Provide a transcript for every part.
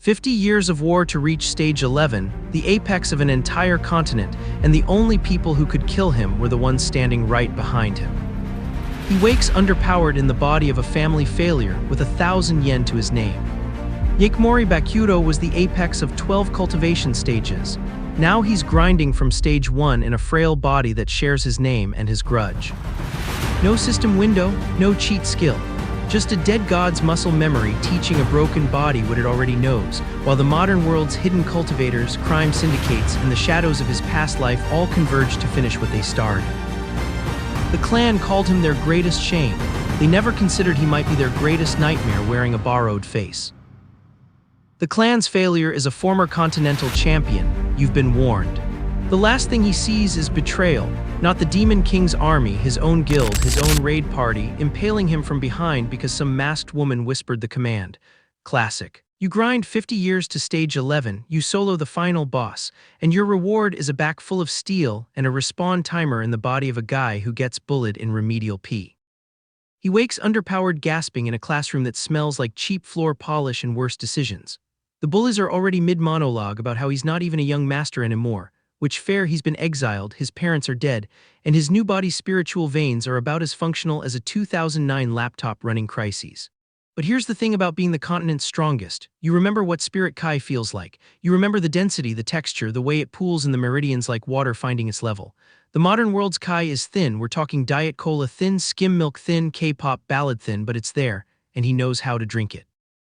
50 years of war to reach stage 11, the apex of an entire continent, and the only people who could kill him were the ones standing right behind him. He wakes underpowered in the body of a family failure with 1,000 yen to his name. Yaeshigemori Bokuto was the apex of 12 cultivation stages. Now he's grinding from stage 1 in a frail body that shares his name and his grudge. No system window, no cheat skill. Just a dead god's muscle memory teaching a broken body what it already knows, while the modern world's hidden cultivators, crime syndicates, and the shadows of his past life all converge to finish what they started. The clan called him their greatest shame. They never considered he might be their greatest nightmare wearing a borrowed face. The clan's failure is a former Continental Champion. You've been warned. The last thing he sees is betrayal, not the Demon King's army, his own guild, his own raid party, impaling him from behind because some masked woman whispered the command. Classic. You grind 50 years to stage 11, you solo the final boss, and your reward is a back full of steel and a respawn timer in the body of a guy who gets bullied in remedial P. He wakes underpowered gasping in a classroom that smells like cheap floor polish and worse decisions. The bullies are already mid-monologue about how he's not even a young master anymore, which fair he's been exiled, his parents are dead, and his new body's spiritual veins are about as functional as a 2009 laptop running crises. But here's the thing about being the continent's strongest. You remember what Spirit Kai feels like. You remember the density, the texture, the way it pools in the meridians like water finding its level. The modern world's Kai is thin. We're talking Diet Cola thin, skim milk thin, K-pop ballad thin, but it's there, and he knows how to drink it.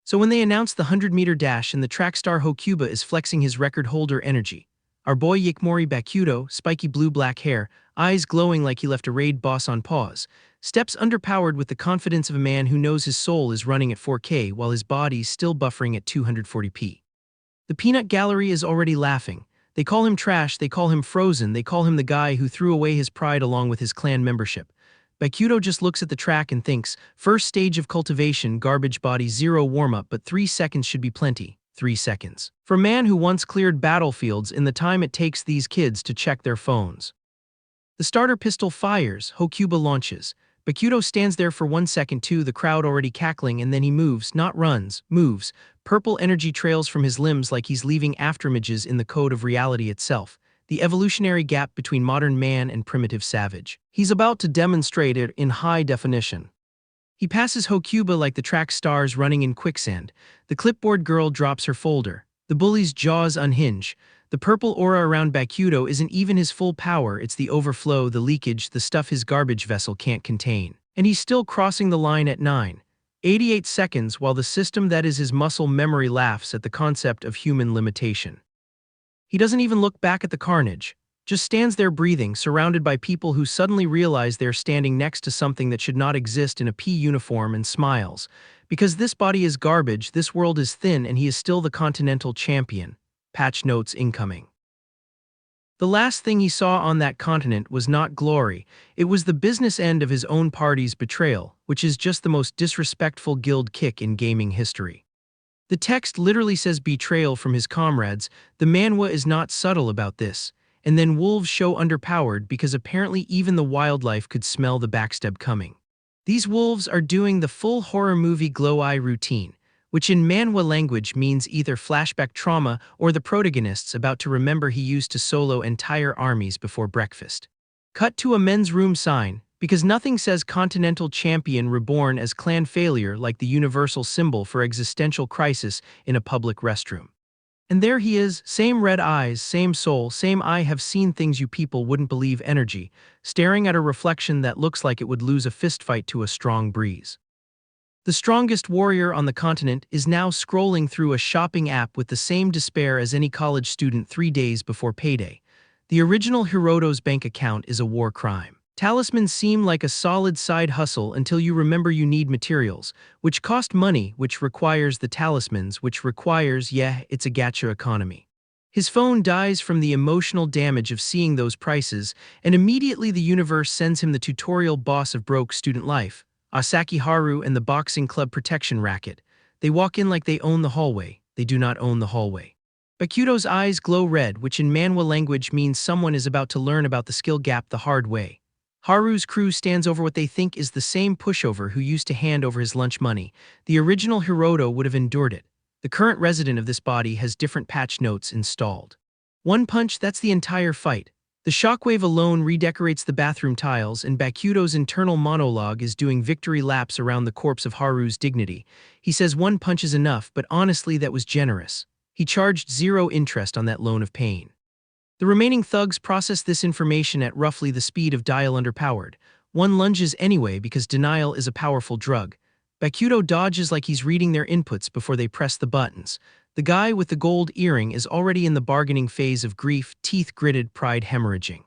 So when they announce the 100-meter dash and the track star Hokuba is flexing his record holder energy, our boy Yaeshigemori Bokuto, spiky blue-black hair, eyes glowing like he left a raid boss on pause, steps underpowered with the confidence of a man who knows his soul is running at 4K while his body's still buffering at 240p. The peanut gallery is already laughing. They call him trash, they call him frozen, they call him the guy who threw away his pride along with his clan membership. Bokuto just looks at the track and thinks, first stage of cultivation, garbage body, 0 warm-up, but 3 seconds should be plenty. 3 seconds. For a man who once cleared battlefields in the time it takes these kids to check their phones. The starter pistol fires, Hokuba launches. Bokuto stands there for 1 second too, the crowd already cackling, and then he moves, not runs, moves. Purple energy trails from his limbs like he's leaving afterimages in the code of reality itself, the evolutionary gap between modern man and primitive savage. He's about to demonstrate it in high definition. He passes Hokuba like the track stars running in quicksand. The clipboard girl drops her folder. The bully's jaws unhinge. The purple aura around Bokuto isn't even his full power, it's the overflow, the leakage, the stuff his garbage vessel can't contain. And he's still crossing the line at 9.88 seconds while the system that is his muscle memory laughs at the concept of human limitation. He doesn't even look back at the carnage. Just stands there breathing, surrounded by people who suddenly realize they're standing next to something that should not exist in a P uniform, and smiles. Because this body is garbage, this world is thin, and he is still the Continental Champion. Patch notes incoming. The last thing he saw on that continent was not glory, it was the business end of his own party's betrayal, which is just the most disrespectful guild kick in gaming history. The text literally says betrayal from his comrades. The manhwa is not subtle about this. And then wolves show underpowered because apparently even the wildlife could smell the backstab coming. These wolves are doing the full horror movie glow eye routine, which in manhwa language means either flashback trauma or the protagonist's about to remember he used to solo entire armies before breakfast. Cut to a men's room sign, because nothing says Continental Champion reborn as clan failure like the universal symbol for existential crisis in a public restroom. And there he is, same red eyes, same soul, same I have seen things you people wouldn't believe energy, staring at a reflection that looks like it would lose a fistfight to a strong breeze. The strongest warrior on the continent is now scrolling through a shopping app with the same despair as any college student 3 days before payday. The original Hiroto's bank account is a war crime. Talismans seem like a solid side hustle until you remember you need materials, which cost money, which requires the talismans, which requires, it's a gacha economy. His phone dies from the emotional damage of seeing those prices, and immediately the universe sends him the tutorial boss of broke student life, Asaki Haru and the boxing club protection racket. They walk in like they own the hallway. They do not own the hallway. Bokuto's eyes glow red, which in manhwa language means someone is about to learn about the skill gap the hard way. Haru's crew stands over what they think is the same pushover who used to hand over his lunch money. The original Hiroto would have endured it. The current resident of this body has different patch notes installed. One punch, that's the entire fight. The shockwave alone redecorates the bathroom tiles, and Bakuto's internal monologue is doing victory laps around the corpse of Haru's dignity. He says one punch is enough, but honestly that was generous. He charged 0 interest on that loan of pain. The remaining thugs process this information at roughly the speed of dial underpowered. One lunges anyway because denial is a powerful drug. Bakuto dodges like he's reading their inputs before they press the buttons. The guy with the gold earring is already in the bargaining phase of grief, teeth gritted, pride hemorrhaging.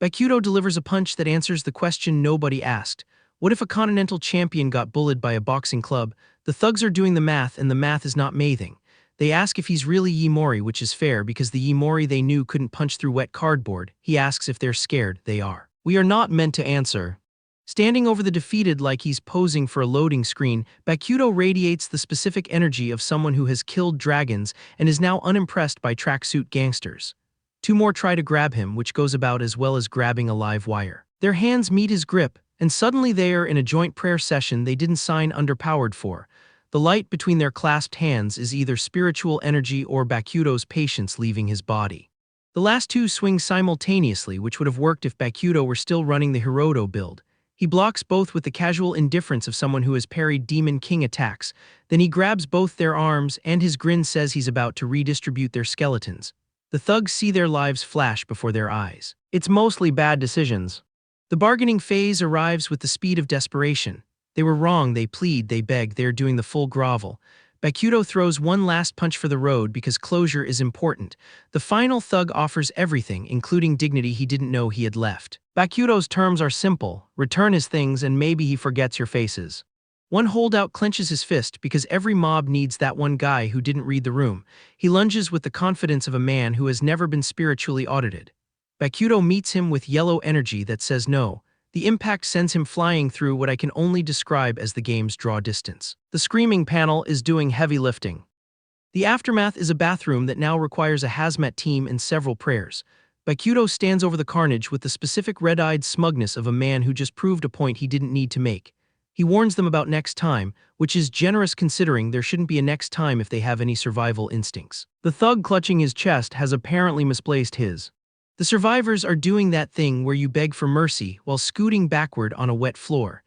Bakuto delivers a punch that answers the question nobody asked. What if a Continental Champion got bullied by a boxing club? The thugs are doing the math, and the math is not mathing. They ask if he's really Yaeshigemori, which is fair because the Yaeshigemori they knew couldn't punch through wet cardboard. He asks if they're scared. They are. We are not meant to answer. Standing over the defeated like he's posing for a loading screen, Bakuto radiates the specific energy of someone who has killed dragons and is now unimpressed by tracksuit gangsters. 2 more try to grab him, which goes about as well as grabbing a live wire. Their hands meet his grip, and suddenly they are in a joint prayer session they didn't sign underpowered for. The light between their clasped hands is either spiritual energy or Bakuto's patience leaving his body. The last 2 swing simultaneously, which would have worked if Bakuto were still running the Hiroto build. He blocks both with the casual indifference of someone who has parried Demon King attacks. Then he grabs both their arms, and his grin says he's about to redistribute their skeletons. The thugs see their lives flash before their eyes. It's mostly bad decisions. The bargaining phase arrives with the speed of desperation. They were wrong, they plead, they beg, they're doing the full grovel. Bakuto throws one last punch for the road because closure is important. The final thug offers everything, including dignity he didn't know he had left. Bakuto's terms are simple: return his things and maybe he forgets your faces. One holdout clenches his fist because every mob needs that one guy who didn't read the room. He lunges with the confidence of a man who has never been spiritually audited. Bakuto meets him with yellow energy that says no. The impact sends him flying through what I can only describe as the game's draw distance. The screaming panel is doing heavy lifting. The aftermath is a bathroom that now requires a hazmat team and several prayers. Bakuto stands over the carnage with the specific red-eyed smugness of a man who just proved a point he didn't need to make. He warns them about next time, which is generous considering there shouldn't be a next time if they have any survival instincts. The thug clutching his chest has apparently misplaced his. The survivors are doing that thing where you beg for mercy while scooting backward on a wet floor.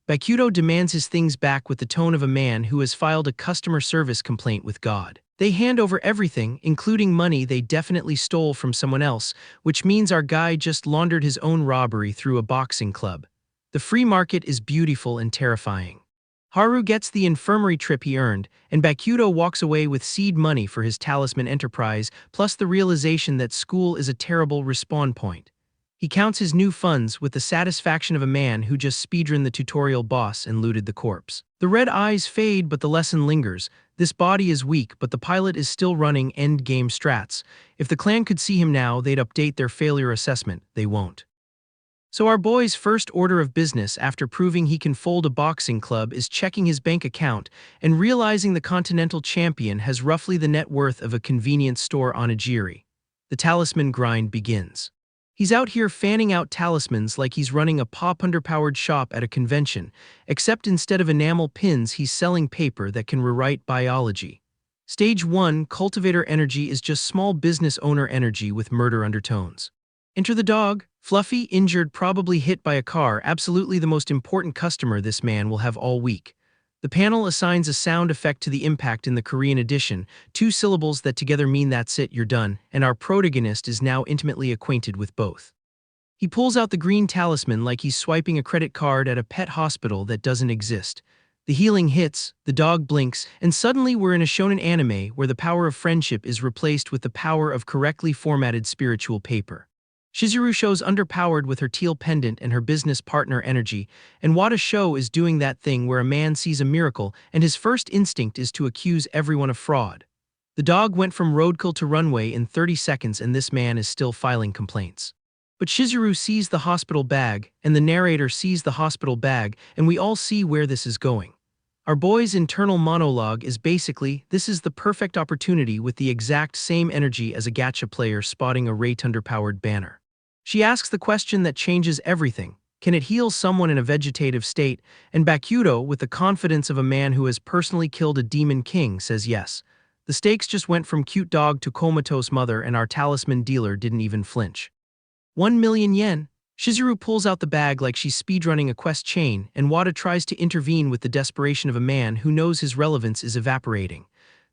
Bakuto demands his things back with the tone of a man who has filed a customer service complaint with God. They hand over everything, including money they definitely stole from someone else, which means our guy just laundered his own robbery through a boxing club. The free market is beautiful and terrifying. Haru gets the infirmary trip he earned, and Bakuto walks away with seed money for his talisman enterprise, plus the realization that school is a terrible respawn point. He counts his new funds with the satisfaction of a man who just speedrun the tutorial boss and looted the corpse. The red eyes fade, but the lesson lingers. This body is weak, but the pilot is still running endgame strats. If the clan could see him now, they'd update their failure assessment. They won't. So our boy's first order of business after proving he can fold a boxing club is checking his bank account and realizing the Continental Champion has roughly the net worth of a convenience store on Onigiri. The talisman grind begins. He's out here fanning out talismans like he's running a pop-underpowered shop at a convention, except instead of enamel pins he's selling paper that can rewrite biology. Stage 1, cultivator energy, is just small business owner energy with murder undertones. Enter the dog. Fluffy, injured, probably hit by a car, absolutely the most important customer this man will have all week. The panel assigns a sound effect to the impact in the Korean edition, 2 syllables that together mean that's it, you're done, and our protagonist is now intimately acquainted with both. He pulls out the green talisman like he's swiping a credit card at a pet hospital that doesn't exist. The healing hits, the dog blinks, and suddenly we're in a shonen anime where the power of friendship is replaced with the power of correctly formatted spiritual paper. Shizuru shows underpowered with her teal pendant and her business partner energy, and Wada Show is doing that thing where a man sees a miracle and his first instinct is to accuse everyone of fraud. The dog went from roadkill to runway in 30 seconds and this man is still filing complaints. But Shizuru sees the hospital bag, and the narrator sees the hospital bag, and we all see where this is going. Our boy's internal monologue is basically, this is the perfect opportunity with the exact same energy as a gacha player spotting a rate underpowered banner. She asks the question that changes everything. Can it heal someone in a vegetative state? And Bakuto, with the confidence of a man who has personally killed a demon king, says yes. The stakes just went from cute dog to comatose mother, and our talisman dealer didn't even flinch. 1 million yen. Shizuru pulls out the bag like she's speedrunning a quest chain, and Wada tries to intervene with the desperation of a man who knows his relevance is evaporating.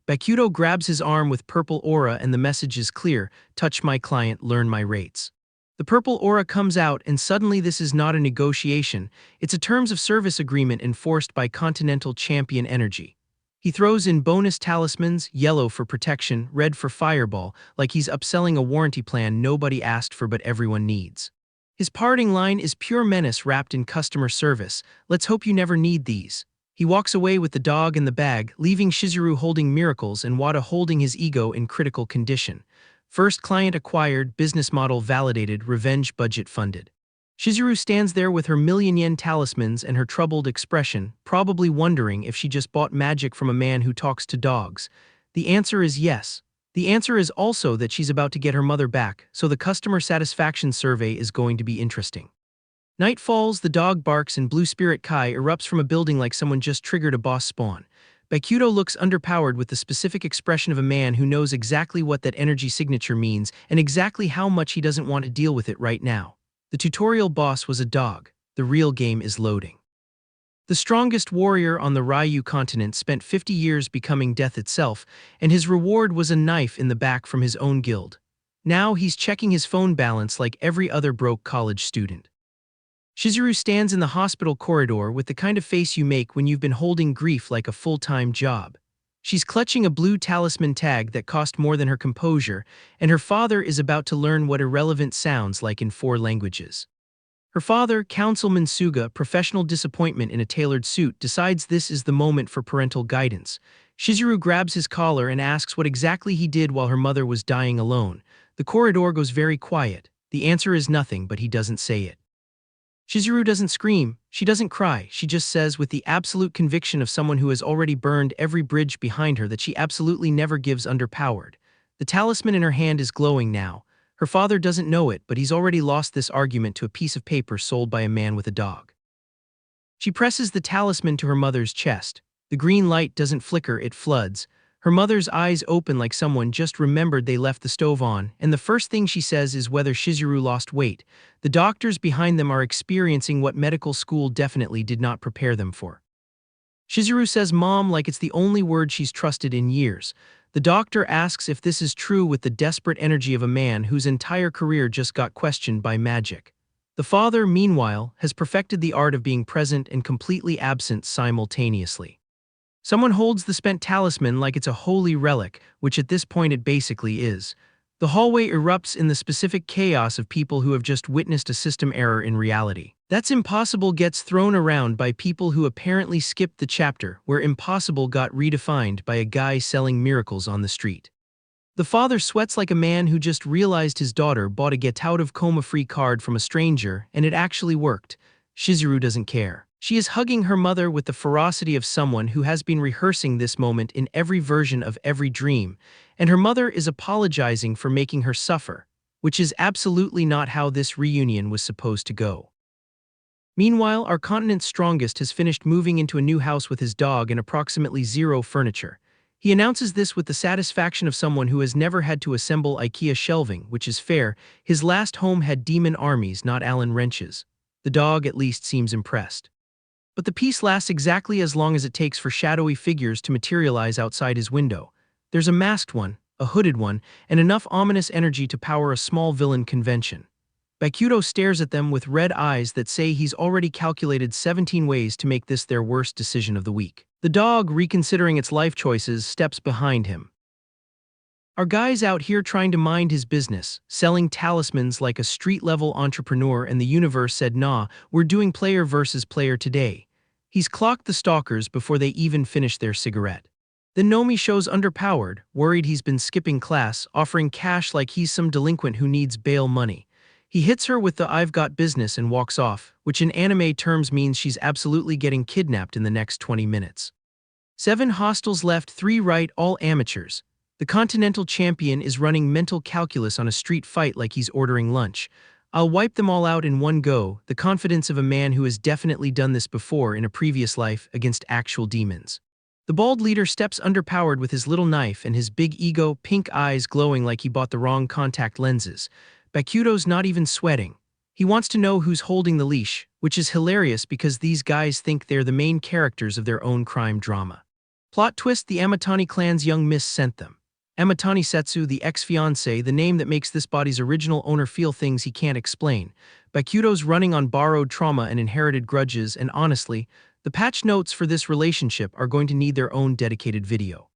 Bokuto grabs his arm with purple aura, and the message is clear: touch my client, learn my rates. The purple aura comes out, and suddenly this is not a negotiation, it's a terms of service agreement enforced by Continental Champion energy. He throws in bonus talismans, yellow for protection, red for fireball, like he's upselling a warranty plan nobody asked for but everyone needs. His parting line is pure menace wrapped in customer service: let's hope you never need these. He walks away with the dog and the bag, leaving Shizuru holding miracles and Wada holding his ego in critical condition. First client acquired, business model validated, revenge budget funded. Shizuru stands there with her million-yen talismans and her troubled expression, probably wondering if she just bought magic from a man who talks to dogs. The answer is yes. The answer is also that she's about to get her mother back, so the customer satisfaction survey is going to be interesting. Night falls, the dog barks, and Blue Spirit Kai erupts from a building like someone just triggered a boss spawn. Bokuto looks underpowered with the specific expression of a man who knows exactly what that energy signature means and exactly how much he doesn't want to deal with it right now. The tutorial boss was a dog. The real game is loading. The strongest warrior on the Ryu continent spent 50 years becoming death itself, and his reward was a knife in the back from his own guild. Now he's checking his phone balance like every other broke college student. Shizuru stands in the hospital corridor with the kind of face you make when you've been holding grief like a full-time job. She's clutching a blue talisman tag that cost more than her composure, and her father is about to learn what irrelevant sounds like in 4 languages. Her father, Councilman Suga, professional disappointment in a tailored suit, decides this is the moment for parental guidance. Shizuru grabs his collar and asks what exactly he did while her mother was dying alone. The corridor goes very quiet. The answer is nothing, but he doesn't say it. Shizuru doesn't scream, she doesn't cry, she just says with the absolute conviction of someone who has already burned every bridge behind her that she absolutely never gives underpowered. The talisman in her hand is glowing now. Her father doesn't know it, but he's already lost this argument to a piece of paper sold by a man with a dog. She presses the talisman to her mother's chest. The green light doesn't flicker, it floods. Her mother's eyes open like someone just remembered they left the stove on, and the first thing she says is whether Shizuru lost weight. The doctors behind them are experiencing what medical school definitely did not prepare them for. Shizuru says mom like it's the only word she's trusted in years. The doctor asks if this is true with the desperate energy of a man whose entire career just got questioned by magic. The father, meanwhile, has perfected the art of being present and completely absent simultaneously. Someone holds the spent talisman like it's a holy relic, which at this point it basically is. The hallway erupts in the specific chaos of people who have just witnessed a system error in reality. That's impossible gets thrown around by people who apparently skipped the chapter where impossible got redefined by a guy selling miracles on the street. The father sweats like a man who just realized his daughter bought a get-out-of-coma-free card from a stranger and it actually worked. Shizuru doesn't care. She is hugging her mother with the ferocity of someone who has been rehearsing this moment in every version of every dream, and her mother is apologizing for making her suffer, which is absolutely not how this reunion was supposed to go. Meanwhile, our continent's strongest has finished moving into a new house with his dog and approximately 0 furniture. He announces this with the satisfaction of someone who has never had to assemble IKEA shelving, which is fair. His last home had demon armies, not Allen wrenches. The dog at least seems impressed. But the peace lasts exactly as long as it takes for shadowy figures to materialize outside his window. There's a masked one, a hooded one, and enough ominous energy to power a small villain convention. Bokuto stares at them with red eyes that say he's already calculated 17 ways to make this their worst decision of the week. The dog, reconsidering its life choices, steps behind him. Our guy's out here trying to mind his business, selling talismans like a street-level entrepreneur, and the universe said, nah, we're doing player versus player today. He's clocked the stalkers before they even finish their cigarette. Then Nomi shows underpowered, worried he's been skipping class, offering cash like he's some delinquent who needs bail money. He hits her with the "I've got business" and walks off, which in anime terms means she's absolutely getting kidnapped in the next 20 minutes. 7 hostiles left, 3 right, all amateurs. The Continental Champion is running mental calculus on a street fight like he's ordering lunch. I'll wipe them all out in one go, the confidence of a man who has definitely done this before in a previous life against actual demons. The bald leader steps underpowered with his little knife and his big ego, pink eyes glowing like he bought the wrong contact lenses. Bakuto's not even sweating. He wants to know who's holding the leash, which is hilarious because these guys think they're the main characters of their own crime drama. Plot twist: the Amatani clan's young miss sent them. Amatani Setsu, the ex-fiancé, the name that makes this body's original owner feel things he can't explain. Bakuto's running on borrowed trauma and inherited grudges, and honestly, the patch notes for this relationship are going to need their own dedicated video.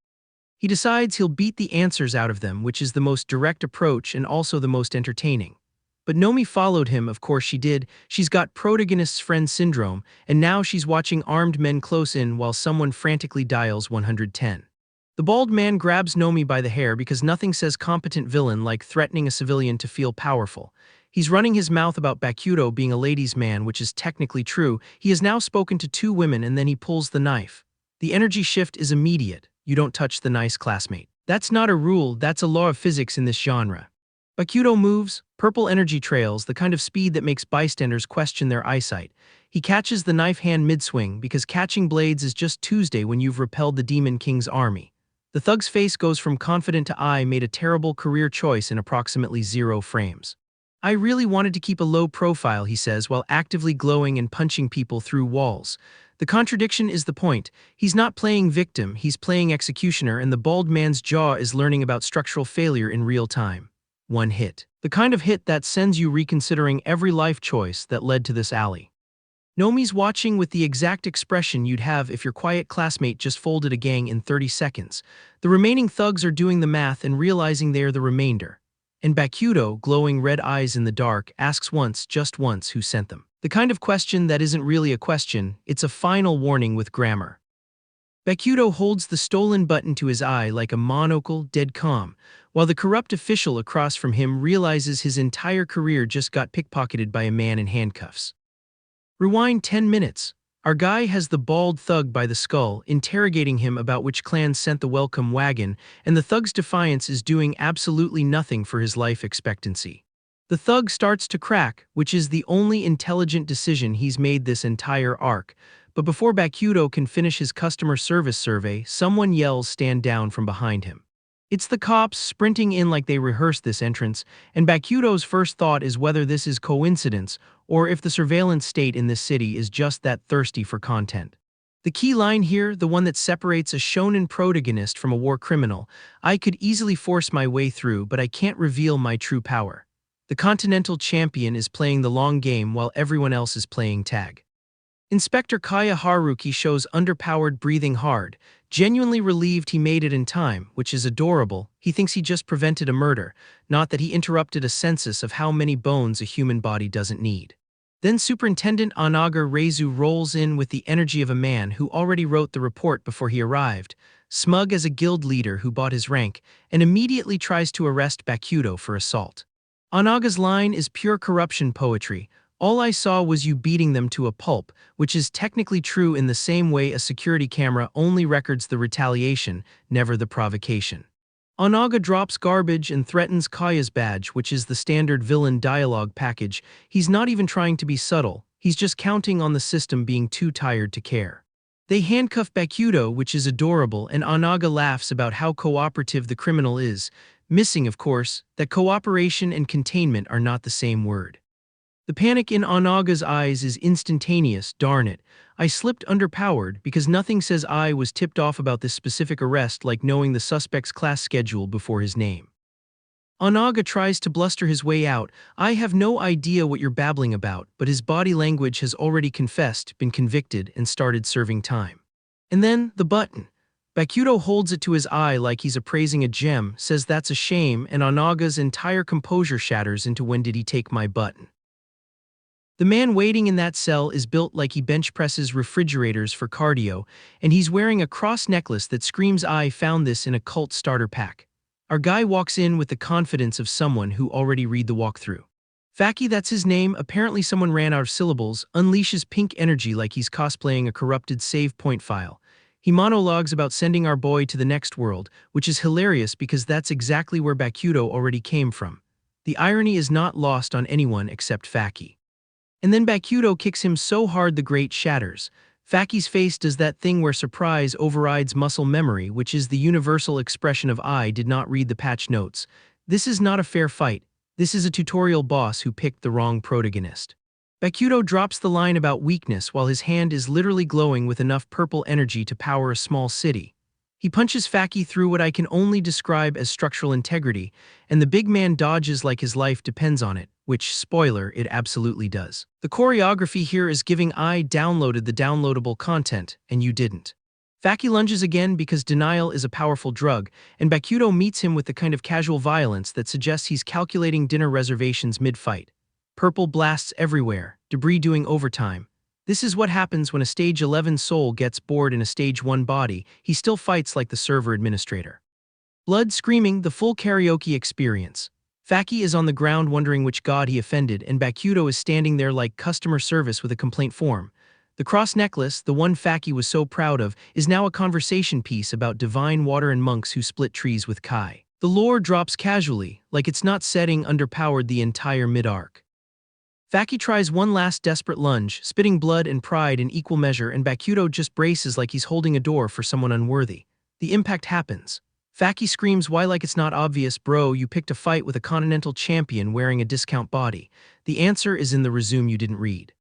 He decides he'll beat the answers out of them, which is the most direct approach and also the most entertaining. But Nomi followed him, of course she did. She's got protagonist's friend syndrome, and now she's watching armed men close in while someone frantically dials 110. The bald man grabs Nomi by the hair because nothing says competent villain like threatening a civilian to feel powerful. He's running his mouth about Bakuto being a ladies' man, which is technically true. He has now spoken to 2 women and then he pulls the knife. The energy shift is immediate. You don't touch the nice classmate. That's not a rule, that's a law of physics in this genre. Bakuto moves, purple energy trails, the kind of speed that makes bystanders question their eyesight. He catches the knife hand mid-swing because catching blades is just Tuesday when you've repelled the Demon King's army. The thug's face goes from confident to I made a terrible career choice in approximately 0 frames. I really wanted to keep a low profile, he says, while actively glowing and punching people through walls. The contradiction is the point. He's not playing victim, he's playing executioner, and the bald man's jaw is learning about structural failure in real time. One hit. The kind of hit that sends you reconsidering every life choice that led to this alley. Nomi's watching with the exact expression you'd have if your quiet classmate just folded a gang in 30 seconds. The remaining thugs are doing the math and realizing they're the remainder. And Bakuto, glowing red eyes in the dark, asks once, just once, who sent them. The kind of question that isn't really a question, it's a final warning with grammar. Bakuto holds the stolen button to his eye like a monocle, dead calm, while the corrupt official across from him realizes his entire career just got pickpocketed by a man in handcuffs. Rewind 10 minutes. Our guy has the bald thug by the skull, interrogating him about which clan sent the welcome wagon, and the thug's defiance is doing absolutely nothing for his life expectancy. The thug starts to crack, which is the only intelligent decision he's made this entire arc, but before Bakuto can finish his customer service survey, someone yells "Stand down" from behind him. It's the cops sprinting in like they rehearsed this entrance, and Bakuto's first thought is whether this is coincidence or if the surveillance state in this city is just that thirsty for content. The key line here, the one that separates a shonen protagonist from a war criminal: I could easily force my way through, but I can't reveal my true power. The Continental Champion is playing the long game while everyone else is playing tag. Inspector Kaya Haruki shows underpowered, breathing hard, genuinely relieved he made it in time, which is adorable. He thinks he just prevented a murder, not that he interrupted a census of how many bones a human body doesn't need. Then Superintendent Onaga Reizu rolls in with the energy of a man who already wrote the report before he arrived, smug as a guild leader who bought his rank, and immediately tries to arrest Bakuto for assault. Onaga's line is pure corruption poetry. All I saw was you beating them to a pulp, which is technically true in the same way a security camera only records the retaliation, never the provocation. Onaga drops garbage and threatens Kaya's badge, which is the standard villain dialogue package. He's not even trying to be subtle, he's just counting on the system being too tired to care. They handcuff Bakuto, which is adorable, and Onaga laughs about how cooperative the criminal is, missing, of course, that cooperation and containment are not the same word. The panic in Onaga's eyes is instantaneous. Darn it, I slipped underpowered because nothing says I was tipped off about this specific arrest like knowing the suspect's class schedule before his name. Onaga tries to bluster his way out. I have no idea what you're babbling about, but his body language has already confessed, been convicted, and started serving time. And then, the button. Bakuto holds it to his eye like he's appraising a gem, says that's a shame, and Onaga's entire composure shatters into when did he take my button. The man waiting in that cell is built like he bench presses refrigerators for cardio, and he's wearing a cross necklace that screams I found this in a cult starter pack. Our guy walks in with the confidence of someone who already read the walkthrough. Faki, that's his name, apparently someone ran out of syllables, unleashes pink energy like he's cosplaying a corrupted save point file. He monologues about sending our boy to the next world, which is hilarious because that's exactly where Bakuto already came from. The irony is not lost on anyone except Faki. And then Bakuto kicks him so hard the grate shatters. Faki's face does that thing where surprise overrides muscle memory, which is the universal expression of "I did not read the patch notes. This is not a fair fight. This is a tutorial boss who picked the wrong protagonist." Bokuto drops the line about weakness while his hand is literally glowing with enough purple energy to power a small city. He punches Faki through what I can only describe as structural integrity, and the big man dodges like his life depends on it, which, spoiler, it absolutely does. The choreography here is giving "I downloaded the downloadable content, and you didn't." Faki lunges again because denial is a powerful drug, and Bokuto meets him with the kind of casual violence that suggests he's calculating dinner reservations mid-fight. Purple blasts everywhere, debris doing overtime. This is what happens when a Stage 11 soul gets bored in a Stage 1 body. He still fights like the server administrator. Blood screaming, the full karaoke experience. Faki is on the ground wondering which god he offended, and Bokuto is standing there like customer service with a complaint form. The cross necklace, the one Faki was so proud of, is now a conversation piece about divine water and monks who split trees with Kai. The lore drops casually, like it's not setting underpowered the entire mid-arc. Faki tries one last desperate lunge, spitting blood and pride in equal measure, and Bokuto just braces like he's holding a door for someone unworthy. The impact happens. Faki screams, "Why, like it's not obvious, bro, you picked a fight with a Continental Champion wearing a discount body." The answer is in the resume you didn't read.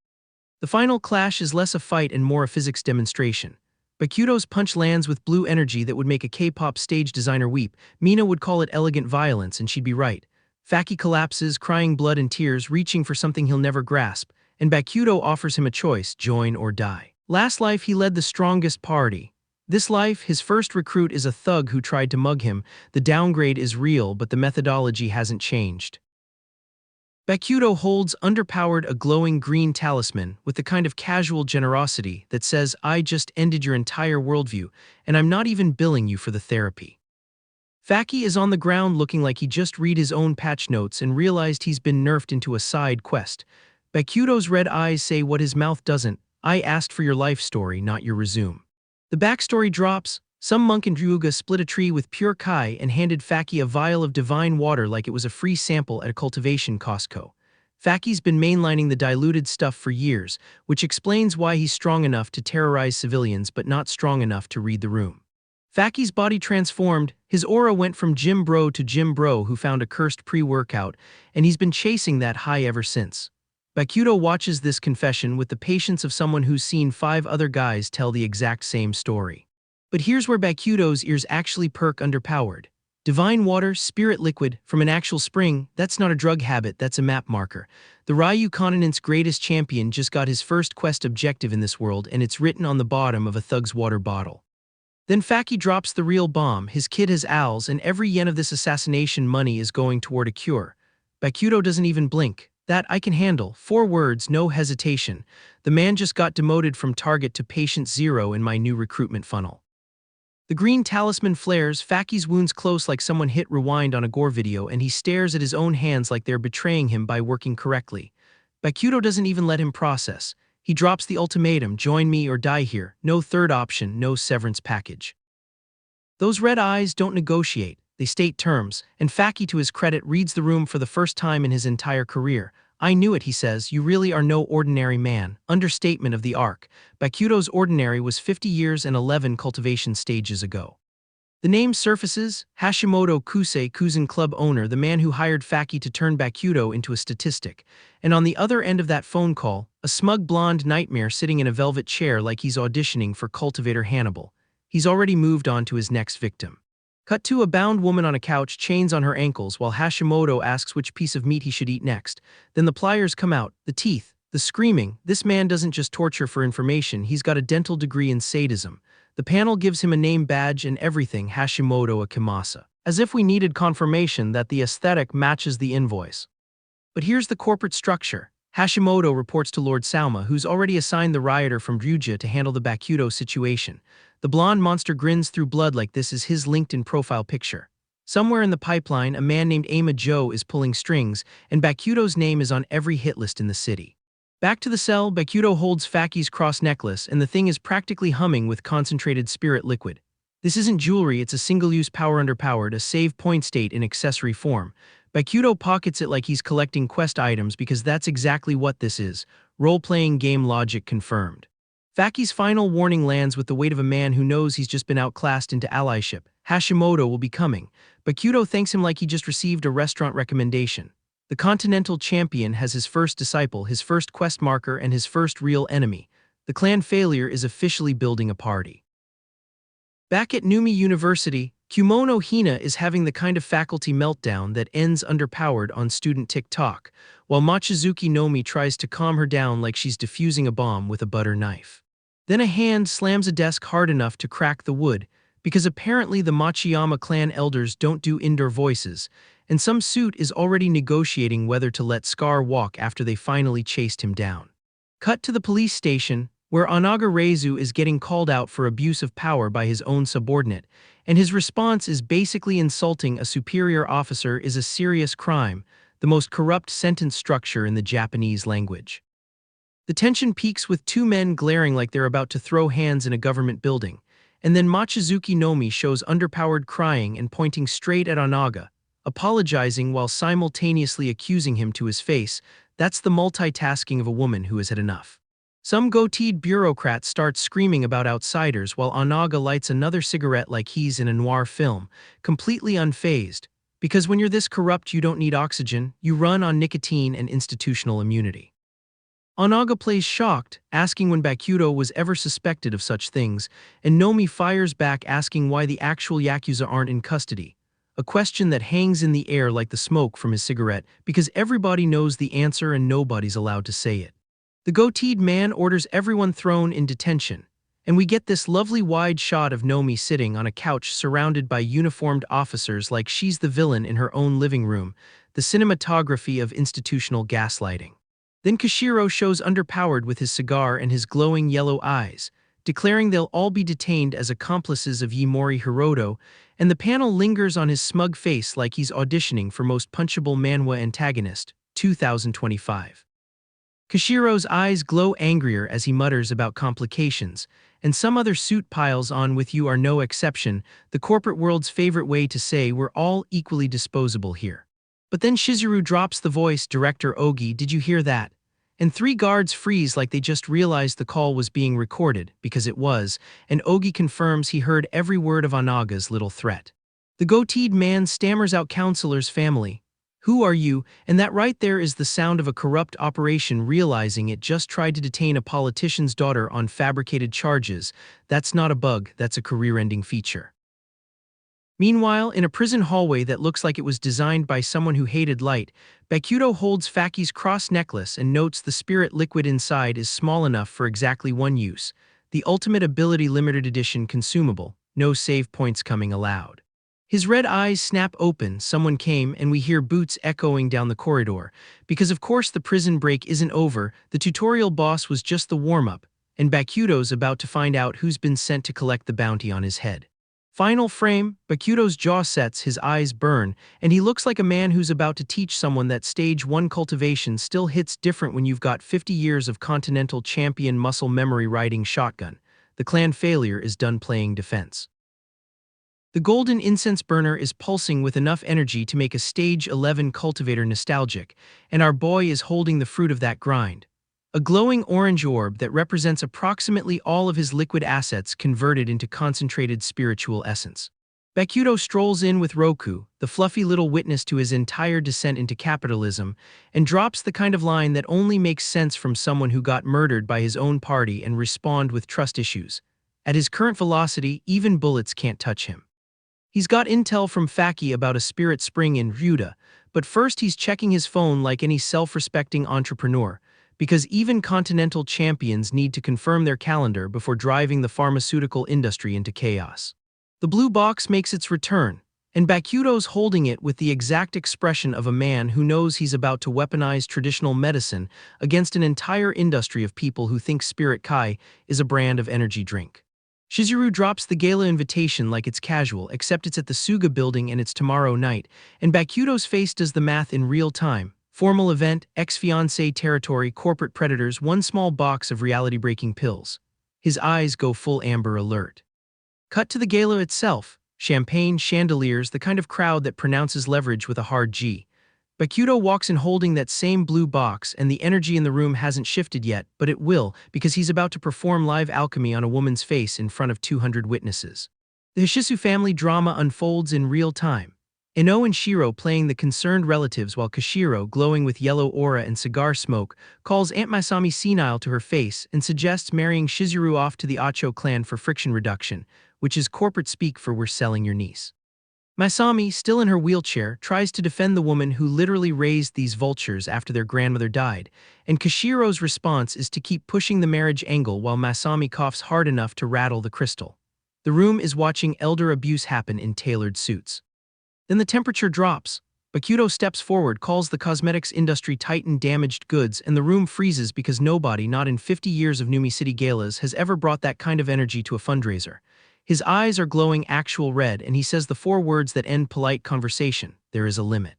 The final clash is less a fight and more a physics demonstration. Bokuto's punch lands with blue energy that would make a K-pop stage designer weep. Mina would call it elegant violence, and she'd be right. Faki collapses, crying blood and tears, reaching for something he'll never grasp, and Bokuto offers him a choice: join or die. Last life he led the strongest party. This life, his first recruit is a thug who tried to mug him. The downgrade is real, but the methodology hasn't changed. Bokuto holds underpowered a glowing green talisman with the kind of casual generosity that says, "I just ended your entire worldview, and I'm not even billing you for the therapy." Faki is on the ground looking like he just read his own patch notes and realized he's been nerfed into a side quest. Bokuto's red eyes say what his mouth doesn't: "I asked for your life story, not your resume." The backstory drops. Some monk in Ryuga split a tree with pure Kai and handed Faki a vial of divine water like it was a free sample at a cultivation Costco. Faki's been mainlining the diluted stuff for years, which explains why he's strong enough to terrorize civilians but not strong enough to read the room. Faki's body transformed. His aura went from gym bro to gym bro who found a cursed pre-workout, and he's been chasing that high ever since. Bokuto watches this confession with the patience of someone who's seen 5 other guys tell the exact same story. But here's where Bokuto's ears actually perk: underpowered. Divine water, spirit liquid, from an actual spring, that's not a drug habit, that's a map marker. The Ryu continent's greatest champion just got his first quest objective in this world, and it's written on the bottom of a thug's water bottle. Then Faki drops the real bomb: his kid has owls, and every yen of this assassination money is going toward a cure. Bokuto doesn't even blink. "That I can handle." 4 words, no hesitation. The man just got demoted from target to patient 0 in my new recruitment funnel. The green talisman flares, Faki's wounds close like someone hit rewind on a gore video, and he stares at his own hands like they're betraying him by working correctly. Bokuto doesn't even let him process. He drops the ultimatum: join me or die here. No third option, no severance package. Those red eyes don't negotiate, they state terms, and Faki, to his credit, reads the room for the first time in his entire career. "I knew it," he says. "You really are no ordinary man." Understatement of the arc. Bokuto's ordinary was 50 years and 11 cultivation stages ago. The name surfaces: Hashimoto Kusei, Kuzan Club owner, the man who hired Faki to turn Bokuto into a statistic. And on the other end of that phone call, a smug blonde nightmare sitting in a velvet chair like he's auditioning for Cultivator Hannibal. He's already moved on to his next victim. Cut to a bound woman on a couch, chains on her ankles, while Hashimoto asks which piece of meat he should eat next. Then the pliers come out, the teeth, the screaming. This man doesn't just torture for information, he's got a dental degree in sadism. The panel gives him a name badge and everything: Hashimoto Akimasa. As if we needed confirmation that the aesthetic matches the invoice. But here's the corporate structure. Hashimoto reports to Lord Sauma, who's already assigned the rioter from Ryuja to handle the Bokuto situation. The blonde monster grins through blood like this is his LinkedIn profile picture. Somewhere in the pipeline, a man named Ama Joe is pulling strings, and Bokuto's name is on every hit list in the city. Back to the cell, Bokuto holds Faki's cross necklace, and the thing is practically humming with concentrated spirit liquid. This isn't jewelry, it's a single-use power underpowered, a save point state in accessory form. Bokuto pockets it like he's collecting quest items because that's exactly what this is. Role-playing game logic confirmed. Faki's final warning lands with the weight of a man who knows he's just been outclassed into allyship. Hashimoto will be coming, but Bokuto thanks him like he just received a restaurant recommendation. The Continental Champion has his first disciple, his first quest marker, and his first real enemy. The clan failure is officially building a party. Back at Numi University, Kumono Hina is having the kind of faculty meltdown that ends underpowered on student TikTok, while Mochizuki Nomi tries to calm her down like she's defusing a bomb with a butter knife. Then a hand slams a desk hard enough to crack the wood, because apparently the Machiyama clan elders don't do indoor voices, and some suit is already negotiating whether to let Scar walk after they finally chased him down. Cut to the police station, where Onaga Reizu is getting called out for abuse of power by his own subordinate, and his response is basically insulting a superior officer is a serious crime, the most corrupt sentence structure in the Japanese language. The tension peaks with two men glaring like they're about to throw hands in a government building, and then Mochizuki Nomi shows underpowered crying and pointing straight at Onaga, apologizing while simultaneously accusing him to his face. That's the multitasking of a woman who has had enough. Some goateed bureaucrat starts screaming about outsiders while Onaga lights another cigarette like he's in a noir film, completely unfazed, because when you're this corrupt you don't need oxygen, you run on nicotine and institutional immunity. Onaga plays shocked, asking when Bokuto was ever suspected of such things, and Nomi fires back asking why the actual Yakuza aren't in custody, a question that hangs in the air like the smoke from his cigarette because everybody knows the answer and nobody's allowed to say it. The goateed man orders everyone thrown in detention, and we get this lovely wide shot of Nomi sitting on a couch surrounded by uniformed officers like she's the villain in her own living room, the cinematography of institutional gaslighting. Then Kishiro shows underpowered with his cigar and his glowing yellow eyes, declaring they'll all be detained as accomplices of Yaeshigemori Hiroto, and the panel lingers on his smug face like he's auditioning for Most Punchable Manhwa Antagonist, 2025. Kishiro's eyes glow angrier as he mutters about complications, and some other suit piles on with "you are no exception," the corporate world's favorite way to say we're all equally disposable here. But then Shizuru drops the voice, "Director Ogi, did you hear that?" And three guards freeze like they just realized the call was being recorded, because it was, and Ogi confirms he heard every word of Onaga's little threat. The goateed man stammers out "Counselor's family. Who are you?" And that right there is the sound of a corrupt operation realizing it just tried to detain a politician's daughter on fabricated charges. That's not a bug, that's a career-ending feature. Meanwhile, in a prison hallway that looks like it was designed by someone who hated light, Bokuto holds Faki's cross necklace and notes the spirit liquid inside is small enough for exactly one use, the ultimate ability limited edition consumable, no save points coming allowed. His red eyes snap open, someone came, and we hear boots echoing down the corridor, because of course the prison break isn't over, the tutorial boss was just the warm-up, and Bokuto's about to find out who's been sent to collect the bounty on his head. Final frame, Bokuto's jaw sets, his eyes burn, and he looks like a man who's about to teach someone that stage 1 cultivation still hits different when you've got 50 years of Continental Champion muscle memory riding shotgun. The clan failure is done playing defense. The golden incense burner is pulsing with enough energy to make a stage 11 cultivator nostalgic, and our boy is holding the fruit of that grind. A glowing orange orb that represents approximately all of his liquid assets converted into concentrated spiritual essence. Bokuto strolls in with Roku, the fluffy little witness to his entire descent into capitalism, and drops the kind of line that only makes sense from someone who got murdered by his own party and respond with trust issues. At his current velocity, even bullets can't touch him. He's got intel from Faki about a spirit spring in Ryuda, but first he's checking his phone like any self-respecting entrepreneur, because even Continental Champions need to confirm their calendar before driving the pharmaceutical industry into chaos. The blue box makes its return, and Bokuto's holding it with the exact expression of a man who knows he's about to weaponize traditional medicine against an entire industry of people who think Spirit Kai is a brand of energy drink. Shizuru drops the gala invitation like it's casual, except it's at the Suga building and it's tomorrow night, and Bokuto's face does the math in real time. Formal event, ex-fiancé territory, corporate predators, one small box of reality-breaking pills. His eyes go full Amber Alert. Cut to the gala itself, champagne, chandeliers, the kind of crowd that pronounces leverage with a hard G. Bokuto walks in holding that same blue box, and the energy in the room hasn't shifted yet, but it will, because he's about to perform live alchemy on a woman's face in front of 200 witnesses. The Hishisu family drama unfolds in real time. Ino and Shiro playing the concerned relatives while Kashiro, glowing with yellow aura and cigar smoke, calls Aunt Masami senile to her face and suggests marrying Shizuru off to the Acho clan for friction reduction, which is corporate speak for "we're selling your niece." Masami, still in her wheelchair, tries to defend the woman who literally raised these vultures after their grandmother died, and Kashiro's response is to keep pushing the marriage angle while Masami coughs hard enough to rattle the crystal. The room is watching elder abuse happen in tailored suits. Then the temperature drops. Bokuto steps forward, calls the cosmetics industry titan damaged goods, and the room freezes because nobody, not in 50 years of Numi City galas, has ever brought that kind of energy to a fundraiser. His eyes are glowing actual red, and he says the 4 words that end polite conversation: there is a limit.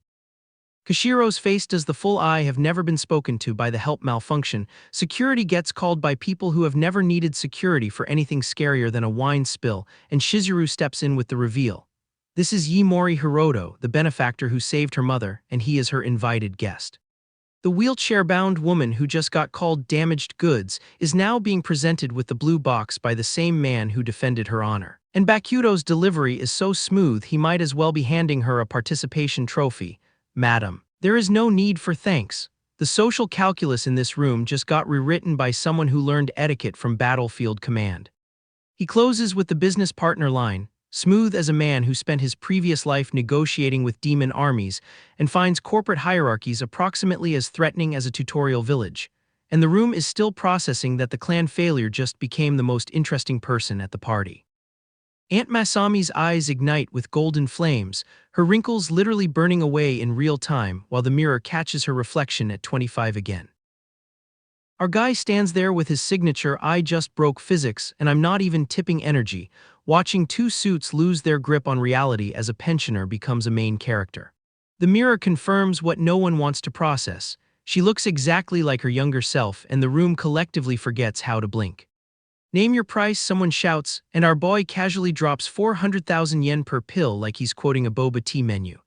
Kashiro's face does the full "I have never been spoken to" by the help malfunction. Security gets called by people who have never needed security for anything scarier than a wine spill, and Shizuru steps in with the reveal. This is Yaeshigemori Hiroto, the benefactor who saved her mother, and he is her invited guest. The wheelchair-bound woman who just got called damaged goods is now being presented with the blue box by the same man who defended her honor. And Bokuto's delivery is so smooth he might as well be handing her a participation trophy. "Madam, there is no need for thanks. The social calculus in this room just got rewritten by someone who learned etiquette from Battlefield Command." He closes with the business partner line, smooth as a man who spent his previous life negotiating with demon armies and finds corporate hierarchies approximately as threatening as a tutorial village. And the room is still processing that the clan failure just became the most interesting person at the party. Aunt Masami's eyes ignite with golden flames, her wrinkles literally burning away in real time while the mirror catches her reflection at 25 again. Our guy stands there with his signature "I just broke physics and I'm not even tipping energy," watching 2 suits lose their grip on reality as a pensioner becomes a main character. The mirror confirms what no one wants to process. She looks exactly like her younger self, and the room collectively forgets how to blink. "Name your price," someone shouts, and our boy casually drops 400,000 yen per pill like he's quoting a boba tea menu.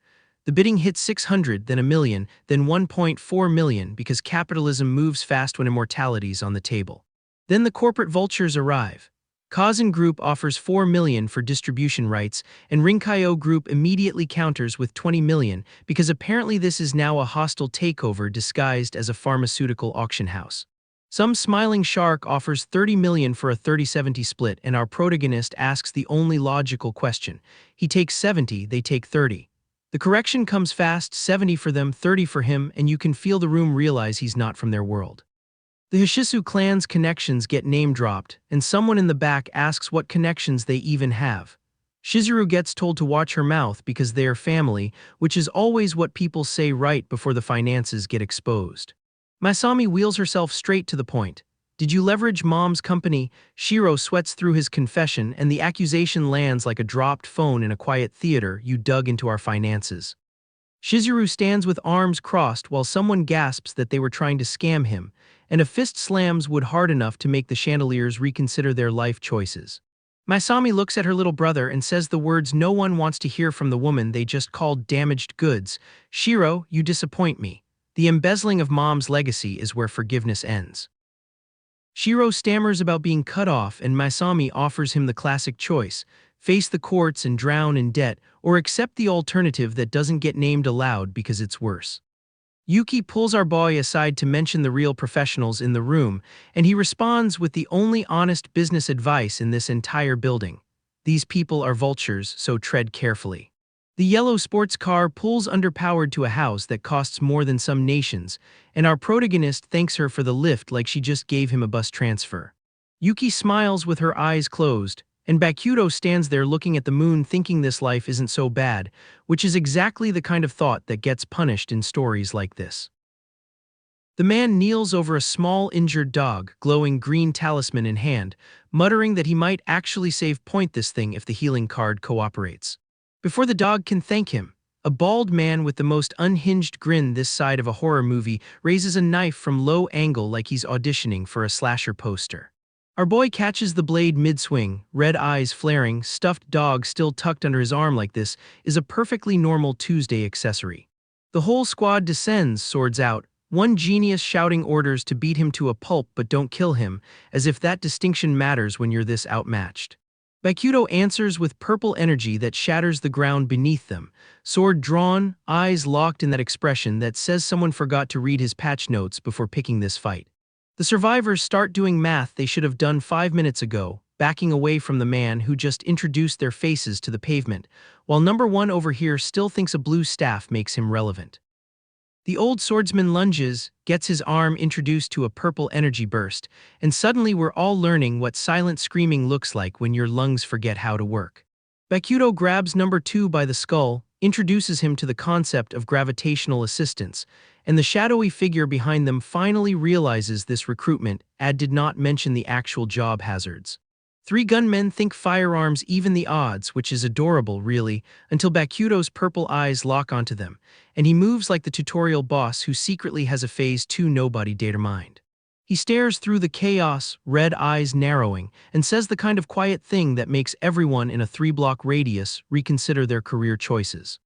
The bidding hits 600, then a million, then 1.4 million because capitalism moves fast when immortality's on the table. Then the corporate vultures arrive. Kazan Group offers 4 million for distribution rights, and Rinkaio Group immediately counters with 20 million because apparently this is now a hostile takeover disguised as a pharmaceutical auction house. Some smiling shark offers 30 million for a 30-70 split, and our protagonist asks the only logical question. He takes 70, they take 30. The correction comes fast: 70 for them, 30 for him, and you can feel the room realize he's not from their world. The Hishisu clan's connections get name-dropped, and someone in the back asks what connections they even have. Shizuru gets told to watch her mouth because they are family, which is always what people say right before the finances get exposed. Masami wheels herself straight to the point. "Did you leverage mom's company?" Shiro sweats through his confession, and the accusation lands like a dropped phone in a quiet theater. "You dug into our finances." Shizuru stands with arms crossed while someone gasps that they were trying to scam him, and a fist slams wood hard enough to make the chandeliers reconsider their life choices. Masami looks at her little brother and says the words no one wants to hear from the woman they just called damaged goods. "Shiro, you disappoint me. The embezzling of mom's legacy is where forgiveness ends." Shiro stammers about being cut off, and Masami offers him the classic choice: face the courts and drown in debt, or accept the alternative that doesn't get named aloud because it's worse. Yuki pulls our boy aside to mention the real professionals in the room, and he responds with the only honest business advice in this entire building: "These people are vultures, so tread carefully." The yellow sports car pulls underpowered to a house that costs more than some nations, and our protagonist thanks her for the lift like she just gave him a bus transfer. Yuki smiles with her eyes closed, and Bokuto stands there looking at the moon thinking this life isn't so bad, which is exactly the kind of thought that gets punished in stories like this. The man kneels over a small injured dog, glowing green talisman in hand, muttering that he might actually save point this thing if the healing card cooperates. Before the dog can thank him, a bald man with the most unhinged grin this side of a horror movie raises a knife from low angle like he's auditioning for a slasher poster. Our boy catches the blade mid-swing, red eyes flaring, stuffed dog still tucked under his arm. Like this is a perfectly normal Tuesday accessory. The whole squad descends, swords out, one genius shouting orders to beat him to a pulp but don't kill him, as if that distinction matters when you're this outmatched. Bakuto answers with purple energy that shatters the ground beneath them, sword drawn, eyes locked in that expression that says someone forgot to read his patch notes before picking this fight. The survivors start doing math they should have done 5 minutes ago, backing away from the man who just introduced their faces to the pavement, while number one over here still thinks a blue staff makes him relevant. The old swordsman lunges, gets his arm introduced to a purple energy burst, and suddenly we're all learning what silent screaming looks like when your lungs forget how to work. Bakuto grabs number two by the skull, introduces him to the concept of gravitational assistance, and the shadowy figure behind them finally realizes this recruitment ad did not mention the actual job hazards. Three gunmen think firearms even the odds, which is adorable, really, until Bakuto's purple eyes lock onto them, and he moves like the tutorial boss who secretly has a Phase 2 nobody data mind. He stares through the chaos, red eyes narrowing, and says the kind of quiet thing that makes everyone in a 3-block radius reconsider their career choices.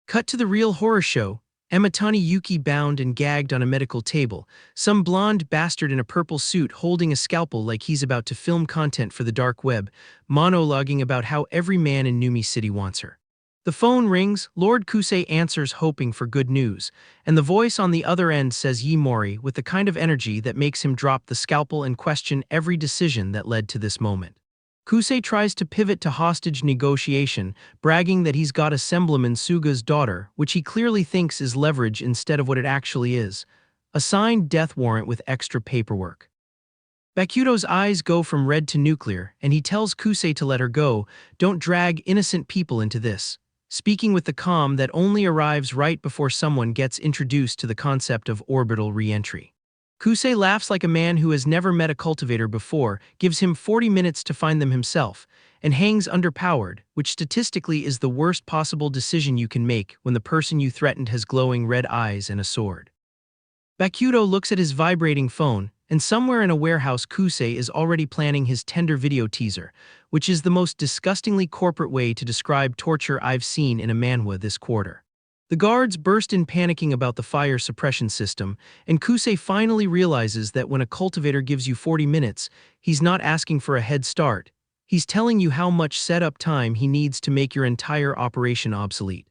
Cut to the real horror show. Ematani Yuki bound and gagged on a medical table, some blonde bastard in a purple suit holding a scalpel like he's about to film content for the dark web, monologuing about how every man in Numi City wants her. The phone rings, Lord Kusei answers hoping for good news, and the voice on the other end says Yaeshigemori with the kind of energy that makes him drop the scalpel and question every decision that led to this moment. Kusei tries to pivot to hostage negotiation, bragging that he's got a Semblaman Suga's daughter, which he clearly thinks is leverage instead of what it actually is, a signed death warrant with extra paperwork. Bakuto's eyes go from red to nuclear, and he tells Kusei to let her go, don't drag innocent people into this, speaking with the calm that only arrives right before someone gets introduced to the concept of orbital re-entry. Kusei laughs like a man who has never met a cultivator before, gives him 40 minutes to find them himself, and hangs underpowered, which statistically is the worst possible decision you can make when the person you threatened has glowing red eyes and a sword. Bakuto looks at his vibrating phone, and somewhere in a warehouse Kusei is already planning his tender video teaser, which is the most disgustingly corporate way to describe torture I've seen in a manhwa this quarter. The guards burst in panicking about the fire suppression system, and Kusei finally realizes that when a cultivator gives you 40 minutes, he's not asking for a head start. He's telling you how much setup time he needs to make your entire operation obsolete.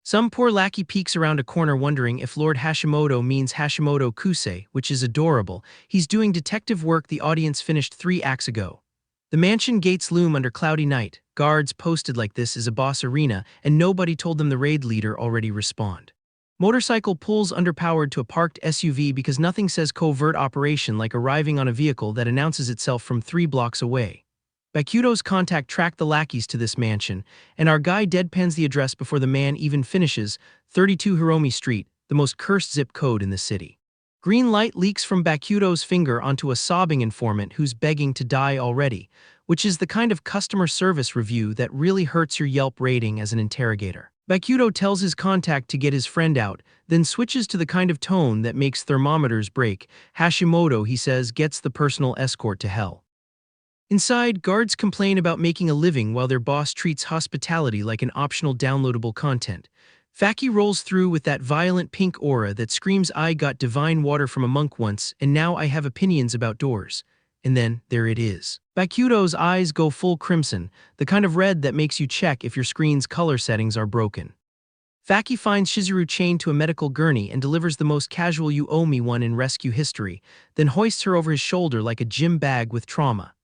Some poor lackey peeks around a corner wondering if Lord Hashimoto means Hashimoto Kusei, which is adorable. He's doing detective work the audience finished 3 acts ago. The mansion gates loom under cloudy night, guards posted like this is a boss arena, and nobody told them the raid leader already respawned. Motorcycle pulls underpowered to a parked SUV because nothing says covert operation like arriving on a vehicle that announces itself from 3 blocks away. Bakuto's contact tracked the lackeys to this mansion, and our guy deadpans the address before the man even finishes, 32 Hiromi Street, the most cursed zip code in the city. Green light leaks from Bakuto's finger onto a sobbing informant who's begging to die already, which is the kind of customer service review that really hurts your Yelp rating as an interrogator. Bakuto tells his contact to get his friend out, then switches to the kind of tone that makes thermometers break. Hashimoto, he says, gets the personal escort to hell. Inside, guards complain about making a living while their boss treats hospitality like an optional downloadable content. Faki rolls through with that violent pink aura that screams I got divine water from a monk once and now I have opinions about doors. And then, there it is. Bakuto's eyes go full crimson, the kind of red that makes you check if your screen's color settings are broken. Faki finds Shizuru chained to a medical gurney and delivers the most casual you owe me one in rescue history, then hoists her over his shoulder like a gym bag with trauma.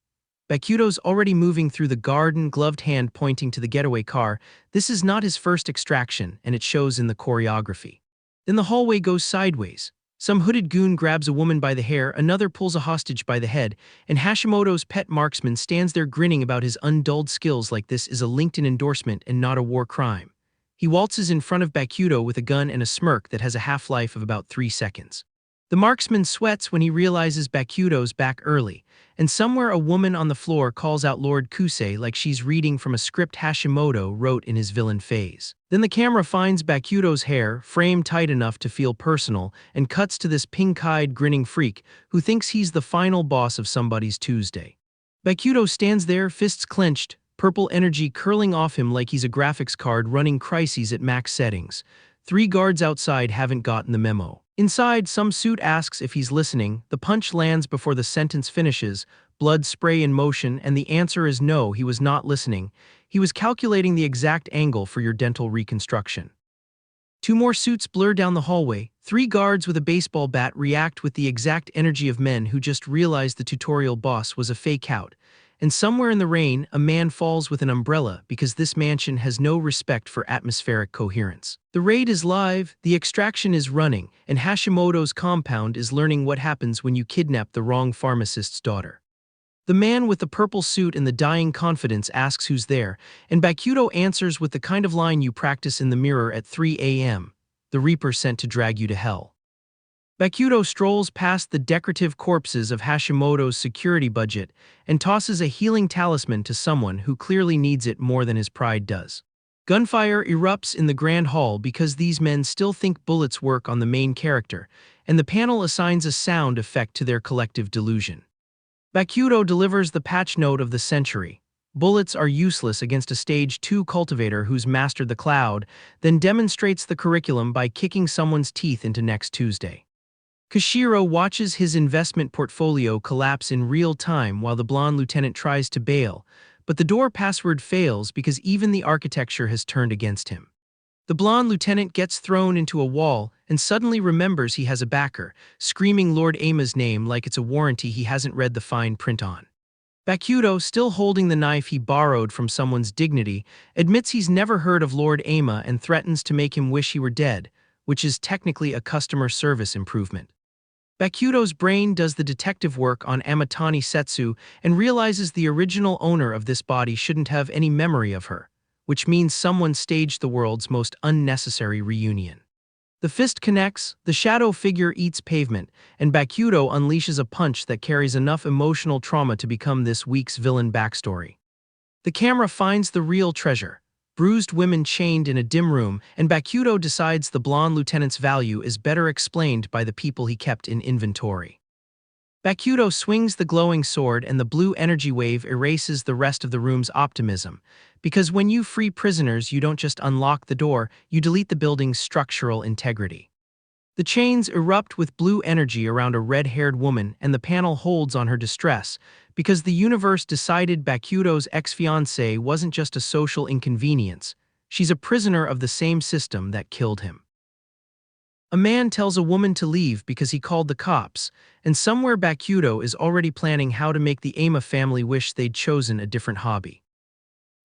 Bakuto's already moving through the garden, gloved hand pointing to the getaway car. This is not his first extraction, and it shows in the choreography. Then the hallway goes sideways. Some hooded goon grabs a woman by the hair, another pulls a hostage by the head, and Hashimoto's pet marksman stands there grinning about his undulled skills like this is a LinkedIn endorsement and not a war crime. He waltzes in front of Bakuto with a gun and a smirk that has a half-life of about 3 seconds. The marksman sweats when he realizes Bakuto's back early, and somewhere a woman on the floor calls out Lord Kusei like she's reading from a script Hashimoto wrote in his villain phase. Then the camera finds Bakuto's hair, framed tight enough to feel personal, and cuts to this pink-eyed grinning freak who thinks he's the final boss of somebody's Tuesday. Bakuto stands there, fists clenched, purple energy curling off him like he's a graphics card running crises at max settings. Three guards outside haven't gotten the memo. Inside, some suit asks if he's listening, the punch lands before the sentence finishes, blood spray in motion, and the answer is no, he was not listening. He was calculating the exact angle for your dental reconstruction. Two more suits blur down the hallway. Three guards with a baseball bat react with the exact energy of men who just realized the tutorial boss was a fake out. And somewhere in the rain, a man falls with an umbrella because this mansion has no respect for atmospheric coherence. The raid is live, the extraction is running, and Hashimoto's compound is learning what happens when you kidnap the wrong pharmacist's daughter. The man with the purple suit and the dying confidence asks who's there, and Bokuto answers with the kind of line you practice in the mirror at 3 a.m. The Reaper sent to drag you to hell. Bokuto strolls past the decorative corpses of Hashimoto's security budget and tosses a healing talisman to someone who clearly needs it more than his pride does. Gunfire erupts in the Grand Hall because these men still think bullets work on the main character, and the panel assigns a sound effect to their collective delusion. Bokuto delivers the patch note of the century. Bullets are useless against a Stage 2 cultivator who's mastered the cloud, then demonstrates the curriculum by kicking someone's teeth into next Tuesday. Kishiro watches his investment portfolio collapse in real time while the blonde lieutenant tries to bail, but the door password fails because even the architecture has turned against him. The blonde lieutenant gets thrown into a wall and suddenly remembers he has a backer, screaming Lord Aima's name like it's a warranty he hasn't read the fine print on. Bokuto, still holding the knife he borrowed from someone's dignity, admits he's never heard of Lord Aima and threatens to make him wish he were dead, which is technically a customer service improvement. Bokuto's brain does the detective work on Amatani Setsu and realizes the original owner of this body shouldn't have any memory of her, which means someone staged the world's most unnecessary reunion. The fist connects, the shadow figure eats pavement, and Bokuto unleashes a punch that carries enough emotional trauma to become this week's villain backstory. The camera finds the real treasure, bruised women chained in a dim room, and Bokuto decides the blonde lieutenant's value is better explained by the people he kept in inventory. Bokuto swings the glowing sword and the blue energy wave erases the rest of the room's optimism, because when you free prisoners you don't just unlock the door, you delete the building's structural integrity. The chains erupt with blue energy around a red-haired woman and the panel holds on her distress, because the universe decided Bokuto's ex-fiancée wasn't just a social inconvenience, she's a prisoner of the same system that killed him. A man tells a woman to leave because he called the cops, and somewhere Bokuto is already planning how to make the Aima family wish they'd chosen a different hobby.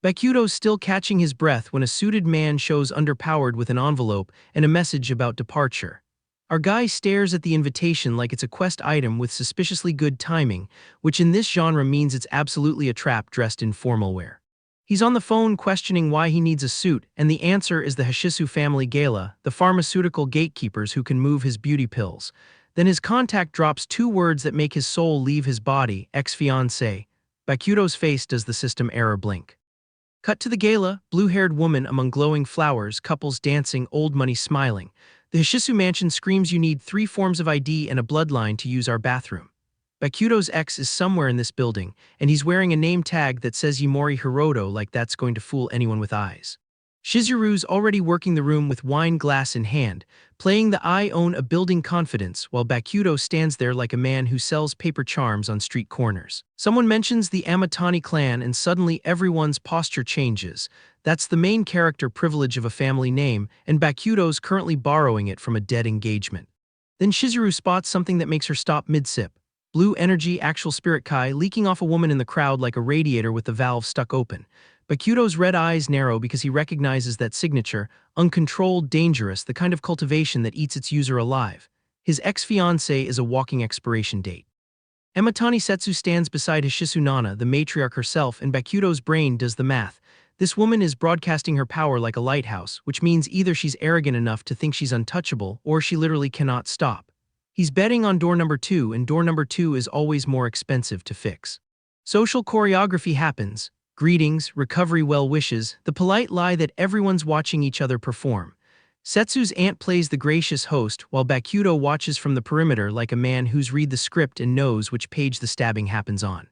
Bokuto's still catching his breath when a suited man shows underpowered with an envelope and a message about departure. Our guy stares at the invitation like it's a quest item with suspiciously good timing, which in this genre means it's absolutely a trap dressed in formal wear. He's on the phone questioning why he needs a suit, and the answer is the Hashisu family gala, the pharmaceutical gatekeepers who can move his beauty pills. Then his contact drops two words that make his soul leave his body, ex-fiancé. Bokuto's face does the system error blink. Cut to the gala, blue-haired woman among glowing flowers, couples dancing, old money smiling. The Hashisu mansion screams you need 3 forms of ID and a bloodline to use our bathroom. Bokuto's ex is somewhere in this building, and he's wearing a name tag that says Yaeshigemori Hiroto like that's going to fool anyone with eyes. Shizuru's already working the room with wine glass in hand, playing the I own a building confidence while Bokuto stands there like a man who sells paper charms on street corners. Someone mentions the Amatani clan and suddenly everyone's posture changes. That's the main character privilege of a family name, and Bokuto's currently borrowing it from a dead engagement. Then Shizuru spots something that makes her stop mid-sip. Blue energy actual spirit Kai leaking off a woman in the crowd like a radiator with the valve stuck open. Bokuto's red eyes narrow because he recognizes that signature, uncontrolled, dangerous, the kind of cultivation that eats its user alive. His ex-fiancée is a walking expiration date. Amatani Setsu stands beside Hishisu Nana, the matriarch herself, and Bokuto's brain does the math. This woman is broadcasting her power like a lighthouse, which means either she's arrogant enough to think she's untouchable or she literally cannot stop. He's betting on door number 2, and door number 2 is always more expensive to fix. Social choreography happens. Greetings, recovery well wishes, the polite lie that everyone's watching each other perform. Setsu's aunt plays the gracious host while Bokuto watches from the perimeter like a man who's read the script and knows which page the stabbing happens on.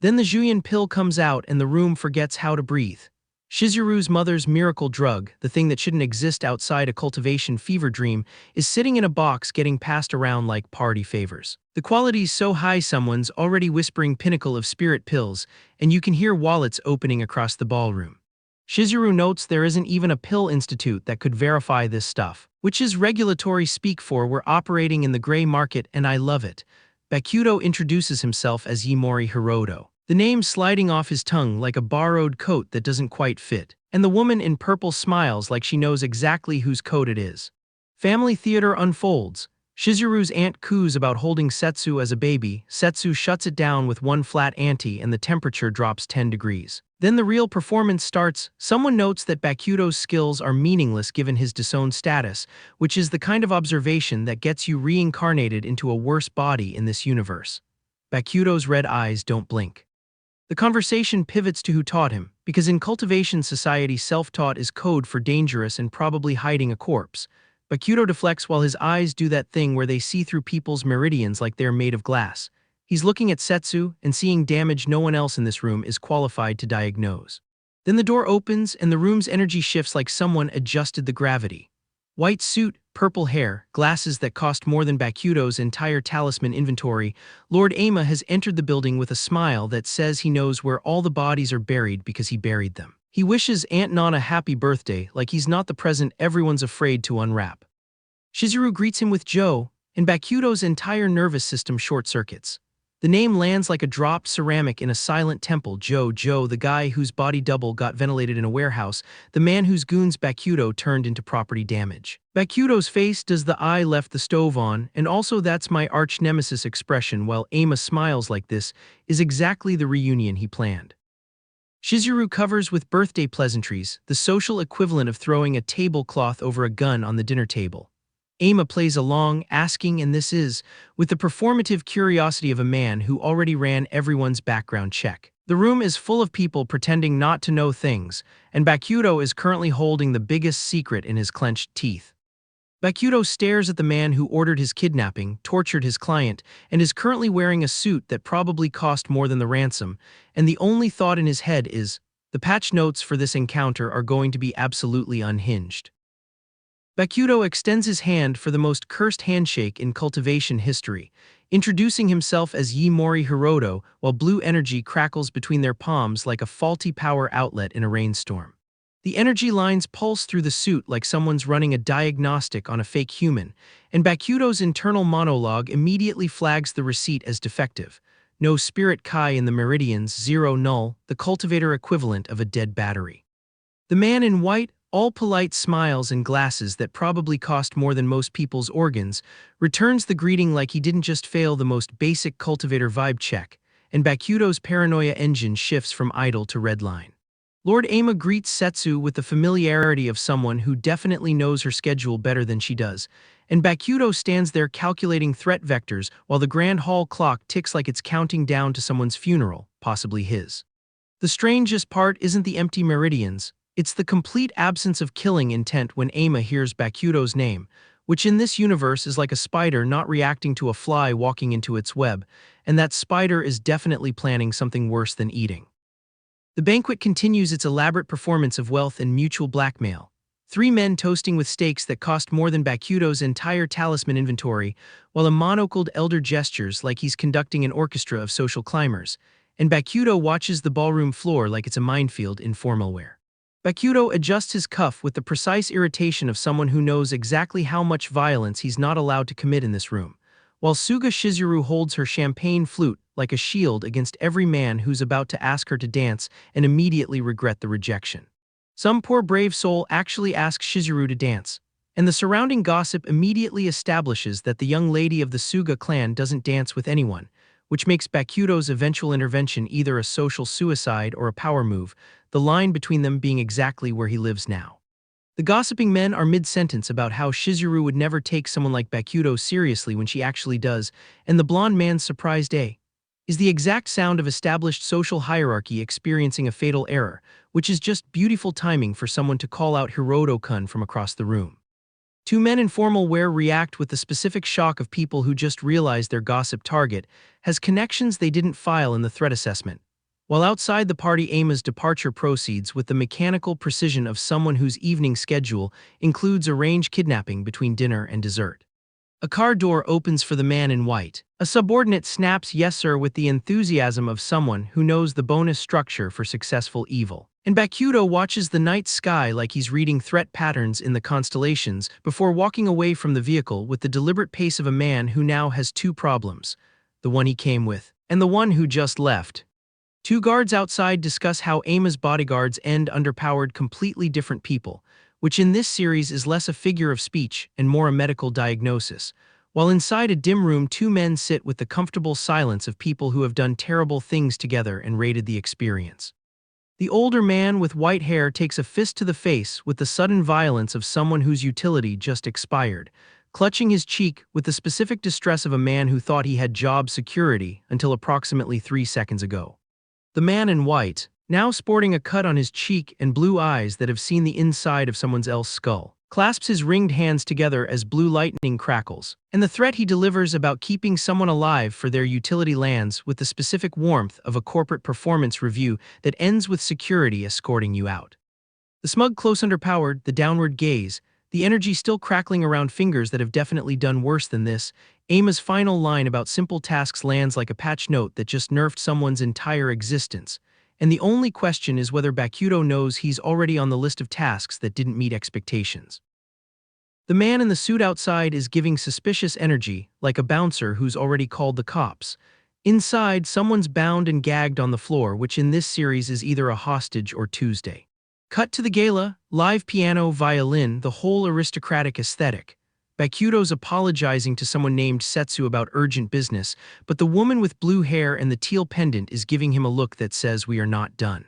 Then the Juyin pill comes out and the room forgets how to breathe. Shizuru's mother's miracle drug, the thing that shouldn't exist outside a cultivation fever dream, is sitting in a box getting passed around like party favors. The quality's so high someone's already whispering pinnacle of spirit pills, and you can hear wallets opening across the ballroom. Shizuru notes there isn't even a pill institute that could verify this stuff, which is regulatory speak for we're operating in the gray market and I love it. Bakuto introduces himself as Yaeshigemori Hiroto, the name sliding off his tongue like a borrowed coat that doesn't quite fit, and the woman in purple smiles like she knows exactly whose coat it is. Family theater unfolds. Shizuru's aunt coos about holding Setsu as a baby. Setsu shuts it down with one flat ante and the temperature drops 10 degrees. Then the real performance starts. Someone notes that Bakuto's skills are meaningless given his disowned status, which is the kind of observation that gets you reincarnated into a worse body in this universe. Bakuto's red eyes don't blink. The conversation pivots to who taught him, because in cultivation society self-taught is code for dangerous and probably hiding a corpse. Bakuto deflects while his eyes do that thing where they see through people's meridians like they're made of glass. He's looking at Setsu and seeing damage no one else in this room is qualified to diagnose. Then the door opens and the room's energy shifts like someone adjusted the gravity. White suit, purple hair, glasses that cost more than Bakuto's entire talisman inventory, Lord Ama has entered the building with a smile that says he knows where all the bodies are buried because he buried them. He wishes Aunt Nana happy birthday like he's not the present everyone's afraid to unwrap. Shizuru greets him with Joe, and Bakuto's entire nervous system short-circuits. The name lands like a dropped ceramic in a silent temple. Joe, the guy whose body double got ventilated in a warehouse, the man whose goons Bakuto turned into property damage. Bakuto's face does the "I left the stove on, and also that's my arch-nemesis" expression while Ama smiles like this is exactly the reunion he planned. Shizuru covers with birthday pleasantries, the social equivalent of throwing a tablecloth over a gun on the dinner table. Ama plays along, asking, and this is, with the performative curiosity of a man who already ran everyone's background check. The room is full of people pretending not to know things, and Bakuto is currently holding the biggest secret in his clenched teeth. Bakuto stares at the man who ordered his kidnapping, tortured his client, and is currently wearing a suit that probably cost more than the ransom, and the only thought in his head is, the patch notes for this encounter are going to be absolutely unhinged. Bakuto extends his hand for the most cursed handshake in cultivation history, introducing himself as Yaeshigemori Hiroto while blue energy crackles between their palms like a faulty power outlet in a rainstorm. The energy lines pulse through the suit like someone's running a diagnostic on a fake human, and Bakuto's internal monologue immediately flags the receipt as defective. No spirit Kai in the meridians, 0 null, the cultivator equivalent of a dead battery. The man in white, all polite smiles and glasses that probably cost more than most people's organs, returns the greeting like he didn't just fail the most basic cultivator vibe check, and Bakuto's paranoia engine shifts from idle to redline. Lord Ama greets Setsu with the familiarity of someone who definitely knows her schedule better than she does, and Bakuto stands there calculating threat vectors while the grand hall clock ticks like it's counting down to someone's funeral, possibly his. The strangest part isn't the empty meridians, it's the complete absence of killing intent when Ama hears Bakuto's name, which in this universe is like a spider not reacting to a fly walking into its web, and that spider is definitely planning something worse than eating. The banquet continues its elaborate performance of wealth and mutual blackmail. 3 men toasting with steaks that cost more than Bakuto's entire talisman inventory, while a monocled elder gestures like he's conducting an orchestra of social climbers, and Bakuto watches the ballroom floor like it's a minefield in formal wear. Bakuto adjusts his cuff with the precise irritation of someone who knows exactly how much violence he's not allowed to commit in this room, while Suga Shizuru holds her champagne flute like a shield against every man who's about to ask her to dance and immediately regret the rejection. Some poor brave soul actually asks Shizuru to dance, and the surrounding gossip immediately establishes that the young lady of the Suga clan doesn't dance with anyone, which makes Bakuto's eventual intervention either a social suicide or a power move, the line between them being exactly where he lives now. The gossiping men are mid-sentence about how Shizuru would never take someone like Bakuto seriously when she actually does, and the blonde man's surprised is the exact sound of established social hierarchy experiencing a fatal error, which is just beautiful timing for someone to call out Hiroto-kun from across the room. 2 men in formal wear react with the specific shock of people who just realized their gossip target has connections they didn't file in the threat assessment. While outside the party, Aima's departure proceeds with the mechanical precision of someone whose evening schedule includes arranged kidnapping between dinner and dessert. A car door opens for the man in white. A subordinate snaps yes sir with the enthusiasm of someone who knows the bonus structure for successful evil. And Bakuto watches the night sky like he's reading threat patterns in the constellations before walking away from the vehicle with the deliberate pace of a man who now has two problems: the one he came with, and the one who just left. Two guards outside discuss how Aima's bodyguards end underpowered completely different people, which in this series is less a figure of speech and more a medical diagnosis, while inside a dim room two men sit with the comfortable silence of people who have done terrible things together and rated the experience. The older man with white hair takes a fist to the face with the sudden violence of someone whose utility just expired, clutching his cheek with the specific distress of a man who thought he had job security until approximately 3 seconds ago. The man in white, now sporting a cut on his cheek and blue eyes that have seen the inside of someone else's skull, clasps his ringed hands together as blue lightning crackles, and the threat he delivers about keeping someone alive for their utility lands with the specific warmth of a corporate performance review that ends with security escorting you out. The smug close underpowered, the downward gaze, the energy still crackling around fingers that have definitely done worse than this. Aima's final line about simple tasks lands like a patch note that just nerfed someone's entire existence. And the only question is whether Bakuto knows he's already on the list of tasks that didn't meet expectations. The man in the suit outside is giving suspicious energy, like a bouncer who's already called the cops. Inside, someone's bound and gagged on the floor, which in this series is either a hostage or Tuesday. Cut to the gala, live piano, violin, the whole aristocratic aesthetic. Bakuto's apologizing to someone named Setsu about urgent business, but the woman with blue hair and the teal pendant is giving him a look that says we are not done.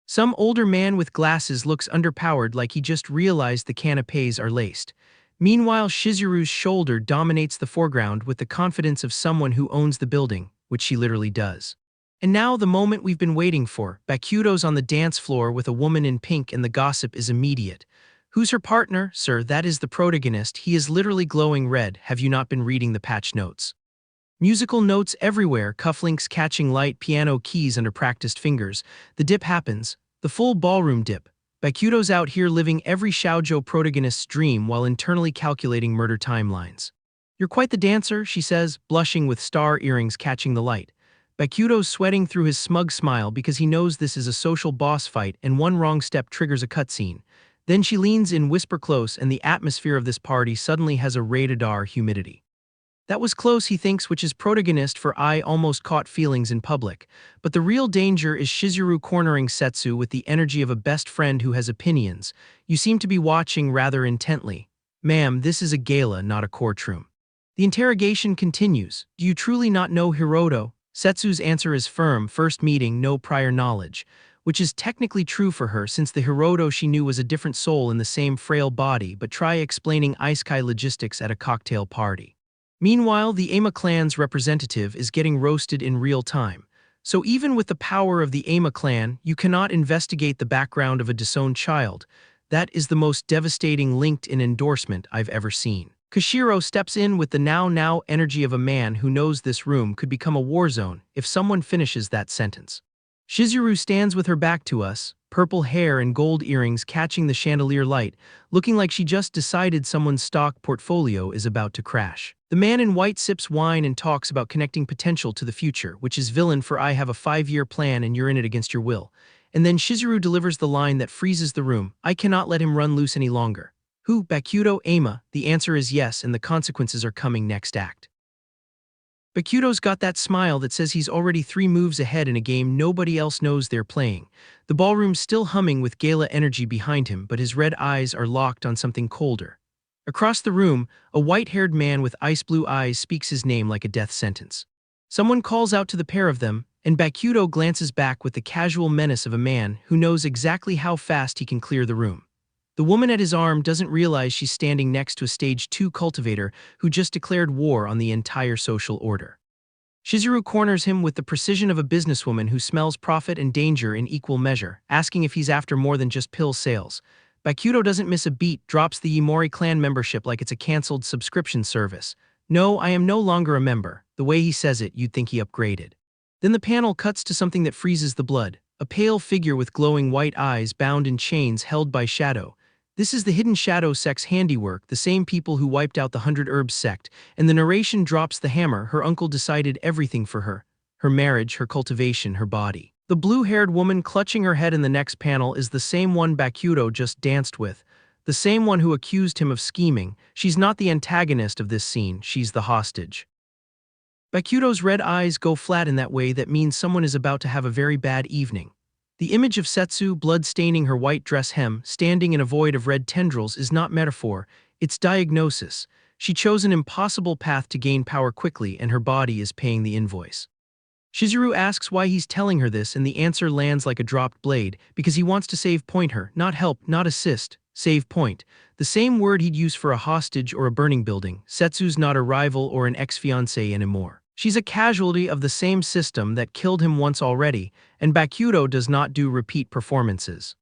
Some older man with glasses looks underpowered like he just realized the canapes are laced. Meanwhile, Shizuru's shoulder dominates the foreground with the confidence of someone who owns the building, which she literally does. And now the moment we've been waiting for. Bakuto's on the dance floor with a woman in pink and the gossip is immediate. Who's her partner? Sir, that is the protagonist. He is literally glowing red. Have you not been reading the patch notes? Musical notes everywhere, cufflinks catching light, piano keys under practiced fingers. The dip happens. The full ballroom dip. Bakuto's out here living every shoujo protagonist's dream while internally calculating murder timelines. You're quite the dancer, she says, blushing with star earrings catching the light. Bakuto's sweating through his smug smile because he knows this is a social boss fight and one wrong step triggers a cutscene. Then she leans in whisper close and the atmosphere of this party suddenly has a radar humidity. That was close, he thinks, which is protagonist for I almost caught feelings in public. But the real danger is Shizuru cornering Setsu with the energy of a best friend who has opinions. You seem to be watching rather intently. Ma'am, this is a gala, not a courtroom. The interrogation continues. Do you truly not know Hiroto? Setsu's answer is firm, first meeting, no prior knowledge, which is technically true for her since the Hiroto she knew was a different soul in the same frail body, but try explaining Isekai logistics at a cocktail party. Meanwhile, the Aima clan's representative is getting roasted in real time. So even with the power of the Aima clan, you cannot investigate the background of a disowned child. That is the most devastating LinkedIn endorsement I've ever seen. Kashiro steps in with the now energy of a man who knows this room could become a war zone if someone finishes that sentence. Shizuru stands with her back to us, purple hair and gold earrings catching the chandelier light, looking like she just decided someone's stock portfolio is about to crash. The man in white sips wine and talks about connecting potential to the future, which is villain for I have a 5-year plan and you're in it against your will. And then Shizuru delivers the line that freezes the room. I cannot let him run loose any longer. Who, Bakuto, Aima? The answer is yes, and the consequences are coming next act. Bakuto's got that smile that says he's already 3 moves ahead in a game nobody else knows they're playing. The ballroom's still humming with gala energy behind him, but his red eyes are locked on something colder. Across the room, a white-haired man with ice blue eyes speaks his name like a death sentence. Someone calls out to the pair of them, and Bakuto glances back with the casual menace of a man who knows exactly how fast he can clear the room. The woman at his arm doesn't realize she's standing next to a stage 2 cultivator who just declared war on the entire social order. Shizuru corners him with the precision of a businesswoman who smells profit and danger in equal measure, asking if he's after more than just pill sales. Bakuto doesn't miss a beat, drops the Yaeshigemori clan membership like it's a cancelled subscription service. No, I am no longer a member. The way he says it, you'd think he upgraded. Then the panel cuts to something that freezes the blood, a pale figure with glowing white eyes bound in chains held by shadow. This is the Hidden Shadow sect's handiwork, the same people who wiped out the Hundred Herbs sect, and the narration drops the hammer. Her uncle decided everything for her. Her marriage, her cultivation, her body. The blue-haired woman clutching her head in the next panel is the same one Bokuto just danced with, the same one who accused him of scheming. She's not the antagonist of this scene, she's the hostage. Bokuto's red eyes go flat in that way that means someone is about to have a very bad evening. The image of Setsu, blood staining her white dress hem, standing in a void of red tendrils is not metaphor, it's diagnosis. She chose an impossible path to gain power quickly and her body is paying the invoice. Shizuru asks why he's telling her this and the answer lands like a dropped blade, because he wants to save point her, not help, not assist, save point. The same word he'd use for a hostage or a burning building. Setsu's not a rival or an ex-fiancée anymore. She's a casualty of the same system that killed him once already, and Bokuto does not do repeat performances.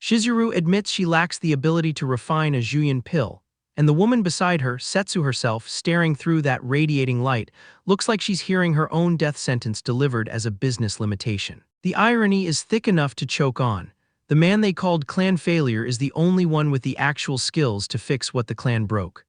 Shizuru admits she lacks the ability to refine a Juyin pill, and the woman beside her, Setsu herself, staring through that radiating light, looks like she's hearing her own death sentence delivered as a business limitation. The irony is thick enough to choke on. The man they called clan failure is the only one with the actual skills to fix what the clan broke.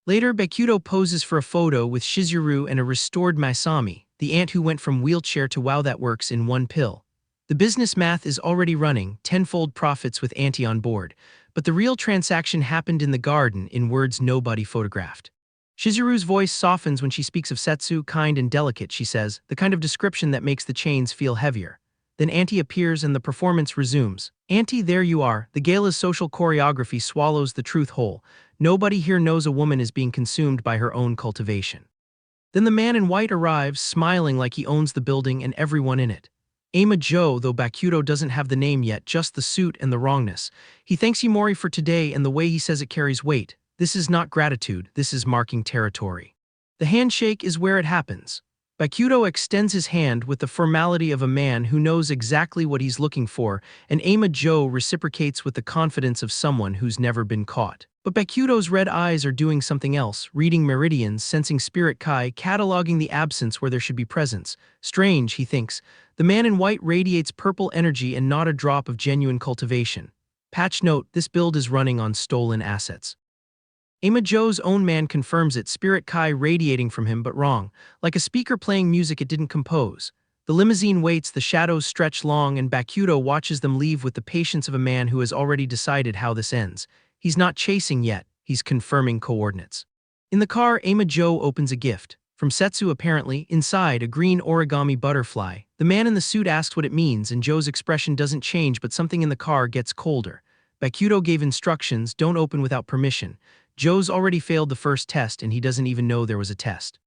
Later, Bokuto poses for a photo with Shizuru and a restored Masami, the aunt who went from wheelchair to wow that works in one pill. The business math is already running, tenfold profits with auntie on board, but the real transaction happened in the garden in words nobody photographed. Shizuru's voice softens when she speaks of Setsu, kind and delicate, she says, the kind of description that makes the chains feel heavier. Then Auntie appears and the performance resumes. Auntie, there you are. The gala's social choreography swallows the truth whole. Nobody here knows a woman is being consumed by her own cultivation. Then the man in white arrives, smiling like he owns the building and everyone in it. Ama Joe, though Bokuto doesn't have the name yet, just the suit and the wrongness. He thanks Yaeshigemori for today and the way he says it carries weight. This is not gratitude, this is marking territory. The handshake is where it happens. Bokuto extends his hand with the formality of a man who knows exactly what he's looking for, and Ama Joe reciprocates with the confidence of someone who's never been caught. But Bokuto's red eyes are doing something else, reading meridians, sensing spirit kai, cataloging the absence where there should be presence. Strange, he thinks. The man in white radiates purple energy and not a drop of genuine cultivation. Patch note, this build is running on stolen assets. Ama Joe's own man confirms it, spirit kai radiating from him but wrong, like a speaker playing music it didn't compose. The limousine waits, the shadows stretch long, and Bokuto watches them leave with the patience of a man who has already decided how this ends. He's not chasing yet, he's confirming coordinates. In the car, Ama Joe opens a gift. From Setsu apparently, inside, a green origami butterfly. The man in the suit asks what it means and Joe's expression doesn't change, but something in the car gets colder. Bokuto gave instructions, don't open without permission. Joe's already failed the first test and he doesn't even know there was a test.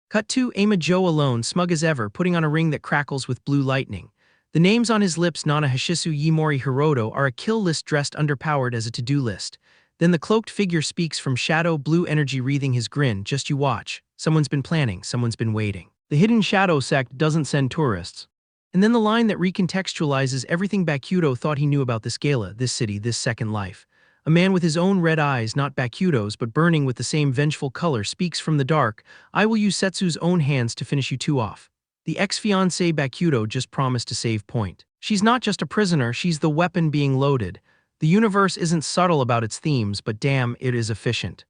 Cut to Ama Joe alone, smug as ever, putting on a ring that crackles with blue lightning. The names on his lips, Nana Hashisu Yaeshigemori Hiroto, are a kill list dressed underpowered as a to-do list. Then the cloaked figure speaks from shadow, blue energy wreathing his grin. Just you watch. Someone's been planning, someone's been waiting. The Hidden Shadow sect doesn't send tourists. And then the line that recontextualizes everything Bokuto thought he knew about this gala, this city, this second life. A man with his own red eyes, not Bokuto's, but burning with the same vengeful color, speaks from the dark. I will use Setsu's own hands to finish you two off. The ex-fiancée Bokuto just promised to save point. She's not just a prisoner, she's the weapon being loaded. The universe isn't subtle about its themes, but damn, it is efficient.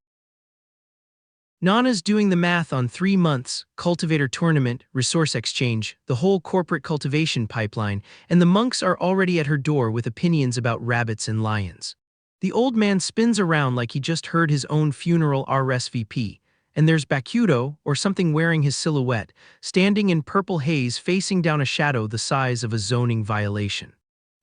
Nana's doing the math on 3 months, cultivator tournament, resource exchange, the whole corporate cultivation pipeline, and the monks are already at her door with opinions about rabbits and lions. The old man spins around like he just heard his own funeral RSVP, and there's Bokuto, or something wearing his silhouette, standing in purple haze facing down a shadow the size of a zoning violation.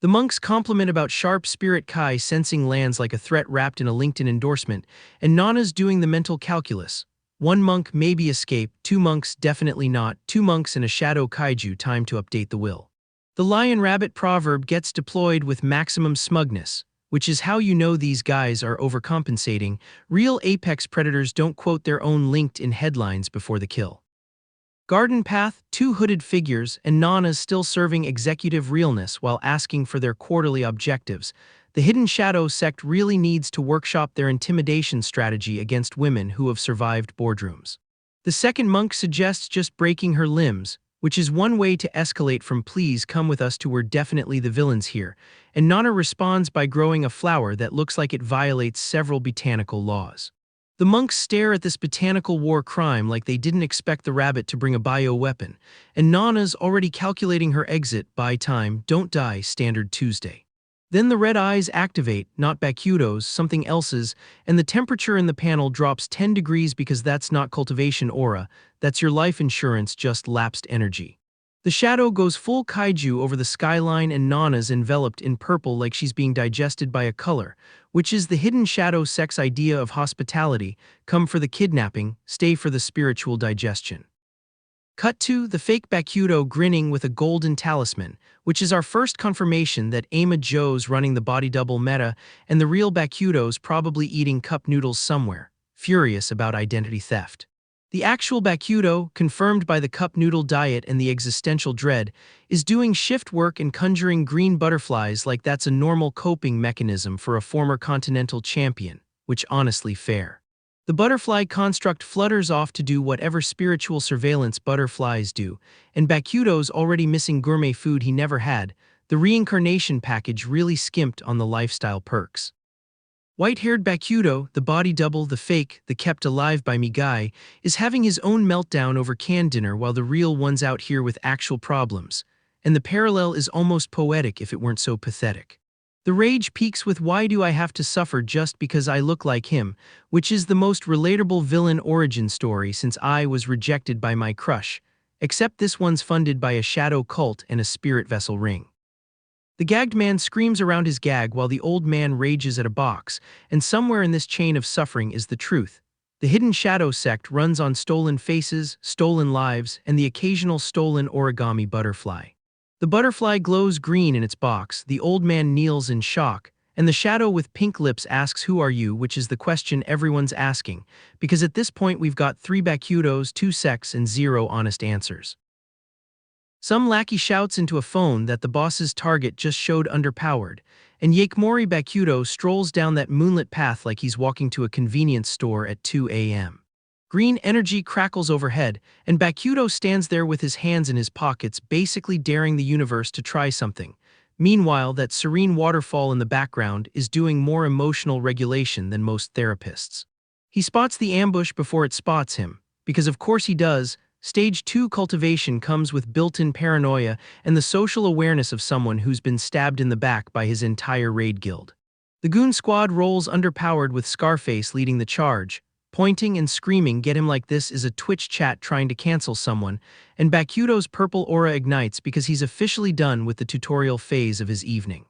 The monks compliment about sharp spirit kai sensing lands like a threat wrapped in a LinkedIn endorsement, and Nana's doing the mental calculus. 1 monk maybe escape, 2 monks definitely not, 2 monks and a shadow kaiju, time to update the will. The lion-rabbit proverb gets deployed with maximum smugness, which is how you know these guys are overcompensating. Real apex predators don't quote their own LinkedIn headlines before the kill. Garden path, 2 hooded figures, and Nana's still serving executive realness while asking for their quarterly objectives. The Hidden Shadow sect really needs to workshop their intimidation strategy against women who have survived boardrooms. The second monk suggests just breaking her limbs, which is one way to escalate from "please come with us" to "we're definitely the villains here," and Nana responds by growing a flower that looks like it violates several botanical laws. The monks stare at this botanical war crime like they didn't expect the rabbit to bring a bioweapon, and Nana's already calculating her exit by time, don't die, standard Tuesday. Then the red eyes activate, not Bakuto's, something else's, and the temperature in the panel drops 10 degrees because that's not cultivation aura, that's your life insurance, just lapsed energy. The shadow goes full kaiju over the skyline and Nana's enveloped in purple like she's being digested by a color, which is the hidden shadow sex idea of hospitality, come for the kidnapping, stay for the spiritual digestion. Cut to the fake Bakuto grinning with a golden talisman, which is our first confirmation that Ama Joe's running the body double meta and the real Bakuto's probably eating cup noodles somewhere, furious about identity theft. The actual Bakuto, confirmed by the cup noodle diet and the existential dread, is doing shift work and conjuring green butterflies like that's a normal coping mechanism for a former Continental Champion, which honestly fair. The butterfly construct flutters off to do whatever spiritual surveillance butterflies do, and Bakuto's already missing gourmet food he never had. The reincarnation package really skimped on the lifestyle perks. White-haired Bakuto, the body double, the fake, the kept alive by me guy, is having his own meltdown over canned dinner while the real one's out here with actual problems, and the parallel is almost poetic if it weren't so pathetic. The rage peaks with "why do I have to suffer just because I look like him," which is the most relatable villain origin story since I was rejected by my crush, except this one's funded by a shadow cult and a spirit vessel ring. The gagged man screams around his gag while the old man rages at a box, and somewhere in this chain of suffering is the truth. The hidden shadow sect runs on stolen faces, stolen lives, and the occasional stolen origami butterfly. The butterfly glows green in its box, the old man kneels in shock, and the shadow with pink lips asks "who are you?" which is the question everyone's asking, because at this point we've got 3 Bakutos, 2 sects, and 0 honest answers. Some lackey shouts into a phone that the boss's target just showed underpowered, and Yaeshigemori Bakuto strolls down that moonlit path like he's walking to a convenience store at 2 a.m. Green energy crackles overhead, and Bakuto stands there with his hands in his pockets, basically daring the universe to try something. Meanwhile, that serene waterfall in the background is doing more emotional regulation than most therapists. He spots the ambush before it spots him, because of course he does. Stage 2 cultivation comes with built-in paranoia and the social awareness of someone who's been stabbed in the back by his entire raid guild. The goon squad rolls underpowered with Scarface leading the charge. Pointing and screaming "get him like this" is a Twitch chat trying to cancel someone, and Bakuto's purple aura ignites because he's officially done with the tutorial phase of his evening.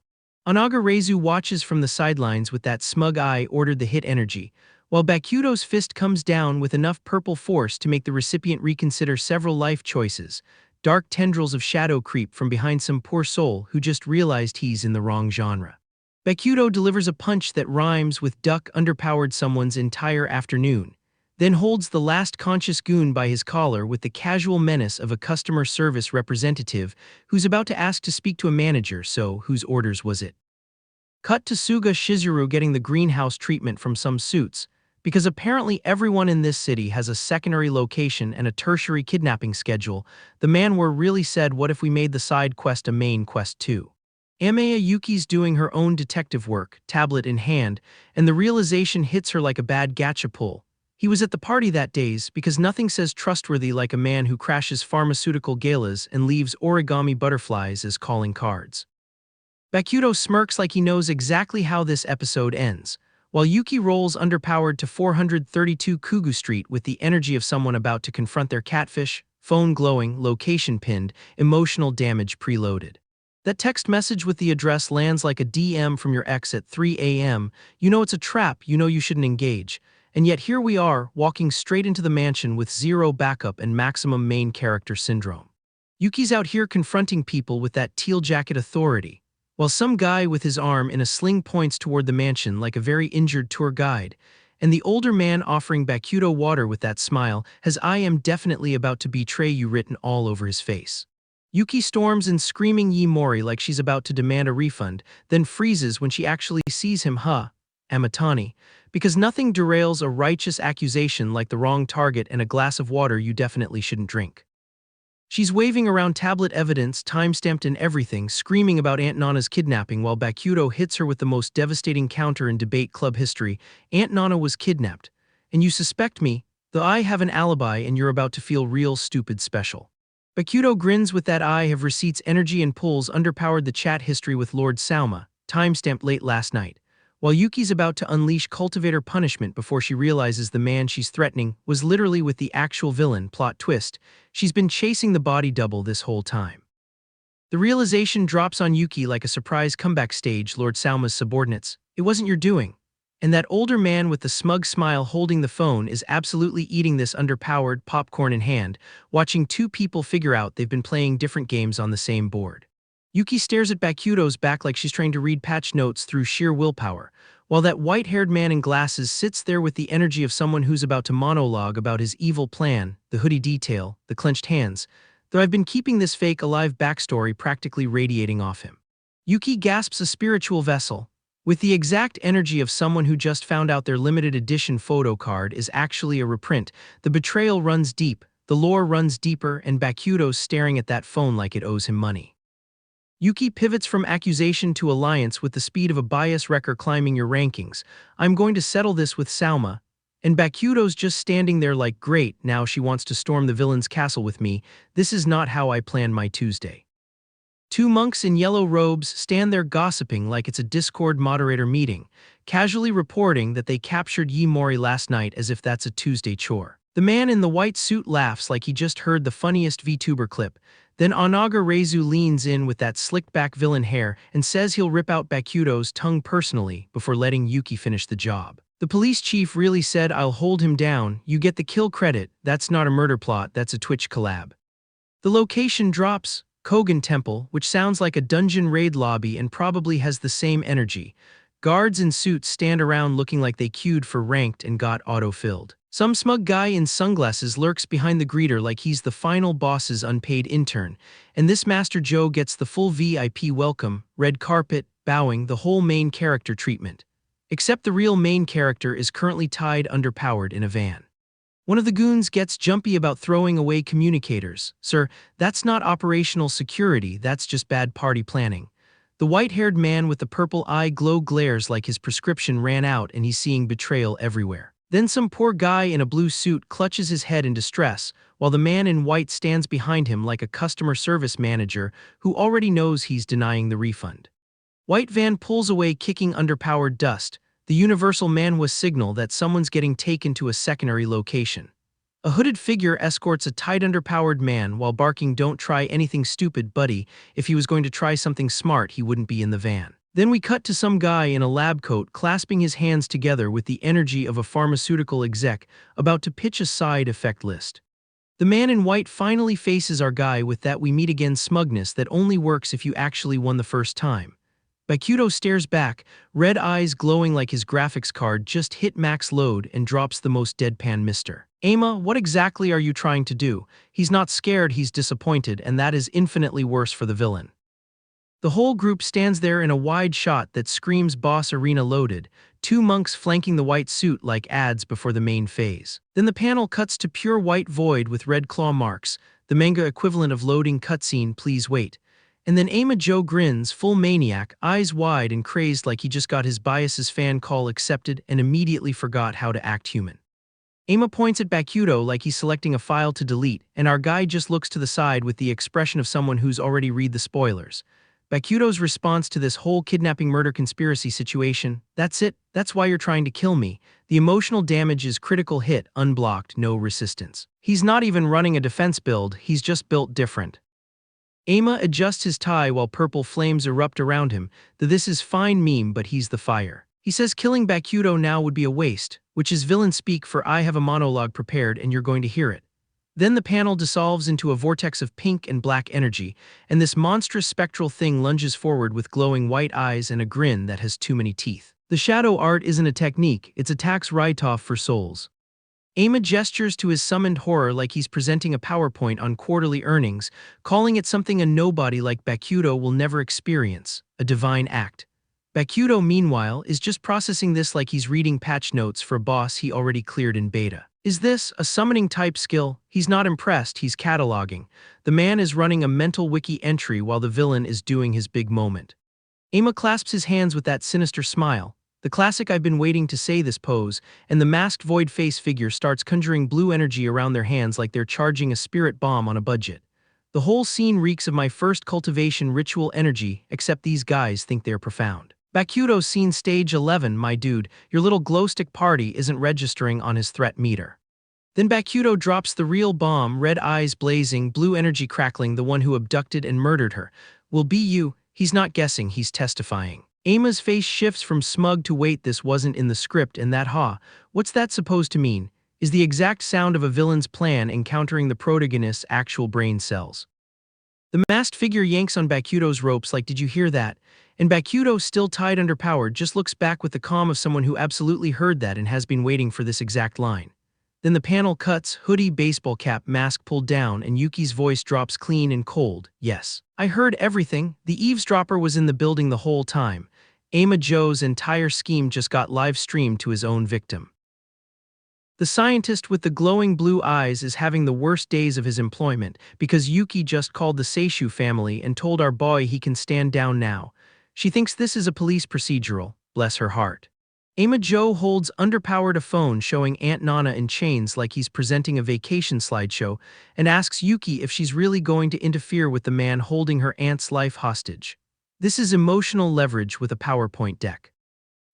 Onaga Reizu watches from the sidelines with that smug eye ordered the hit energy, while Bakuto's fist comes down with enough purple force to make the recipient reconsider several life choices. Dark tendrils of shadow creep from behind some poor soul who just realized he's in the wrong genre. Bakuto delivers a punch that rhymes with duck underpowered someone's entire afternoon, then holds the last conscious goon by his collar with the casual menace of a customer service representative who's about to ask to speak to a manager, so whose orders was it? Cut to Suga Shizuru getting the greenhouse treatment from some suits, because apparently everyone in this city has a secondary location and a tertiary kidnapping schedule. The manhwa really said, what if we made the side quest a main quest too? Amaya Yuki's doing her own detective work, tablet in hand, and the realization hits her like a bad gacha pull. He was at the party that days because nothing says trustworthy like a man who crashes pharmaceutical galas and leaves origami butterflies as calling cards. Bakuto smirks like he knows exactly how this episode ends, while Yuki rolls underpowered to 432 Kugu Street with the energy of someone about to confront their catfish, phone glowing, location pinned, emotional damage preloaded. That text message with the address lands like a DM from your ex at 3 a.m. You know it's a trap, you know you shouldn't engage. And yet here we are, walking straight into the mansion with 0 backup and maximum main character syndrome. Yuki's out here confronting people with that teal jacket authority, while some guy with his arm in a sling points toward the mansion like a very injured tour guide, and the older man offering Bakuto water with that smile has "I am definitely about to betray you" written all over his face. Yuki storms in screaming Yaeshigemori like she's about to demand a refund, then freezes when she actually sees him, Amatani, because nothing derails a righteous accusation like the wrong target and a glass of water you definitely shouldn't drink. She's waving around tablet evidence, timestamped and everything, screaming about Aunt Nana's kidnapping while Bakuto hits her with the most devastating counter in debate club history. Aunt Nana was kidnapped. And you suspect me, though I have an alibi and you're about to feel real stupid special. Bakuto grins with that eye have receipts energy and pulls underpowered the chat history with Lord Sauma, timestamped late last night. While Yuki's about to unleash cultivator punishment before she realizes the man she's threatening was literally with the actual villain, plot twist, she's been chasing the body double this whole time. The realization drops on Yuki like a surprise comeback stage. Lord Sauma's subordinates, it wasn't your doing. And that older man with the smug smile holding the phone is absolutely eating this underpowered, popcorn in hand, watching two people figure out they've been playing different games on the same board. Yuki stares at Bakuto's back like she's trying to read patch notes through sheer willpower, while that white-haired man in glasses sits there with the energy of someone who's about to monologue about his evil plan, the hoodie detail, the clenched hands, though I've been keeping this fake alive backstory practically radiating off him. Yuki gasps a spiritual vessel. With the exact energy of someone who just found out their limited edition photo card is actually a reprint, the betrayal runs deep, the lore runs deeper, and Bakuto's staring at that phone like it owes him money. Yuki pivots from accusation to alliance with the speed of a bias wrecker climbing your rankings. I'm going to settle this with Sauma. And Bakuto's just standing there like, great, now she wants to storm the villain's castle with me. This is not how I planned my Tuesday. Two monks in yellow robes stand there gossiping like it's a Discord moderator meeting, casually reporting that they captured Yaeshigemori last night as if that's a Tuesday chore. The man in the white suit laughs like he just heard the funniest VTuber clip. Then Onaga Reizu leans in with that slicked-back villain hair and says he'll rip out Bakuto's tongue personally before letting Yuki finish the job. The police chief really said I'll hold him down, you get the kill credit, that's not a murder plot, that's a Twitch collab. The location drops, Kogan Temple, which sounds like a dungeon raid lobby and probably has the same energy. Guards in suits stand around looking like they queued for ranked and got auto-filled. Some smug guy in sunglasses lurks behind the greeter like he's the final boss's unpaid intern, and this Master Joe gets the full VIP welcome, red carpet, bowing, the whole main character treatment. Except the real main character is currently tied underpowered in a van. One of the goons gets jumpy about throwing away communicators. Sir, that's not operational security, that's just bad party planning. The white-haired man with the purple eye glow glares like his prescription ran out and he's seeing betrayal everywhere. Then some poor guy in a blue suit clutches his head in distress, while the man in white stands behind him like a customer service manager who already knows he's denying the refund. White van pulls away kicking underpowered dust, the universal Manhwa signal that someone's getting taken to a secondary location. A hooded figure escorts a tight underpowered man while barking, "Don't try anything stupid, buddy. If he was going to try something smart, he wouldn't be in the van." Then we cut to some guy in a lab coat clasping his hands together with the energy of a pharmaceutical exec about to pitch a side effect list. The man in white finally faces our guy with that we meet again smugness that only works if you actually won the first time. Bakuto stares back, red eyes glowing like his graphics card just hit max load, and drops the most deadpan "Mr. Ama, what exactly are you trying to do?" He's not scared, he's disappointed, and that is infinitely worse for the villain. The whole group stands there in a wide shot that screams boss arena loaded, two monks flanking the white suit like ads before the main phase. Then the panel cuts to pure white void with red claw marks, the manga equivalent of loading cutscene, please wait. And then Ama Joe grins, full maniac, eyes wide and crazed like he just got his bias's fan call accepted and immediately forgot how to act human. Ama points at Bakuto like he's selecting a file to delete, and our guy just looks to the side with the expression of someone who's already read the spoilers. Bakuto's response to this whole kidnapping murder conspiracy situation, "That's it, that's why you're trying to kill me." The emotional damage is critical hit, unblocked, no resistance. He's not even running a defense build, he's just built different. Ama adjusts his tie while purple flames erupt around him, though this is fine meme but he's the fire. He says killing Bakuto now would be a waste, which is villain speak for I have a monologue prepared and you're going to hear it. Then the panel dissolves into a vortex of pink and black energy, and this monstrous spectral thing lunges forward with glowing white eyes and a grin that has too many teeth. The shadow art isn't a technique, it's a tax write-off for souls. Ama gestures to his summoned horror like he's presenting a PowerPoint on quarterly earnings, calling it something a nobody like Bakuto will never experience, a divine act. Bakuto, meanwhile, is just processing this like he's reading patch notes for a boss he already cleared in beta. Is this a summoning type skill? He's not impressed, he's cataloging. The man is running a mental wiki entry while the villain is doing his big moment. Ama clasps his hands with that sinister smile, the classic I've been waiting to say this pose, and the masked void face figure starts conjuring blue energy around their hands like they're charging a spirit bomb on a budget. The whole scene reeks of my first cultivation ritual energy, except these guys think they're profound. Bakuto's scene stage 11, my dude, your little glowstick party isn't registering on his threat meter. Then Bakuto drops the real bomb, red eyes blazing, blue energy crackling, the one who abducted and murdered her. Will be you. He's not guessing, he's testifying. Ama's face shifts from smug to wait, this wasn't in the script, and that what's that supposed to mean, is the exact sound of a villain's plan encountering the protagonist's actual brain cells. The masked figure yanks on Bakuto's ropes like, did you hear that? And Bakuto, still tied underpowered, just looks back with the calm of someone who absolutely heard that and has been waiting for this exact line. Then the panel cuts, hoodie, baseball cap, mask pulled down, and Yuki's voice drops clean and cold. Yes, I heard everything. The eavesdropper was in the building the whole time. Ama Joe's entire scheme just got live streamed to his own victim. The scientist with the glowing blue eyes is having the worst days of his employment because Yuki just called the Seishu family and told our boy he can stand down now. She thinks this is a police procedural, bless her heart. Ama Joe holds underpowered a phone showing Aunt Nana in chains like he's presenting a vacation slideshow and asks Yuki if she's really going to interfere with the man holding her aunt's life hostage. This is emotional leverage with a PowerPoint deck.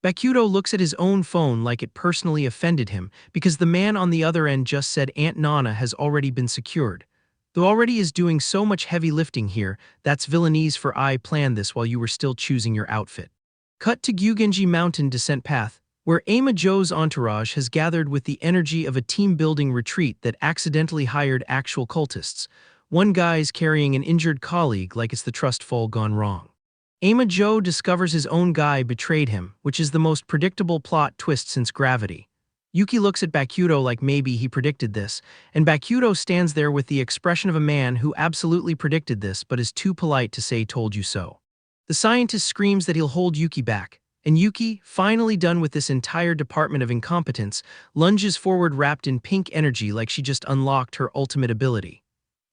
Bakuto looks at his own phone like it personally offended him because the man on the other end just said Aunt Nana has already been secured. Though already is doing so much heavy lifting here, that's villainese for I planned this while you were still choosing your outfit. Cut to Gyugenji Mountain descent path, where Ama Joe's entourage has gathered with the energy of a team-building retreat that accidentally hired actual cultists. One guy's carrying an injured colleague like it's the trust fall gone wrong. Ama Joe discovers his own guy betrayed him, which is the most predictable plot twist since Gravity. Yuki looks at Bakuto like maybe he predicted this, and Bakuto stands there with the expression of a man who absolutely predicted this but is too polite to say told you so. The scientist screams that he'll hold Yuki back, and Yuki, finally done with this entire department of incompetence, lunges forward wrapped in pink energy like she just unlocked her ultimate ability.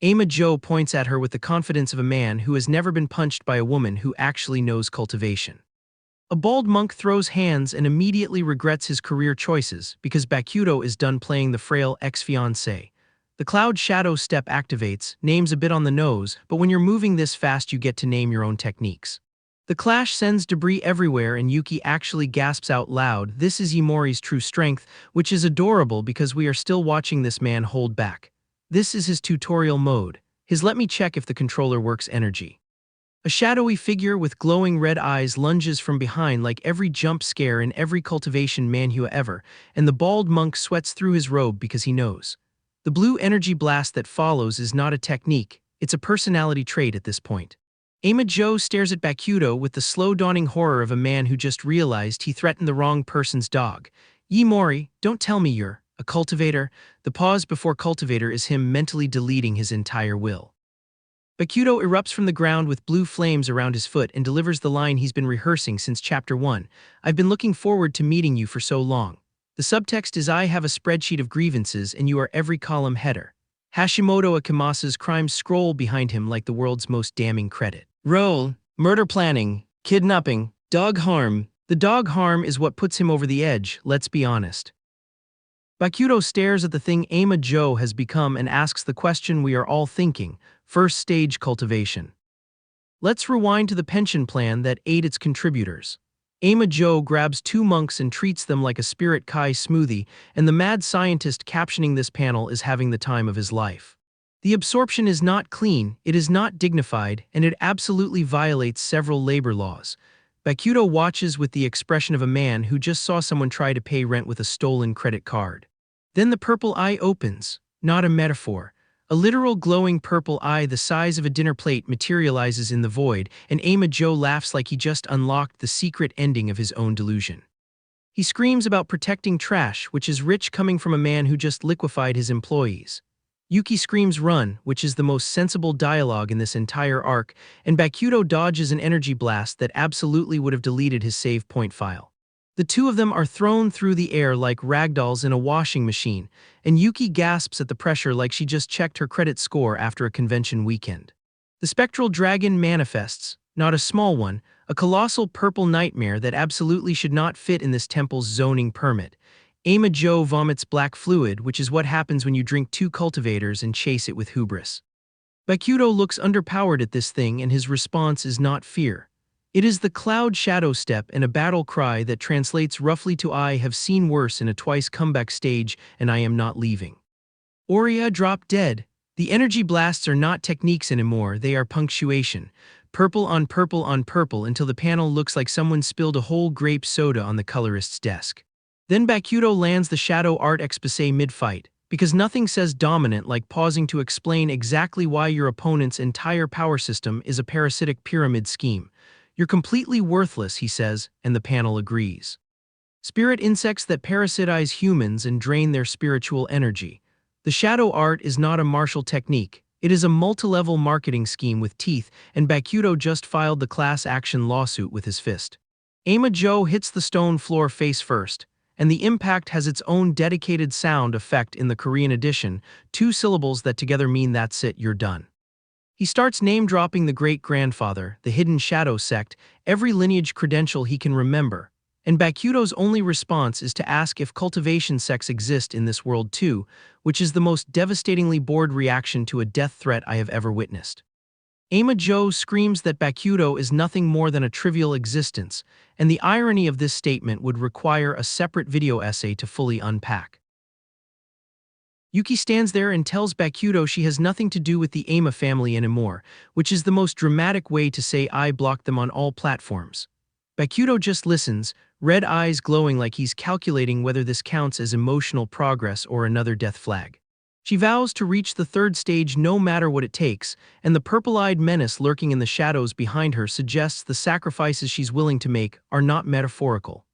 Ama Joe points at her with the confidence of a man who has never been punched by a woman who actually knows cultivation. A bald monk throws hands and immediately regrets his career choices because Bakuto is done playing the frail ex-fiancé. The cloud shadow step activates, names a bit on the nose, but when you're moving this fast you get to name your own techniques. The clash sends debris everywhere and Yuki actually gasps out loud, this is Yaeshigemori's true strength, which is adorable because we are still watching this man hold back. This is his tutorial mode, his let me check if the controller works energy. A shadowy figure with glowing red eyes lunges from behind like every jump scare in every cultivation manhwa ever, and the bald monk sweats through his robe because he knows. The blue energy blast that follows is not a technique, it's a personality trait at this point. Ama Joe stares at Bakuto with the slow-dawning horror of a man who just realized he threatened the wrong person's dog. Yaeshigemori, don't tell me you're a cultivator. The pause before cultivator is him mentally deleting his entire will. Bakuto erupts from the ground with blue flames around his foot and delivers the line he's been rehearsing since Chapter 1. I've been looking forward to meeting you for so long. The subtext is I have a spreadsheet of grievances and you are every column header. Hashimoto Akimasa's crimes scroll behind him like the world's most damning credit. Role, murder planning, kidnapping, dog harm. The dog harm is what puts him over the edge, let's be honest. Bakuto stares at the thing Ama Joe has become and asks the question we are all thinking, first stage cultivation. Let's rewind to the pension plan that ate its contributors. Ama Joe grabs two monks and treats them like a spirit kai smoothie, and the mad scientist captioning this panel is having the time of his life. The absorption is not clean, it is not dignified, and it absolutely violates several labor laws. Bakuto watches with the expression of a man who just saw someone try to pay rent with a stolen credit card. Then the purple eye opens, not a metaphor. A literal glowing purple eye the size of a dinner plate materializes in the void, and Ama Joe laughs like he just unlocked the secret ending of his own delusion. He screams about protecting trash, which is rich coming from a man who just liquefied his employees. Yuki screams run, which is the most sensible dialogue in this entire arc, and Bakuto dodges an energy blast that absolutely would have deleted his save point file. The two of them are thrown through the air like ragdolls in a washing machine, and Yuki gasps at the pressure like she just checked her credit score after a convention weekend. The spectral dragon manifests, not a small one, a colossal purple nightmare that absolutely should not fit in this temple's zoning permit. Ama Joe vomits black fluid, which is what happens when you drink two cultivators and chase it with hubris. Bakuto looks underpowered at this thing, and his response is not fear. It is the cloud shadow step and a battle cry that translates roughly to "I have seen worse in a twice comeback stage and I am not leaving." Oria dropped dead. The energy blasts are not techniques anymore, they are punctuation. Purple on purple on purple until the panel looks like someone spilled a whole grape soda on the colorist's desk. Then Bakuto lands the shadow art exposé mid-fight, because nothing says dominant like pausing to explain exactly why your opponent's entire power system is a parasitic pyramid scheme. "You're completely worthless," he says, and the panel agrees. Spirit insects that parasitize humans and drain their spiritual energy. The shadow art is not a martial technique. It is a multi-level marketing scheme with teeth, and Bakuto just filed the class action lawsuit with his fist. Ama Joe hits the stone floor face first, and the impact has its own dedicated sound effect in the Korean edition, 2 syllables that together mean "that's it, you're done." He starts name-dropping the great-grandfather, the hidden shadow sect, every lineage credential he can remember, and Bakuto's only response is to ask if cultivation sects exist in this world too, which is the most devastatingly bored reaction to a death threat I have ever witnessed. Ama Joe screams that Bakuto is nothing more than a trivial existence, and the irony of this statement would require a separate video essay to fully unpack. Yuki stands there and tells Bakuto she has nothing to do with the Ama family anymore, which is the most dramatic way to say "I blocked them on all platforms." Bakuto just listens, red eyes glowing like he's calculating whether this counts as emotional progress or another death flag. She vows to reach the 3rd stage no matter what it takes, and the purple-eyed menace lurking in the shadows behind her suggests the sacrifices she's willing to make are not metaphorical.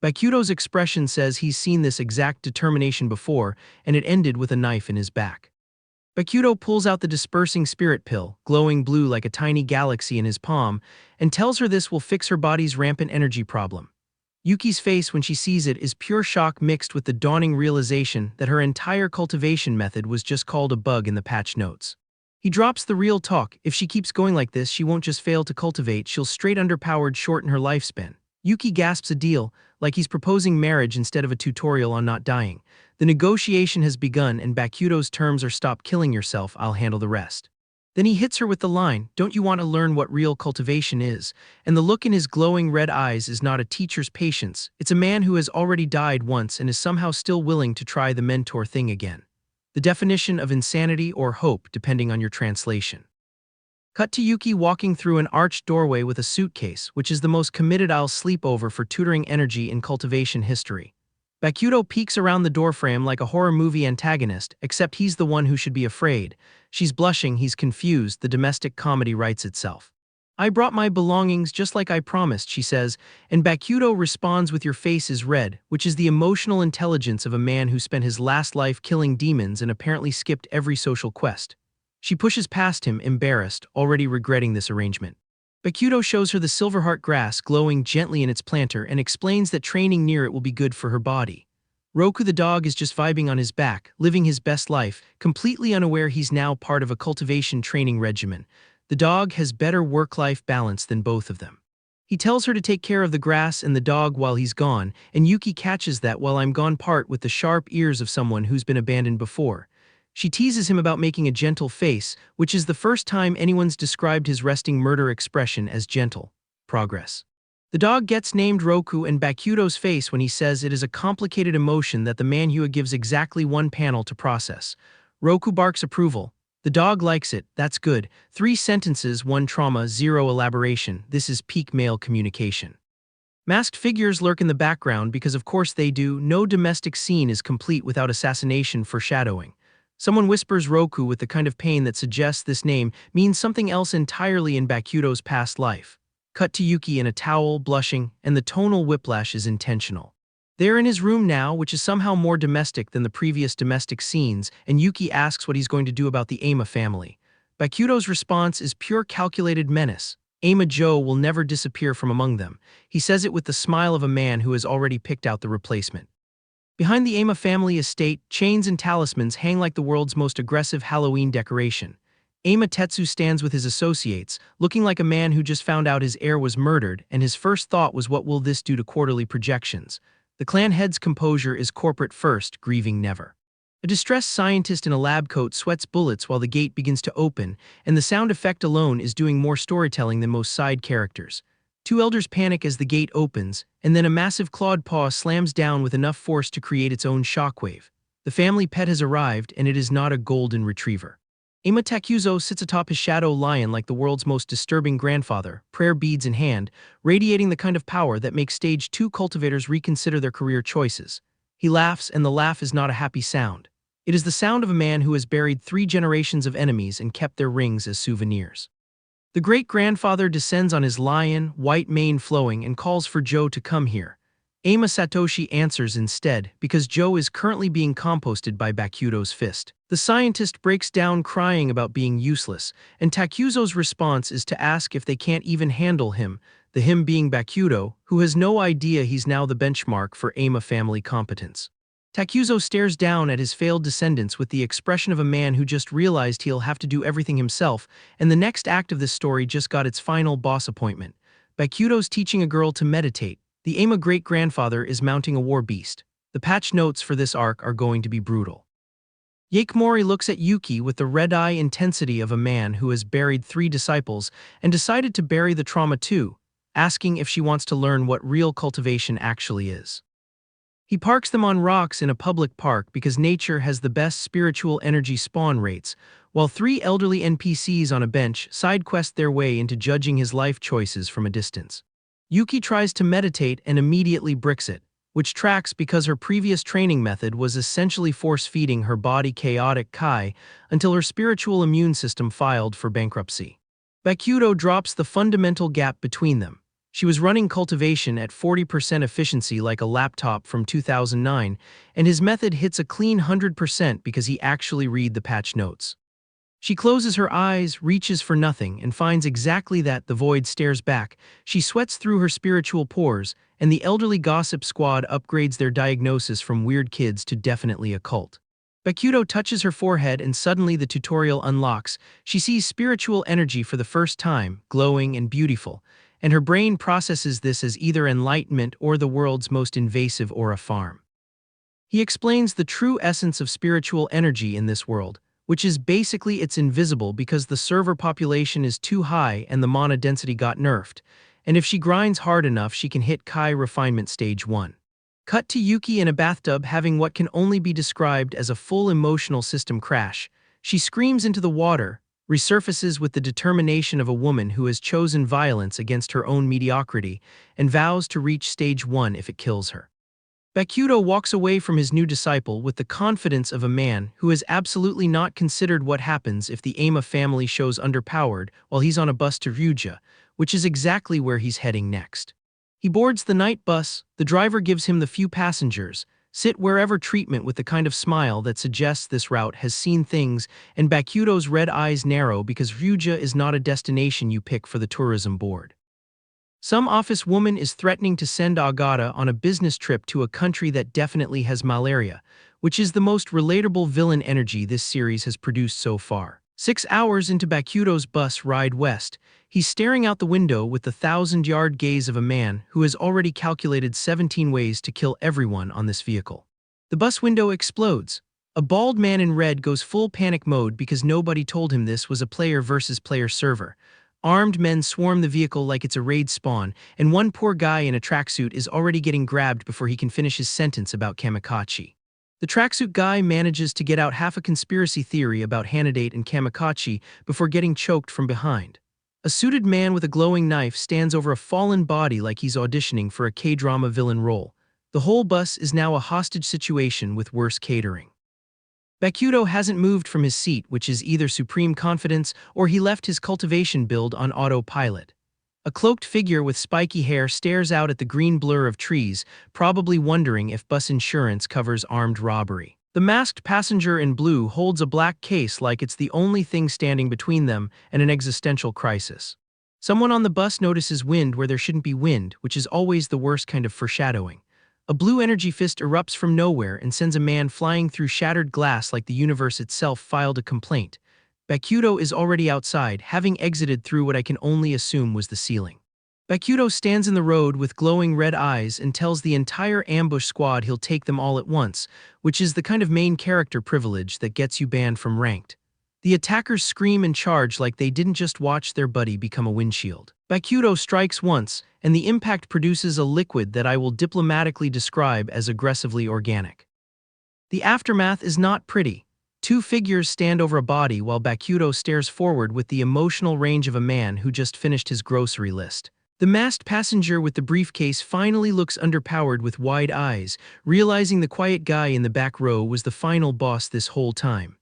Bakuto's expression says he's seen this exact determination before, and it ended with a knife in his back. Bakuto pulls out the dispersing spirit pill, glowing blue like a tiny galaxy in his palm, and tells her this will fix her body's rampant energy problem. Yuki's face when she sees it is pure shock mixed with the dawning realization that her entire cultivation method was just called a bug in the patch notes. He drops the real talk: if she keeps going like this, she won't just fail to cultivate, she'll straight underpowered shorten her lifespan. Yuki gasps a deal, like he's proposing marriage instead of a tutorial on not dying. The negotiation has begun, and Bakuto's terms are "stop killing yourself, I'll handle the rest." Then he hits her with the line, "Don't you want to learn what real cultivation is?" And the look in his glowing red eyes is not a teacher's patience, it's a man who has already died once and is somehow still willing to try the mentor thing again. The definition of insanity or hope, depending on your translation. Cut to Yuki walking through an arched doorway with a suitcase, which is the most committed "I'll sleep over" for tutoring energy in cultivation history. Bakuto peeks around the doorframe like a horror movie antagonist, except he's the one who should be afraid. She's blushing, he's confused, the domestic comedy writes itself. "I brought my belongings just like I promised," she says, and Bakuto responds with "your face is red," which is the emotional intelligence of a man who spent his last life killing demons and apparently skipped every social quest. She pushes past him, embarrassed, already regretting this arrangement. Bakuto shows her the silverheart grass glowing gently in its planter and explains that training near it will be good for her body. Roku the dog is just vibing on his back, living his best life, completely unaware he's now part of a cultivation training regimen. The dog has better work-life balance than both of them. He tells her to take care of the grass and the dog while he's gone, and Yuki catches that "while I'm gone" part with the sharp ears of someone who's been abandoned before. She teases him about making a gentle face, which is the first time anyone's described his resting murder expression as gentle. Progress. The dog gets named Roku, and Bakuto's face when he says it is a complicated emotion that the Manhwa gives exactly 1 panel to process. Roku barks approval. The dog likes it, "That's good. 3 sentences, 1 trauma, 0 elaboration. This is peak male communication." Masked figures lurk in the background because of course they do. No domestic scene is complete without assassination foreshadowing. Someone whispers Roku with the kind of pain that suggests this name means something else entirely in Bakuto's past life. Cut to Yuki in a towel, blushing, and the tonal whiplash is intentional. They're in his room now, which is somehow more domestic than the previous domestic scenes, and Yuki asks what he's going to do about the Ama family. Bakuto's response is pure calculated menace. Ama Joe will never disappear from among them. He says it with the smile of a man who has already picked out the replacement. Behind the Ama family estate, chains and talismans hang like the world's most aggressive Halloween decoration. Ama Tetsu stands with his associates, looking like a man who just found out his heir was murdered, and his first thought was, what will this do to quarterly projections? The clan head's composure is corporate first, grieving never. A distressed scientist in a lab coat sweats bullets while the gate begins to open, and the sound effect alone is doing more storytelling than most side characters. Two elders panic as the gate opens, and then a massive clawed paw slams down with enough force to create its own shockwave. The family pet has arrived, and it is not a golden retriever. Ama Takuzo sits atop his shadow lion like the world's most disturbing grandfather, prayer beads in hand, radiating the kind of power that makes Stage 2 cultivators reconsider their career choices. He laughs, and the laugh is not a happy sound. It is the sound of a man who has buried 3 generations of enemies and kept their rings as souvenirs. The great-grandfather descends on his lion, white mane flowing, and calls for Joe to come here. Ama Satoshi answers instead, because Joe is currently being composted by Bakuto's fist. The scientist breaks down crying about being useless, and Takuzo's response is to ask if they can't even handle him, the him being Bakuto, who has no idea he's now the benchmark for Ama family competence. Takuzo stares down at his failed descendants with the expression of a man who just realized he'll have to do everything himself, and the next act of this story just got its final boss appointment. Bakuto's teaching a girl to meditate. The Ama great-grandfather is mounting a war beast. The patch notes for this arc are going to be brutal. Yaeshigemori looks at Yuki with the red-eye intensity of a man who has buried 3 disciples and decided to bury the trauma too, asking if she wants to learn what real cultivation actually is. He parks them on rocks in a public park because nature has the best spiritual energy spawn rates, while 3 elderly NPCs on a bench side-quest their way into judging his life choices from a distance. Yuki tries to meditate and immediately bricks it, which tracks because her previous training method was essentially force-feeding her body chaotic Kai until her spiritual immune system filed for bankruptcy. Bakuto drops the fundamental gap between them. She was running cultivation at 40% efficiency like a laptop from 2009, and his method hits a clean 100% because he actually read the patch notes. She closes her eyes, reaches for nothing, and finds exactly that. The void stares back. She sweats through her spiritual pores, and the elderly gossip squad upgrades their diagnosis from weird kids to definitely occult. Bakuto touches her forehead, and suddenly the tutorial unlocks. She sees spiritual energy for the first time, glowing and beautiful, and her brain processes this as either enlightenment or the world's most invasive aura farm. He explains the true essence of spiritual energy in this world, which is basically it's invisible because the server population is too high and the mana density got nerfed, and if she grinds hard enough she can hit Kai refinement stage 1. Cut to Yuki in a bathtub having what can only be described as a full emotional system crash. She screams into the water, resurfaces with the determination of a woman who has chosen violence against her own mediocrity, and vows to reach stage 1 if it kills her. Bakuto walks away from his new disciple with the confidence of a man who has absolutely not considered what happens if the Ama family shows underpowered while he's on a bus to Ryuja, which is exactly where he's heading next. He boards the night bus, the driver gives him the few passengers, sit wherever treatment with the kind of smile that suggests this route has seen things, and Bakuto's red eyes narrow because Ryuja is not a destination you pick for the tourism board. Some office woman is threatening to send Agata on a business trip to a country that definitely has malaria, which is the most relatable villain energy this series has produced so far. 6 hours into Bakuto's bus ride west, he's staring out the window with the 1,000-yard gaze of a man who has already calculated 17 ways to kill everyone on this vehicle. The bus window explodes. A bald man in red goes full panic mode because nobody told him this was a player versus player server. Armed men swarm the vehicle like it's a raid spawn, and one poor guy in a tracksuit is already getting grabbed before he can finish his sentence about Kamikaze. The tracksuit guy manages to get out half a conspiracy theory about Hanadate and Kamikaze before getting choked from behind. A suited man with a glowing knife stands over a fallen body like he's auditioning for a K-drama villain role. The whole bus is now a hostage situation with worse catering. Bakuto hasn't moved from his seat, which is either supreme confidence or he left his cultivation build on autopilot. A cloaked figure with spiky hair stares out at the green blur of trees, probably wondering if bus insurance covers armed robbery. The masked passenger in blue holds a black case like it's the only thing standing between them and an existential crisis. Someone on the bus notices wind where there shouldn't be wind, which is always the worst kind of foreshadowing. A blue energy fist erupts from nowhere and sends a man flying through shattered glass like the universe itself filed a complaint. Bokuto is already outside, having exited through what I can only assume was the ceiling. Bokuto stands in the road with glowing red eyes and tells the entire ambush squad he'll take them all at once, which is the kind of main character privilege that gets you banned from ranked. The attackers scream and charge like they didn't just watch their buddy become a windshield. Bokuto strikes once, and the impact produces a liquid that I will diplomatically describe as aggressively organic. The aftermath is not pretty. Two figures stand over a body while Bokuto stares forward with the emotional range of a man who just finished his grocery list. The masked passenger with the briefcase finally looks underpowered with wide eyes, realizing the quiet guy in the back row was the final boss this whole time.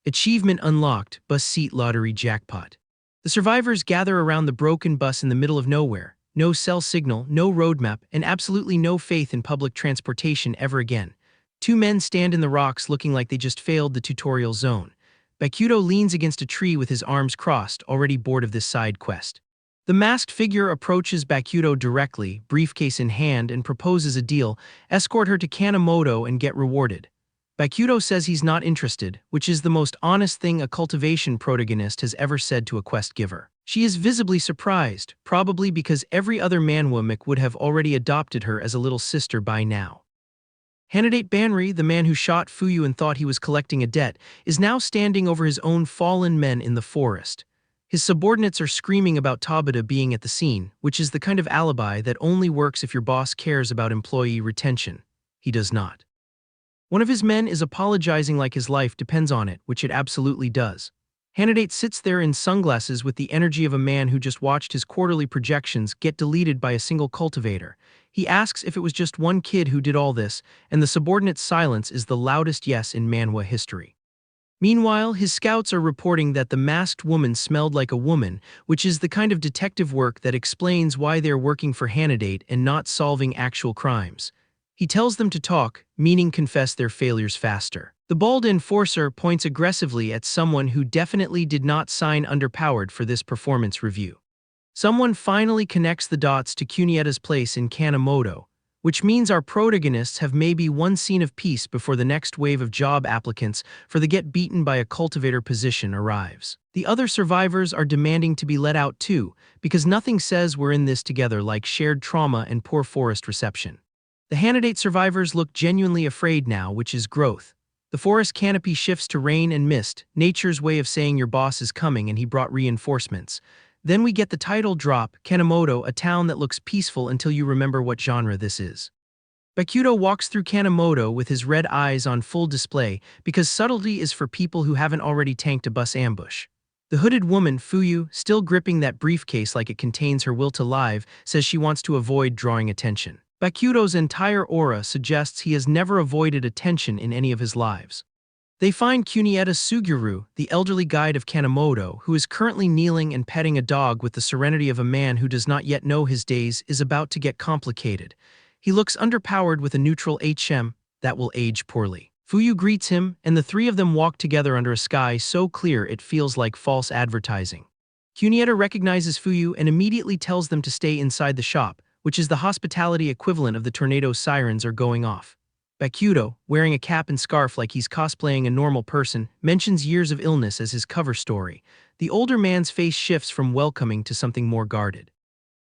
Achievement unlocked, bus seat lottery jackpot. The survivors gather around the broken bus in the middle of nowhere. No cell signal, no roadmap, and absolutely no faith in public transportation ever again. Two men stand in the rocks looking like they just failed the tutorial zone. Bokuto leans against a tree with his arms crossed, already bored of this side quest. The masked figure approaches Bokuto directly, briefcase in hand, and proposes a deal: escort her to Kanemoto and get rewarded. Bokuto says he's not interested, which is the most honest thing a cultivation protagonist has ever said to a quest giver. She is visibly surprised, probably because every other Manhwa would have already adopted her as a little sister by now. Hanadate Banri, the man who shot Fuyu and thought he was collecting a debt, is now standing over his own fallen men in the forest. His subordinates are screaming about Tabata being at the scene, which is the kind of alibi that only works if your boss cares about employee retention. He does not. One of his men is apologizing like his life depends on it, which it absolutely does. Hanadate sits there in sunglasses with the energy of a man who just watched his quarterly projections get deleted by a single cultivator. He asks if it was just one kid who did all this, and the subordinate's silence is the loudest yes in Manhwa history. Meanwhile, his scouts are reporting that the masked woman smelled like a woman, which is the kind of detective work that explains why they're working for Hanadate and not solving actual crimes. He tells them to talk, meaning confess their failures faster. The bald enforcer points aggressively at someone who definitely did not sign underpowered for this performance review. Someone finally connects the dots to Kunieta's place in Kanemoto, which means our protagonists have maybe one scene of peace before the next wave of job applicants for the get beaten by a cultivator position arrives. The other survivors are demanding to be let out too, because nothing says we're in this together like shared trauma and poor forest reception. The Hanadate survivors look genuinely afraid now, which is growth. The forest canopy shifts to rain and mist, nature's way of saying your boss is coming and he brought reinforcements. Then we get the title drop, Kanemoto, a town that looks peaceful until you remember what genre this is. Bokuto walks through Kanemoto with his red eyes on full display because subtlety is for people who haven't already tanked a bus ambush. The hooded woman, Fuyu, still gripping that briefcase like it contains her will to live, says she wants to avoid drawing attention. Bokuto's entire aura suggests he has never avoided attention in any of his lives. They find Kunieta Suguru, the elderly guide of Kanemoto, who is currently kneeling and petting a dog with the serenity of a man who does not yet know his days is about to get complicated. He looks underpowered with a neutral HM that will age poorly. Fuyu greets him, and the three of them walk together under a sky so clear it feels like false advertising. Kunieta recognizes Fuyu and immediately tells them to stay inside the shop, which is the hospitality equivalent of the tornado sirens are going off. Bokuto, wearing a cap and scarf like he's cosplaying a normal person, mentions years of illness as his cover story. The older man's face shifts from welcoming to something more guarded.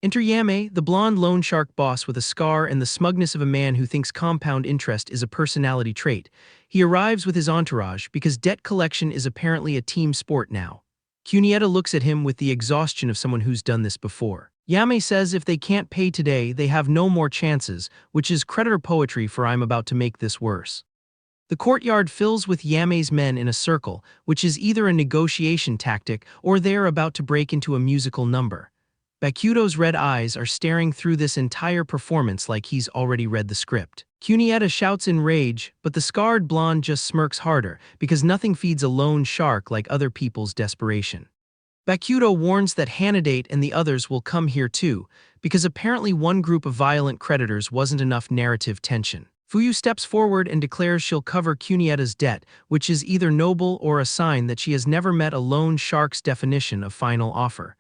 Enter Yame, the blonde loan shark boss with a scar and the smugness of a man who thinks compound interest is a personality trait. He arrives with his entourage because debt collection is apparently a team sport now. Kunieta looks at him with the exhaustion of someone who's done this before. Yame says if they can't pay today, they have no more chances, which is creditor poetry for I'm about to make this worse. The courtyard fills with Yame's men in a circle, which is either a negotiation tactic or they're about to break into a musical number. Bokuto's red eyes are staring through this entire performance like he's already read the script. Kunieta shouts in rage, but the scarred blonde just smirks harder because nothing feeds a lone shark like other people's desperation. Bokuto warns that Hanadate and the others will come here too, because apparently one group of violent creditors wasn't enough narrative tension. Fuyu steps forward and declares she'll cover Kunieta's debt, which is either noble or a sign that she has never met a lone shark's definition of final offer.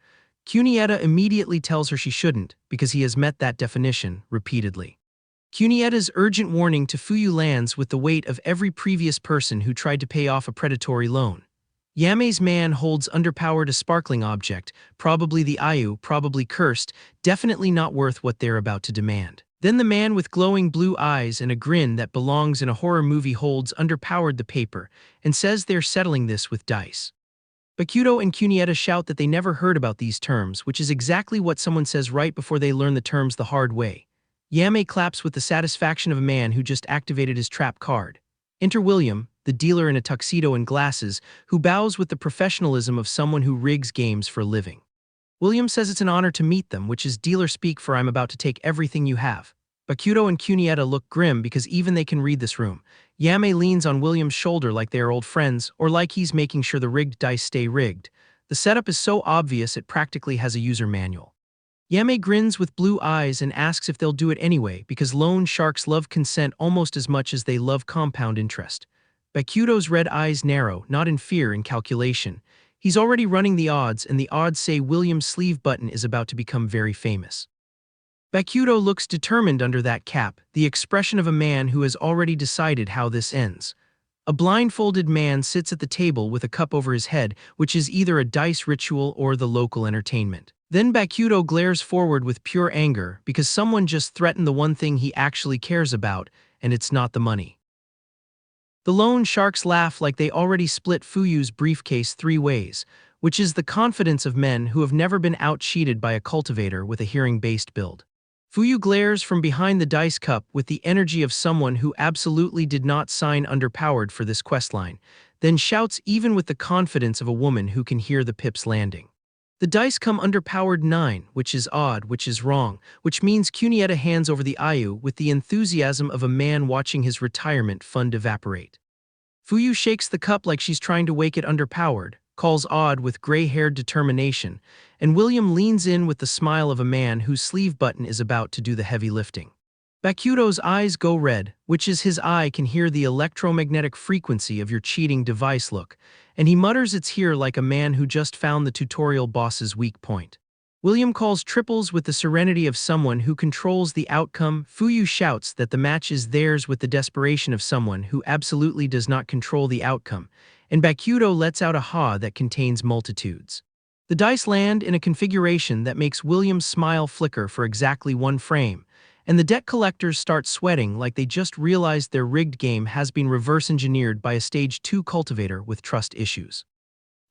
Cuneta immediately tells her she shouldn't, because he has met that definition repeatedly. Cuneta's urgent warning to Fuyu lands with the weight of every previous person who tried to pay off a predatory loan. Yame's man holds underpowered a sparkling object, probably the Ayu, probably cursed, definitely not worth what they're about to demand. Then the man with glowing blue eyes and a grin that belongs in a horror movie holds underpowered the paper and says they're settling this with dice. Bokuto and Cuneta shout that they never heard about these terms, which is exactly what someone says right before they learn the terms the hard way. Yame claps with the satisfaction of a man who just activated his trap card. Enter William, the dealer in a tuxedo and glasses, who bows with the professionalism of someone who rigs games for a living. William says it's an honor to meet them, which is dealer speak for I'm about to take everything you have. Bokuto and Cuneta look grim because even they can read this room. Yame leans on William's shoulder like they are old friends, or like he's making sure the rigged dice stay rigged. The setup is so obvious it practically has a user manual. Yame grins with blue eyes and asks if they'll do it anyway because loan sharks love consent almost as much as they love compound interest. Bokuto's red eyes narrow, not in fear, in calculation. He's already running the odds, and the odds say William's sleeve button is about to become very famous. Bokuto looks determined under that cap, the expression of a man who has already decided how this ends. A blindfolded man sits at the table with a cup over his head, which is either a dice ritual or the local entertainment. Then Bokuto glares forward with pure anger because someone just threatened the one thing he actually cares about, and it's not the money. The loan sharks laugh like they already split Fuyu's briefcase 3 ways, which is the confidence of men who have never been out-cheated by a cultivator with a hearing-based build. Fuyu glares from behind the dice cup with the energy of someone who absolutely did not sign underpowered for this questline, then shouts even with the confidence of a woman who can hear the pips landing. The dice come underpowered 9, which is odd, which is wrong, which means Cuneta hands over the Ayu with the enthusiasm of a man watching his retirement fund evaporate. Fuyu shakes the cup like she's trying to wake it underpowered, calls odd with gray-haired determination, and William leans in with the smile of a man whose sleeve button is about to do the heavy lifting. Bokuto's eyes go red, which is his eye can hear the electromagnetic frequency of your cheating device look, and he mutters it's here like a man who just found the tutorial boss's weak point. William calls triples with the serenity of someone who controls the outcome. Fuyu shouts that the match is theirs with the desperation of someone who absolutely does not control the outcome, and Bokuto lets out a ha that contains multitudes. The dice land in a configuration that makes William's smile flicker for exactly 1 frame, and the debt collectors start sweating like they just realized their rigged game has been reverse-engineered by a Stage 2 cultivator with trust issues.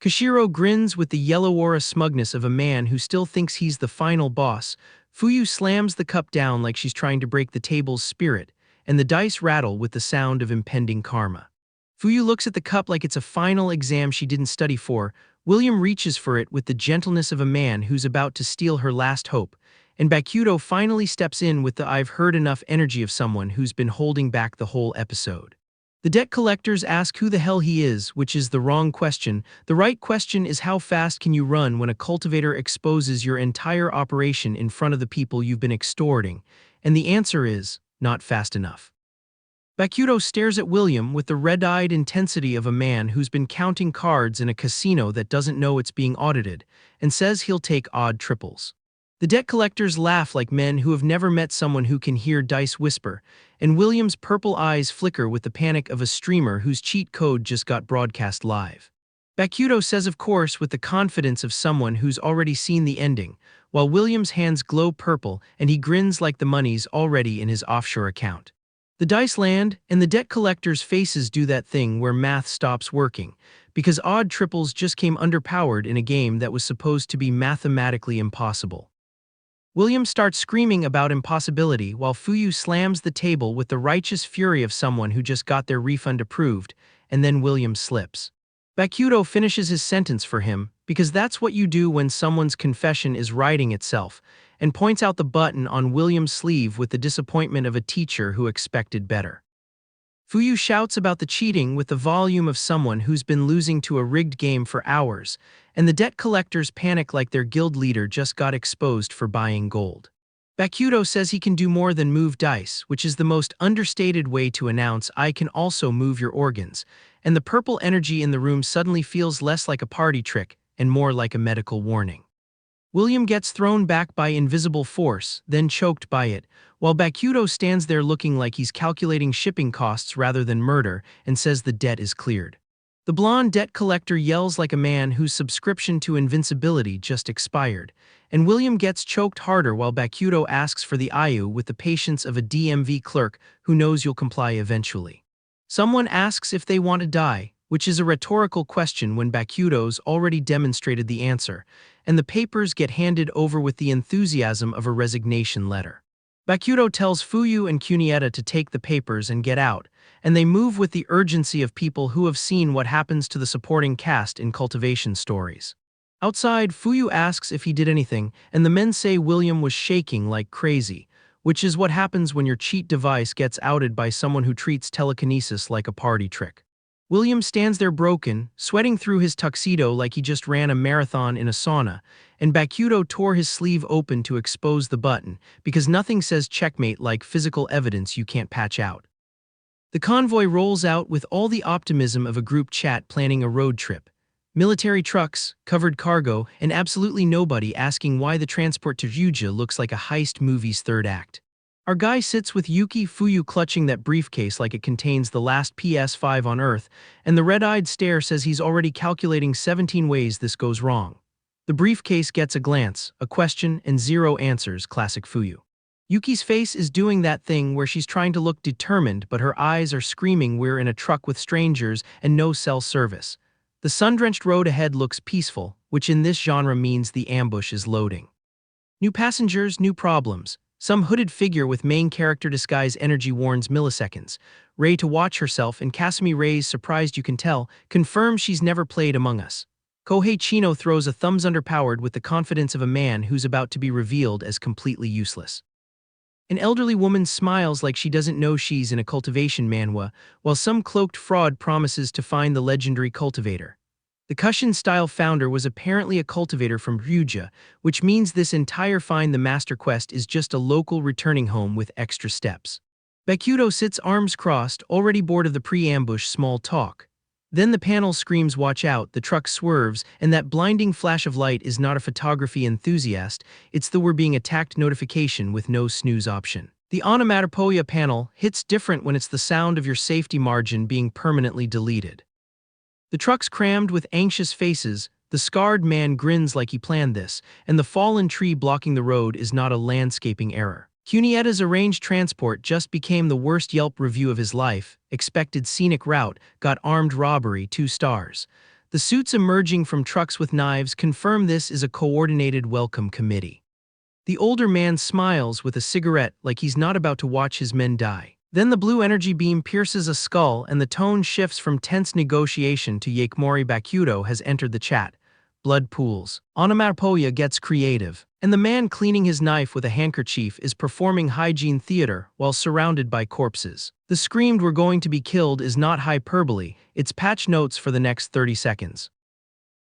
Kashiro grins with the yellow aura smugness of a man who still thinks he's the final boss. Fuyu slams the cup down like she's trying to break the table's spirit, and the dice rattle with the sound of impending karma. Fuyu looks at the cup like it's a final exam she didn't study for. William reaches for it with the gentleness of a man who's about to steal her last hope, and Bokuto finally steps in with the I've heard enough energy of someone who's been holding back the whole episode. The debt collectors ask who the hell he is, which is the wrong question. The right question is how fast can you run when a cultivator exposes your entire operation in front of the people you've been extorting, and the answer is, not fast enough. Bokuto stares at William with the red-eyed intensity of a man who's been counting cards in a casino that doesn't know it's being audited, and says he'll take odd triples. The debt collectors laugh like men who have never met someone who can hear dice whisper, and William's purple eyes flicker with the panic of a streamer whose cheat code just got broadcast live. Bokuto says of course with the confidence of someone who's already seen the ending, while William's hands glow purple and he grins like the money's already in his offshore account. The dice land, and the debt collectors' faces do that thing where math stops working, because odd triples just came underpowered in a game that was supposed to be mathematically impossible. William starts screaming about impossibility while Fuyu slams the table with the righteous fury of someone who just got their refund approved, and then William slips. Bokuto finishes his sentence for him, because that's what you do when someone's confession is writing itself, and points out the button on William's sleeve with the disappointment of a teacher who expected better. Fuyu shouts about the cheating with the volume of someone who's been losing to a rigged game for hours, and the debt collectors panic like their guild leader just got exposed for buying gold. Bokuto says he can do more than move dice, which is the most understated way to announce I can also move your organs, and the purple energy in the room suddenly feels less like a party trick and more like a medical warning. William gets thrown back by invisible force, then choked by it, while Bakuto stands there looking like he's calculating shipping costs rather than murder and says the debt is cleared. The blonde debt collector yells like a man whose subscription to invincibility just expired, and William gets choked harder while Bakuto asks for the Ayu with the patience of a DMV clerk who knows you'll comply eventually. Someone asks if they want to die, which is a rhetorical question when Bakuto's already demonstrated the answer, and the papers get handed over with the enthusiasm of a resignation letter. Bakuto tells Fuyu and Kunieta to take the papers and get out, and they move with the urgency of people who have seen what happens to the supporting cast in cultivation stories. Outside, Fuyu asks if he did anything, and the men say William was shaking like crazy, which is what happens when your cheat device gets outed by someone who treats telekinesis like a party trick. William stands there broken, sweating through his tuxedo like he just ran a marathon in a sauna, and Bakuto tore his sleeve open to expose the button, because nothing says checkmate like physical evidence you can't patch out. The convoy rolls out with all the optimism of a group chat planning a road trip. Military trucks, covered cargo, and absolutely nobody asking why the transport to Ryuja looks like a heist movie's third act. Our guy sits with Yuki Fuyu clutching that briefcase like it contains the last PS5 on Earth, and the red-eyed stare says he's already calculating 17 ways this goes wrong. The briefcase gets a glance, a question, and 0 answers, classic Fuyu. Yuki's face is doing that thing where she's trying to look determined, but her eyes are screaming we're in a truck with strangers and no cell service. The sun-drenched road ahead looks peaceful, which in this genre means the ambush is loading. New passengers, new problems. Some hooded figure with main character disguise energy warns milliseconds. Rei to watch herself, and Kasumi Rei's surprised you can tell, confirms she's never played Among Us. Kohei Chino throws a thumbs underpowered with the confidence of a man who's about to be revealed as completely useless. An elderly woman smiles like she doesn't know she's in a cultivation manhwa, while some cloaked fraud promises to find the legendary cultivator. The Kushin-style founder was apparently a cultivator from Ryuja, which means this entire Find the Master quest is just a local returning home with extra steps. Bakuto sits arms crossed, already bored of the pre-ambush small talk. Then the panel screams watch out, the truck swerves, and that blinding flash of light is not a photography enthusiast, it's the we're being attacked notification with no snooze option. The onomatopoeia panel hits different when it's the sound of your safety margin being permanently deleted. The truck's crammed with anxious faces, the scarred man grins like he planned this, and the fallen tree blocking the road is not a landscaping error. Kunieta's arranged transport just became the worst Yelp review of his life, expected scenic route, got armed robbery 2 stars. The suits emerging from trucks with knives confirm this is a coordinated welcome committee. The older man smiles with a cigarette like he's not about to watch his men die. Then the blue energy beam pierces a skull and the tone shifts from tense negotiation to Yaeshigemori. Bakuto has entered the chat. Blood pools. Onomatopoeia gets creative, and the man cleaning his knife with a handkerchief is performing hygiene theater while surrounded by corpses. The screamed "we're going to be killed" is not hyperbole, it's patch notes for the next 30 seconds.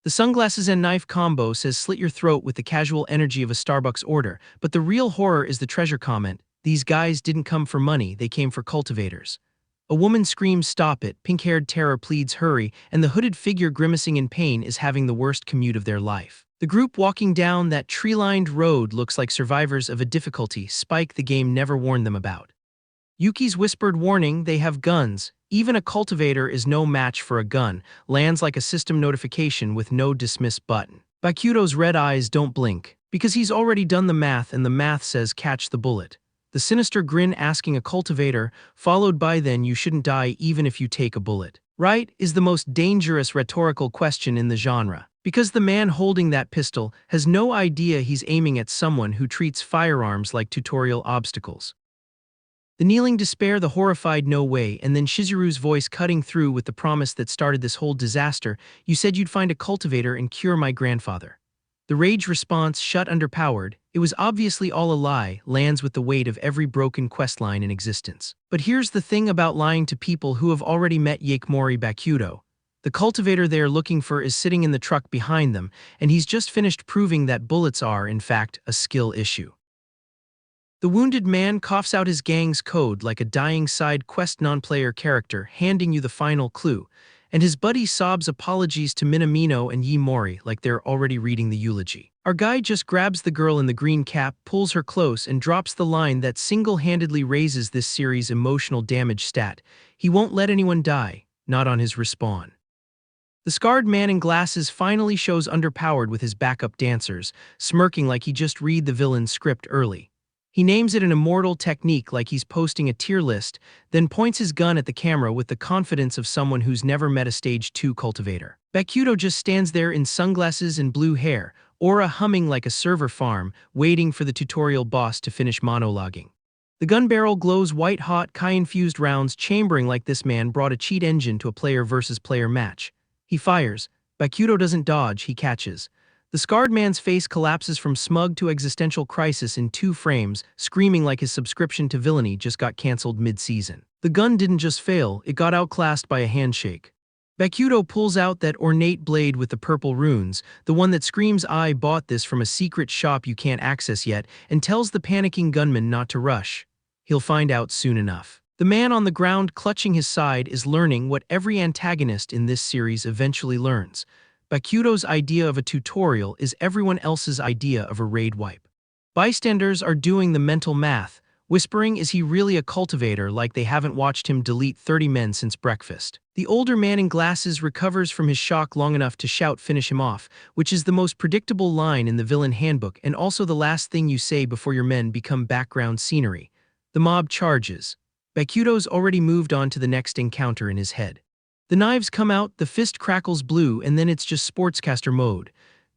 The sunglasses and knife combo says slit your throat with the casual energy of a Starbucks order, but the real horror is the treasure comment. These guys didn't come for money, they came for cultivators. A woman screams stop it, pink-haired terror pleads hurry, and the hooded figure grimacing in pain is having the worst commute of their life. The group walking down that tree-lined road looks like survivors of a difficulty Spike the game never warned them about. Yuki's whispered warning, they have guns, even a cultivator is no match for a gun, lands like a system notification with no dismiss button. Bakuto's red eyes don't blink, because he's already done the math and the math says catch the bullet. The sinister grin asking a cultivator, followed by then you shouldn't die even if you take a bullet. Right is the most dangerous rhetorical question in the genre, because the man holding that pistol has no idea he's aiming at someone who treats firearms like tutorial obstacles. The kneeling despair, the horrified no way, and then Shizuru's voice cutting through with the promise that started this whole disaster, you said you'd find a cultivator and cure my grandfather. The rage response, shut underpowered, it was obviously all a lie, lands with the weight of every broken questline in existence. But here's the thing about lying to people who have already met Yaeshigemori. Bakuto. The cultivator they are looking for is sitting in the truck behind them, and he's just finished proving that bullets are, in fact, a skill issue. The wounded man coughs out his gang's code like a dying side quest non-player character handing you the final clue, and his buddy sobs apologies to Minamino and Yaeshigemori like they're already reading the eulogy. Our guy just grabs the girl in the green cap, pulls her close, and drops the line that single-handedly raises this series' emotional damage stat. He won't let anyone die, not on his respawn. The scarred man in glasses finally shows underpowered with his backup dancers, smirking like he just read the villain's script early. He names it an immortal technique like he's posting a tier list, then points his gun at the camera with the confidence of someone who's never met a Stage 2 cultivator. Bokuto just stands there in sunglasses and blue hair, aura humming like a server farm, waiting for the tutorial boss to finish monologuing. The gun barrel glows white-hot, Kai-infused rounds chambering like this man brought a cheat engine to a player-versus-player match. He fires. Bokuto doesn't dodge, he catches. The scarred man's face collapses from smug to existential crisis in 2 frames, screaming like his subscription to villainy just got cancelled mid-season. The gun didn't just fail, it got outclassed by a handshake. Bokuto pulls out that ornate blade with the purple runes, the one that screams "I bought this from a secret shop you can't access yet," and tells the panicking gunman not to rush. He'll find out soon enough. The man on the ground clutching his side is learning what every antagonist in this series eventually learns. Bokuto's idea of a tutorial is everyone else's idea of a raid wipe. Bystanders are doing the mental math, whispering, is he really a cultivator, like they haven't watched him delete 30 men since breakfast. The older man in glasses recovers from his shock long enough to shout "finish him off," which is the most predictable line in the villain handbook and also the last thing you say before your men become background scenery. The mob charges. Bokuto's already moved on to the next encounter in his head. The knives come out, the fist crackles blue, and then it's just sportscaster mode.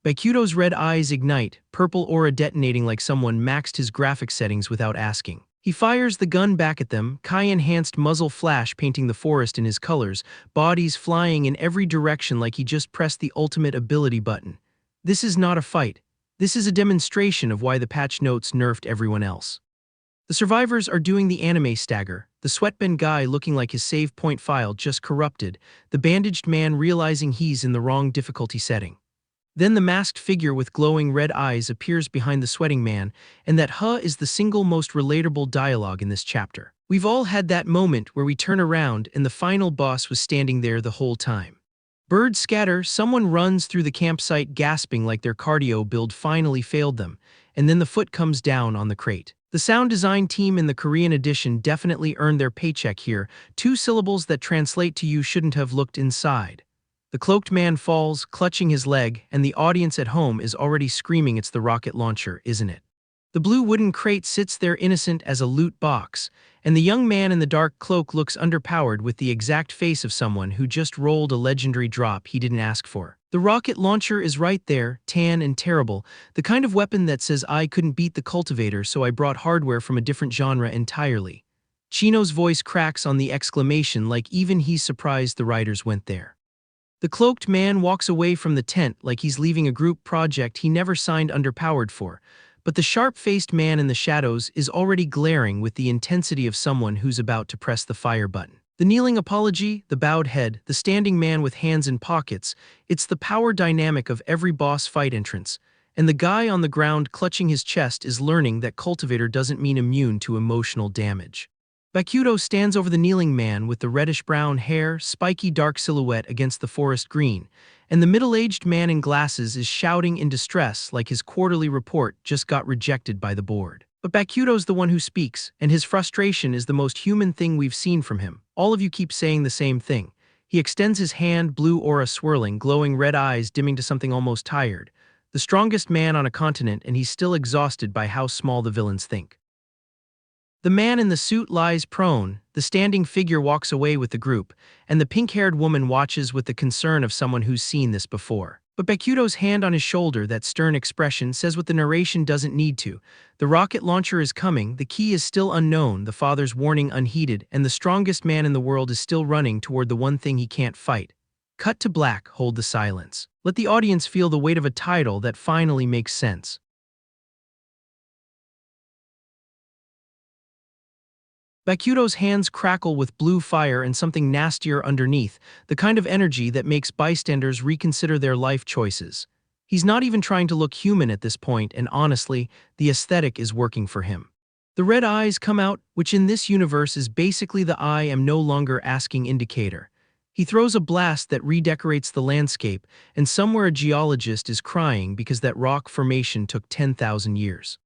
Bokuto's red eyes ignite, purple aura detonating like someone maxed his graphics settings without asking. He fires the gun back at them, Kai-enhanced muzzle flash painting the forest in his colors, bodies flying in every direction like he just pressed the ultimate ability button. This is not a fight. This is a demonstration of why the patch notes nerfed everyone else. The survivors are doing the anime stagger, the sweatband guy looking like his save point file just corrupted, the bandaged man realizing he's in the wrong difficulty setting. Then the masked figure with glowing red eyes appears behind the sweating man, and that "huh" is the single most relatable dialogue in this chapter. We've all had that moment where we turn around and the final boss was standing there the whole time. Birds scatter, someone runs through the campsite gasping like their cardio build finally failed them, and then the foot comes down on the crate. The sound design team in the Korean edition definitely earned their paycheck here, 2 syllables that translate to "you shouldn't have looked inside." The cloaked man falls, clutching his leg, and the audience at home is already screaming it's the rocket launcher, isn't it? The blue wooden crate sits there innocent as a loot box, and the young man in the dark cloak looks underpowered with the exact face of someone who just rolled a legendary drop he didn't ask for. The rocket launcher is right there, tan and terrible, the kind of weapon that says "I couldn't beat the cultivator, so I brought hardware from a different genre entirely." Chino's voice cracks on the exclamation like even he's surprised the writers went there. The cloaked man walks away from the tent like he's leaving a group project he never signed underpowered for, but the sharp-faced man in the shadows is already glaring with the intensity of someone who's about to press the fire button. The kneeling apology, the bowed head, the standing man with hands in pockets, it's the power dynamic of every boss fight entrance, and the guy on the ground clutching his chest is learning that cultivator doesn't mean immune to emotional damage. Bokuto stands over the kneeling man with the reddish-brown hair, spiky dark silhouette against the forest green, and the middle-aged man in glasses is shouting in distress like his quarterly report just got rejected by the board. But Bokuto's the one who speaks, and his frustration is the most human thing we've seen from him. All of you keep saying the same thing. He extends his hand, blue aura swirling, glowing red eyes dimming to something almost tired. The strongest man on a continent, and he's still exhausted by how small the villains think. The man in the suit lies prone, the standing figure walks away with the group, and the pink-haired woman watches with the concern of someone who's seen this before. But Bokuto's hand on his shoulder, that stern expression, says what the narration doesn't need to. The rocket launcher is coming, the key is still unknown, the father's warning unheeded, and the strongest man in the world is still running toward the one thing he can't fight. Cut to black, hold the silence. Let the audience feel the weight of a title that finally makes sense. Bokuto's hands crackle with blue fire and something nastier underneath, the kind of energy that makes bystanders reconsider their life choices. He's not even trying to look human at this point, and honestly, the aesthetic is working for him. The red eyes come out, which in this universe is basically the "I am no longer asking" indicator. He throws a blast that redecorates the landscape, and somewhere a geologist is crying because that rock formation took 10,000 years.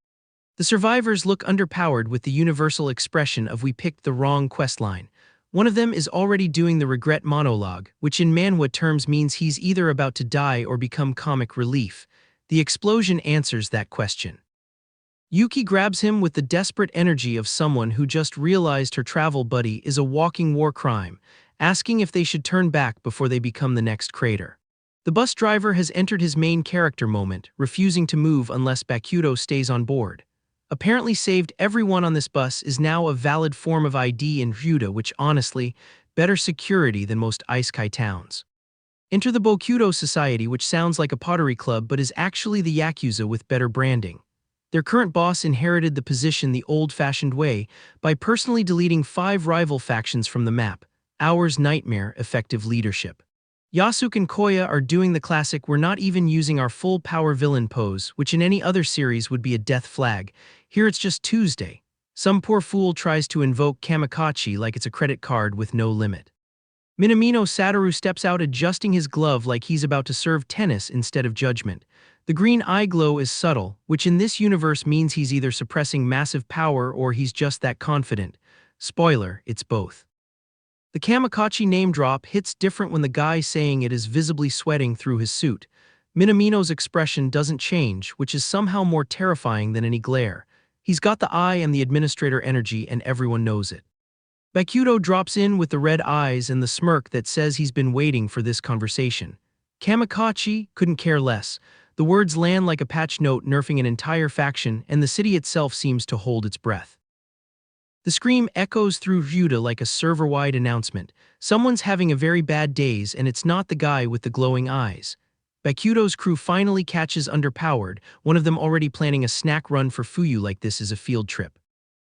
The survivors look underpowered with the universal expression of "we picked the wrong questline." One of them is already doing the regret monologue, which in manhwa terms means he's either about to die or become comic relief. The explosion answers that question. Yuki grabs him with the desperate energy of someone who just realized her travel buddy is a walking war crime, asking if they should turn back before they become the next crater. The bus driver has entered his main character moment, refusing to move unless Bokuto stays on board. Apparently saved everyone on this bus is now a valid form of ID in Ryuda, which honestly, better security than most isekai towns. Enter the Bokuto Society, which sounds like a pottery club but is actually the Yakuza with better branding. Their current boss inherited the position the old-fashioned way by personally deleting 5 rival factions from the map. Ours nightmare effective leadership. Yasuke and Koya are doing the classic "we're not even using our full power villain" pose, which in any other series would be a death flag. Here it's just Tuesday. Some poor fool tries to invoke Kamikaze like it's a credit card with no limit. Minamino Satoru steps out adjusting his glove like he's about to serve tennis instead of judgment. The green eye glow is subtle, which in this universe means he's either suppressing massive power or he's just that confident. Spoiler, it's both. The Kamikaze name drop hits different when the guy saying it is visibly sweating through his suit. Minamino's expression doesn't change, which is somehow more terrifying than any glare. He's got the eye and the administrator energy, and everyone knows it. Bokuto drops in with the red eyes and the smirk that says he's been waiting for this conversation. Kamikaze couldn't care less. The words land like a patch note, nerfing an entire faction, and the city itself seems to hold its breath. The scream echoes through Ryuda like a server-wide announcement. Someone's having a very bad days, and it's not the guy with the glowing eyes. Bokuto's crew finally catches underpowered, one of them already planning a snack run for Fuyu like this is a field trip.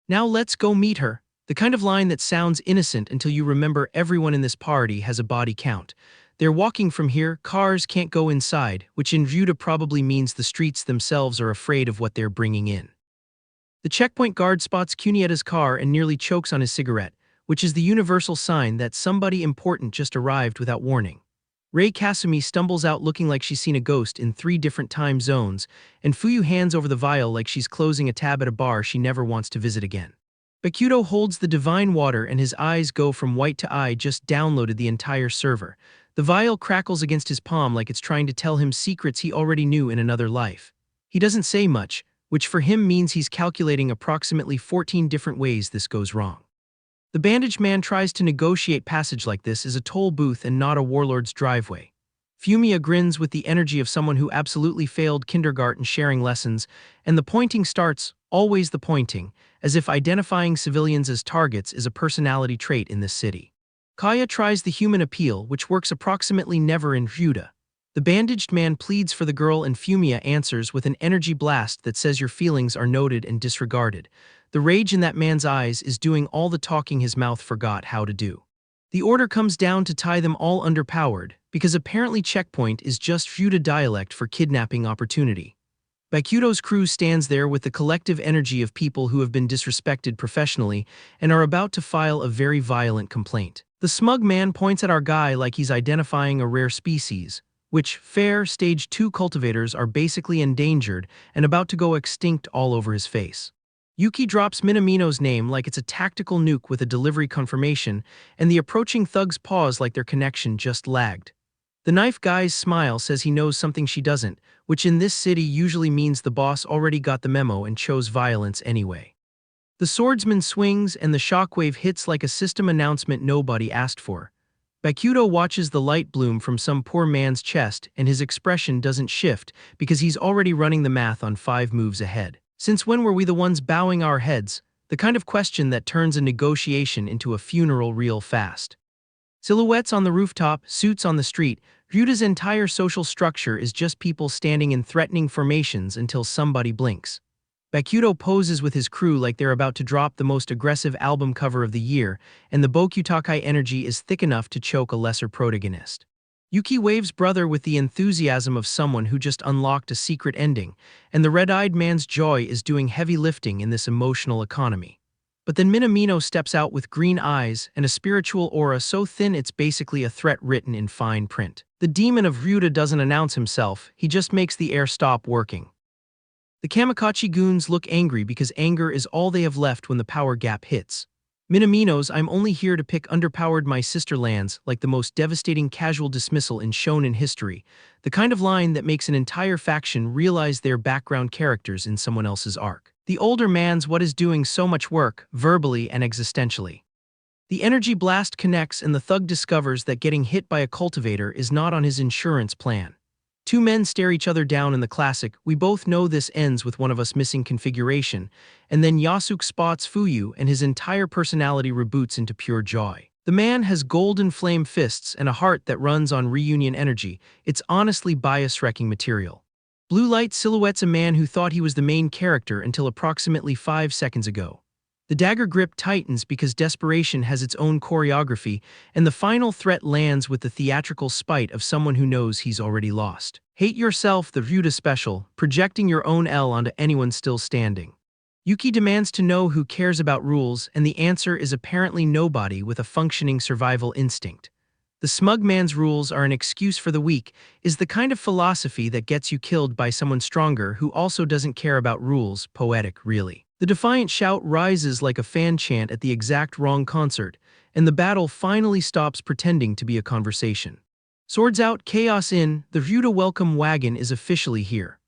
"Now let's go meet her." The kind of line that sounds innocent until you remember everyone in this party has a body count. They're walking from here, cars can't go inside, which in Ryuda probably means the streets themselves are afraid of what they're bringing in. The checkpoint guard spots Kunieta's car and nearly chokes on his cigarette, which is the universal sign that somebody important just arrived without warning. Rei Kasumi stumbles out looking like she's seen a ghost in 3 different time zones, and Fuyu hands over the vial like she's closing a tab at a bar she never wants to visit again. Bokuto holds the divine water and his eyes go from white to "I just downloaded the entire server." The vial crackles against his palm like it's trying to tell him secrets he already knew in another life. He doesn't say much, which for him means he's calculating approximately 14 different ways this goes wrong. The bandaged man tries to negotiate passage like this is a toll booth and not a warlord's driveway. Fumiya grins with the energy of someone who absolutely failed kindergarten sharing lessons, and the pointing starts, always the pointing, as if identifying civilians as targets is a personality trait in this city. Kaya tries the human appeal, which works approximately never in Ryuda. The bandaged man pleads for the girl and Fumiya answers with an energy blast that says your feelings are noted and disregarded. The rage in that man's eyes is doing all the talking his mouth forgot how to do. The order comes down to tie them all underpowered, because apparently checkpoint is just Ryuda dialect for kidnapping opportunity. Bokuto's crew stands there with the collective energy of people who have been disrespected professionally and are about to file a very violent complaint. The smug man points at our guy like he's identifying a rare species, which, fair, stage 2 cultivators are basically endangered and about to go extinct all over his face. Yuki drops Minamino's name like it's a tactical nuke with a delivery confirmation, and the approaching thugs pause like their connection just lagged. The knife guy's smile says he knows something she doesn't, which in this city usually means the boss already got the memo and chose violence anyway. The swordsman swings and the shockwave hits like a system announcement nobody asked for. Bokuto watches the light bloom from some poor man's chest and his expression doesn't shift because he's already running the math on 5 moves ahead. Since when were we the ones bowing our heads? The kind of question that turns a negotiation into a funeral real fast. Silhouettes on the rooftop, suits on the street, Ryuda's entire social structure is just people standing in threatening formations until somebody blinks. Bokuto poses with his crew like they're about to drop the most aggressive album cover of the year, and the Bokutakai energy is thick enough to choke a lesser protagonist. Yuki waves brother with the enthusiasm of someone who just unlocked a secret ending, and the red-eyed man's joy is doing heavy lifting in this emotional economy. But then Minamino steps out with green eyes and a spiritual aura so thin it's basically a threat written in fine print. The demon of Ryuta doesn't announce himself, he just makes the air stop working. The Kamikaze goons look angry because anger is all they have left when the power gap hits. Minamino's "I'm only here to pick underpowered my sister" lands like the most devastating casual dismissal in shonen history, the kind of line that makes an entire faction realize they're background characters in someone else's arc. The older man's what is doing so much work, verbally and existentially. The energy blast connects and the thug discovers that getting hit by a cultivator is not on his insurance plan. Two men stare each other down in the classic "we both know this" ends with one of us missing configuration, and then Yasuke spots Fuyu and his entire personality reboots into pure joy. The man has golden flame fists and a heart that runs on reunion energy. It's honestly bias-wrecking material. Blue light silhouettes a man who thought he was the main character until approximately 5 seconds ago. The dagger grip tightens because desperation has its own choreography, and the final threat lands with the theatrical spite of someone who knows he's already lost. Hate yourself, the Ryuta special, projecting your own L onto anyone still standing. Yuki demands to know who cares about rules, and the answer is apparently nobody with a functioning survival instinct. The smug man's rules are an excuse for the weak is the kind of philosophy that gets you killed by someone stronger who also doesn't care about rules. Poetic, really. The defiant shout rises like a fan chant at the exact wrong concert, and the battle finally stops pretending to be a conversation. Swords out, chaos in, the Ryuta welcome wagon is officially here.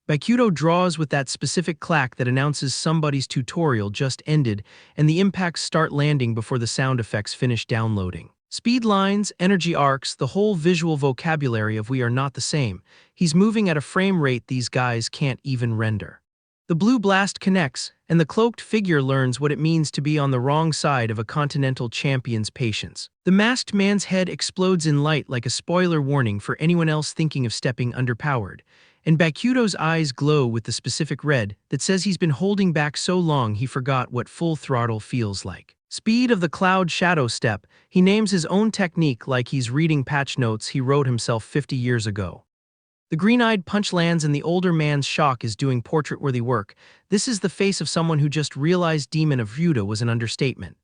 Bokuto draws with that specific clack that announces somebody's tutorial just ended, and the impacts start landing before the sound effects finish downloading. Speed lines, energy arcs, the whole visual vocabulary of "we are not the same." He's moving at a frame rate these guys can't even render. The blue blast connects, and the cloaked figure learns what it means to be on the wrong side of a Continental Champion's patience. The masked man's head explodes in light like a spoiler warning for anyone else thinking of stepping underpowered, and Bokuto's eyes glow with the specific red that says he's been holding back so long he forgot what full throttle feels like. Speed of the cloud shadow step, he names his own technique like he's reading patch notes he wrote himself 50 years ago. The green-eyed punch lands and the older man's shock is doing portrait-worthy work. This is the face of someone who just realized Demon of Ryuta was an understatement.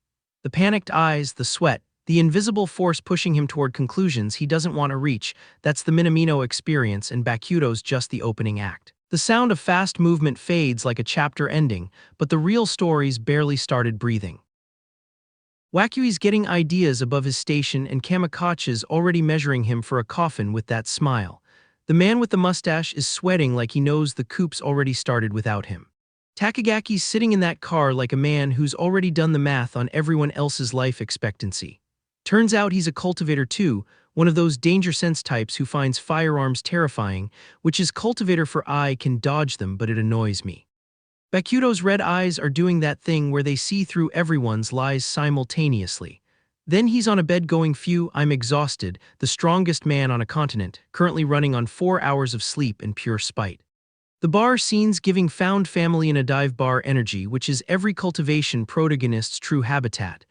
The panicked eyes, the sweat, the invisible force pushing him toward conclusions he doesn't want to reach, that's the Minamino experience, and Bokuto's just the opening act. The sound of fast movement fades like a chapter ending, but the real story's barely started breathing. Wakui's getting ideas above his station and Kamikaze's already measuring him for a coffin with that smile. The man with the mustache is sweating like he knows the coup's already started without him. Takagaki's sitting in that car like a man who's already done the math on everyone else's life expectancy. Turns out he's a cultivator too, one of those danger sense types who finds firearms terrifying, which is cultivator for I can dodge them but it annoys me. Bokuto's red eyes are doing that thing where they see through everyone's lies simultaneously. Then he's on a bed going, "Phew, I'm exhausted," the strongest man on a continent, currently running on 4 hours of sleep and pure spite. The bar scenes giving found family in a dive bar energy, which is every cultivation protagonist's true habitat.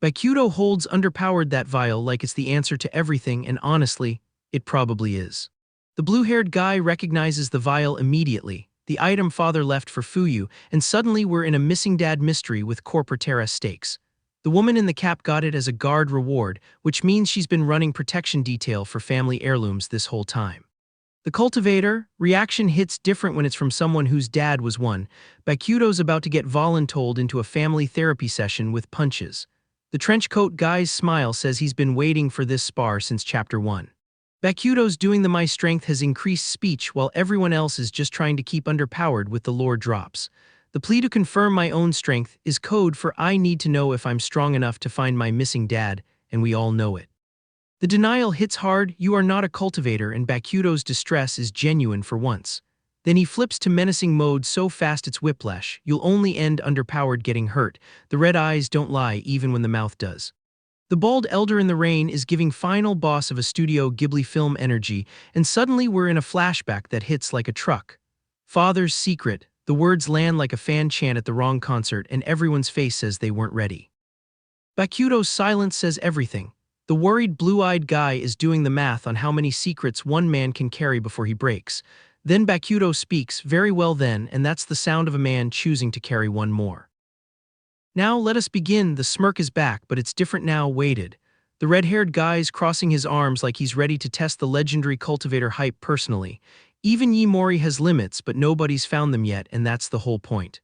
Bokuto holds underpowered that vial like it's the answer to everything, and honestly, it probably is. The blue-haired guy recognizes the vial immediately, the item father left for Fuyu, and suddenly we're in a missing dad mystery with corporatera stakes. The woman in the cap got it as a guard reward, which means she's been running protection detail for family heirlooms this whole time. The cultivator, reaction hits different when it's from someone whose dad was one. Bokuto's about to get voluntold into a family therapy session with punches. The trenchcoat guy's smile says he's been waiting for this spar since chapter 1. Bokuto's doing the "my strength has increased" speech while everyone else is just trying to keep underpowered with the lore drops. The plea to confirm my own strength is code for I need to know if I'm strong enough to find my missing dad, and we all know it. The denial hits hard, you are not a cultivator, and Bokuto's distress is genuine for once. Then he flips to menacing mode so fast it's whiplash, you'll only end underpowered getting hurt. The red eyes don't lie even when the mouth does. The bald elder in the rain is giving final boss of a Studio Ghibli film energy, and suddenly we're in a flashback that hits like a truck. Father's secret, the words land like a fan chant at the wrong concert, and everyone's face says they weren't ready. Bokuto's silence says everything. The worried blue-eyed guy is doing the math on how many secrets one man can carry before he breaks. Then Bokuto speaks, "Very well then," and that's the sound of a man choosing to carry one more. Now let us begin. The smirk is back, but it's different now. Waited. The red-haired guy's crossing his arms like he's ready to test the legendary cultivator hype personally. Even Yaeshigemori has limits, but nobody's found them yet, and that's the whole point.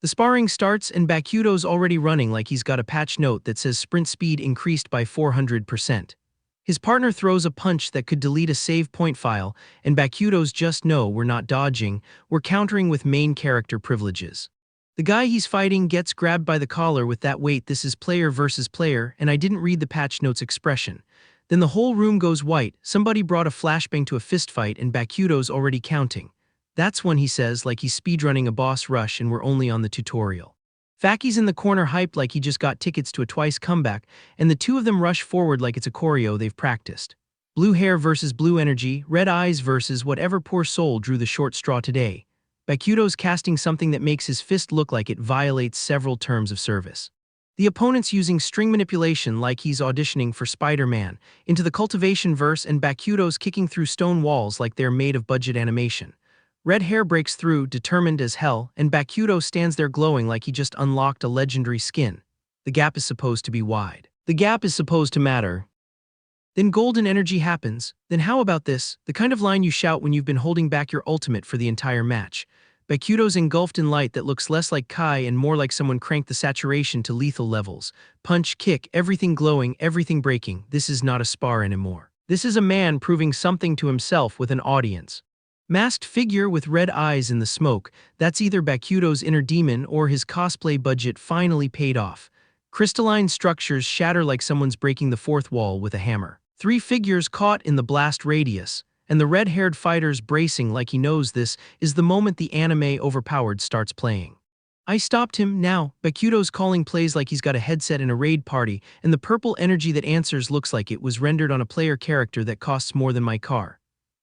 The sparring starts and Bokuto's already running like he's got a patch note that says sprint speed increased by 400%. His partner throws a punch that could delete a save point file, and Bokuto's just no, we're not dodging, we're countering with main character privileges. The guy he's fighting gets grabbed by the collar with that "wait, this is player versus player, and I didn't read the patch notes" expression. Then the whole room goes white. Somebody brought a flashbang to a fistfight and Bokuto's already counting. That's when he says like he's speedrunning a boss rush and we're only on the tutorial. Faki's in the corner hyped like he just got tickets to a twice comeback, and the two of them rush forward like it's a choreo they've practiced. Blue hair versus blue energy, red eyes versus whatever poor soul drew the short straw today. Bokuto's casting something that makes his fist look like it violates several terms of service. The opponent's using string manipulation like he's auditioning for Spider-Man, into the cultivation verse, and Bokuto's kicking through stone walls like they're made of budget animation. Red hair breaks through, determined as hell, and Bokuto stands there glowing like he just unlocked a legendary skin. The gap is supposed to be wide. The gap is supposed to matter. Then golden energy happens. Then how about this? The kind of line you shout when you've been holding back your ultimate for the entire match. Bokuto's engulfed in light that looks less like Kai and more like someone cranked the saturation to lethal levels. Punch, kick, everything glowing, everything breaking. This is not a spar anymore. This is a man proving something to himself with an audience. Masked figure with red eyes in the smoke, that's either Bokuto's inner demon or his cosplay budget finally paid off. Crystalline structures shatter like someone's breaking the fourth wall with a hammer. Three figures caught in the blast radius, and the red-haired fighter's bracing like he knows this is the moment the anime overpowered starts playing. I stopped him, now. Bokuto's calling plays like he's got a headset in a raid party, and the purple energy that answers looks like it was rendered on a player character that costs more than my car.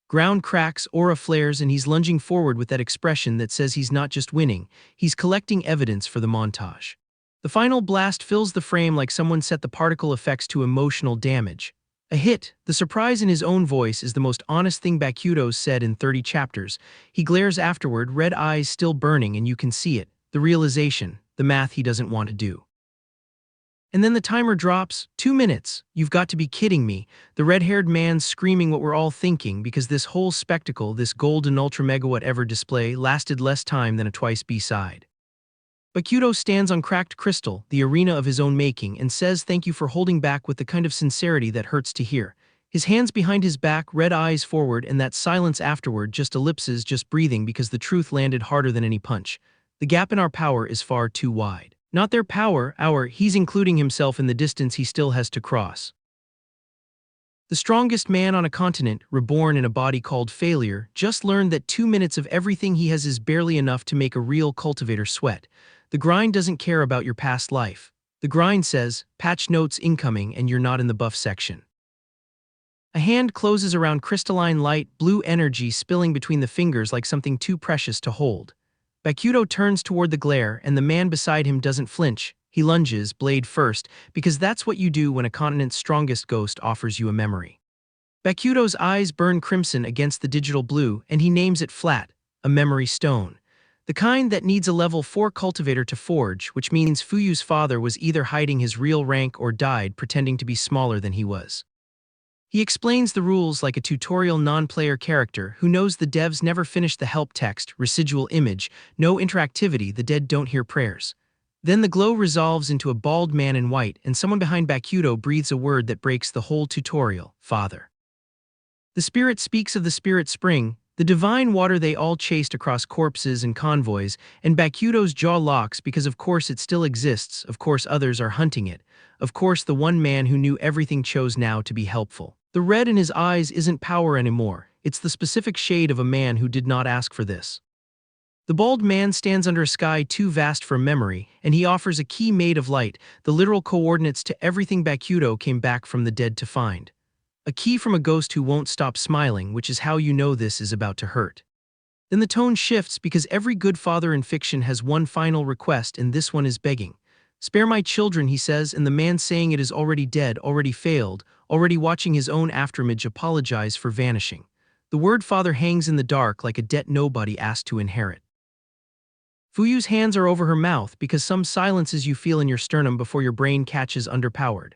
Ground cracks, aura flares, and he's lunging forward with that expression that says he's not just winning, he's collecting evidence for the montage. The final blast fills the frame like someone set the particle effects to emotional damage. A hit. The surprise in his own voice is the most honest thing Bokuto's said in 30 chapters. He glares afterward, red eyes still burning, and you can see it. The realization, the math he doesn't want to do. And then the timer drops. 2 minutes. You've got to be kidding me. The red-haired man's screaming what we're all thinking, because this whole spectacle, this golden ultra mega whatever display, lasted less time than a twice B-side. Bokuto stands on cracked crystal, the arena of his own making, and says thank you for holding back with the kind of sincerity that hurts to hear. His hands behind his back, red eyes forward, and that silence afterward, just ellipses, just breathing, because the truth landed harder than any punch. The gap in our power is far too wide. Not their power, he's including himself in the distance he still has to cross. The strongest man on a continent, reborn in a body called failure, just learned that 2 minutes of everything he has is barely enough to make a real cultivator sweat. The grind doesn't care about your past life. The grind says, patch notes incoming, and you're not in the buff section. A hand closes around crystalline light, blue energy spilling between the fingers like something too precious to hold. Bokuto turns toward the glare, and the man beside him doesn't flinch. He lunges, blade first, because that's what you do when a continent's strongest ghost offers you a memory. Bokuto's eyes burn crimson against the digital blue, and he names it flat, a memory stone. The kind that needs a level 4 cultivator to forge, which means Fuyu's father was either hiding his real rank or died pretending to be smaller than he was. He explains the rules like a tutorial non-player character who knows the devs never finish the help text, residual image, no interactivity, the dead don't hear prayers. Then the glow resolves into a bald man in white, and someone behind Bokuto breathes a word that breaks the whole tutorial, Father. The spirit speaks of the spirit spring, the divine water they all chased across corpses and convoys, and Bokuto's jaw locks because of course it still exists, of course others are hunting it, of course the one man who knew everything chose now to be helpful. The red in his eyes isn't power anymore, it's the specific shade of a man who did not ask for this. The bald man stands under a sky too vast for memory, and he offers a key made of light, the literal coordinates to everything Bokuto came back from the dead to find. A key from a ghost who won't stop smiling, which is how you know this is about to hurt. Then the tone shifts because every good father in fiction has one final request, and this one is begging. Spare my children, he says, and the man saying it is already dead, already failed, already watching his own afterimage apologize for vanishing. The word father hangs in the dark like a debt nobody asked to inherit. Fuyu's hands are over her mouth because some silences you feel in your sternum before your brain catches underpowered.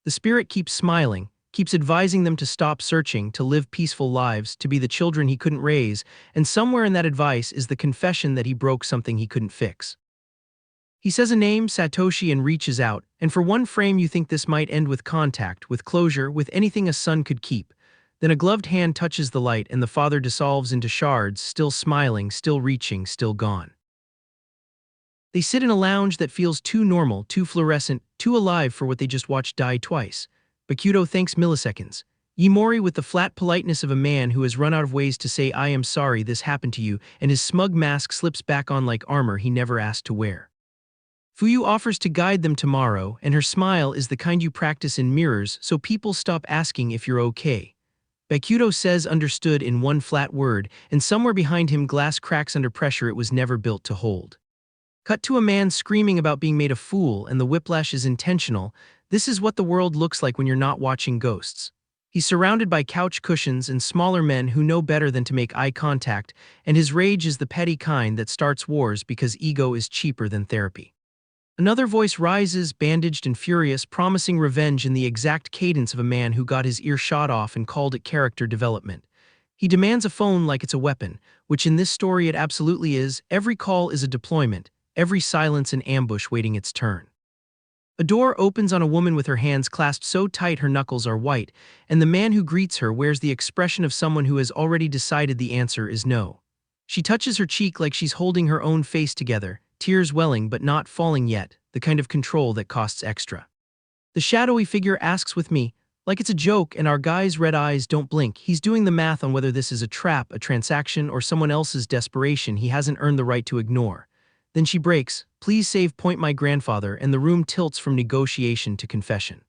The spirit keeps smiling, keeps advising them to stop searching, to live peaceful lives, to be the children he couldn't raise, and somewhere in that advice is the confession that he broke something he couldn't fix. He says a name, Satoshi, and reaches out, and for one frame you think this might end with contact, with closure, with anything a son could keep. Then a gloved hand touches the light and the father dissolves into shards, still smiling, still reaching, still gone. They sit in a lounge that feels too normal, too fluorescent, too alive for what they just watched die twice. Bokuto thanks milliseconds. Yaeshigemori with the flat politeness of a man who has run out of ways to say I am sorry this happened to you, and his smug mask slips back on like armor he never asked to wear. Fuyu offers to guide them tomorrow, and her smile is the kind you practice in mirrors so people stop asking if you're okay. Bokuto says understood in one flat word, and somewhere behind him glass cracks under pressure it was never built to hold. Cut to a man screaming about being made a fool, and the whiplash is intentional. This is what the world looks like when you're not watching Ghosts. He's surrounded by couch cushions and smaller men who know better than to make eye contact, and his rage is the petty kind that starts wars because ego is cheaper than therapy. Another voice rises, bandaged and furious, promising revenge in the exact cadence of a man who got his ear shot off and called it character development. He demands a phone like it's a weapon, which in this story it absolutely is. Every call is a deployment, every silence an ambush waiting its turn. A door opens on a woman with her hands clasped so tight her knuckles are white, and the man who greets her wears the expression of someone who has already decided the answer is no. She touches her cheek like she's holding her own face together, tears welling but not falling yet, the kind of control that costs extra. The shadowy figure asks with me, like it's a joke, and our guy's red eyes don't blink. He's doing the math on whether this is a trap, a transaction, or someone else's desperation he hasn't earned the right to ignore. Then she breaks, please save point my grandfather, and the room tilts from negotiation to confession.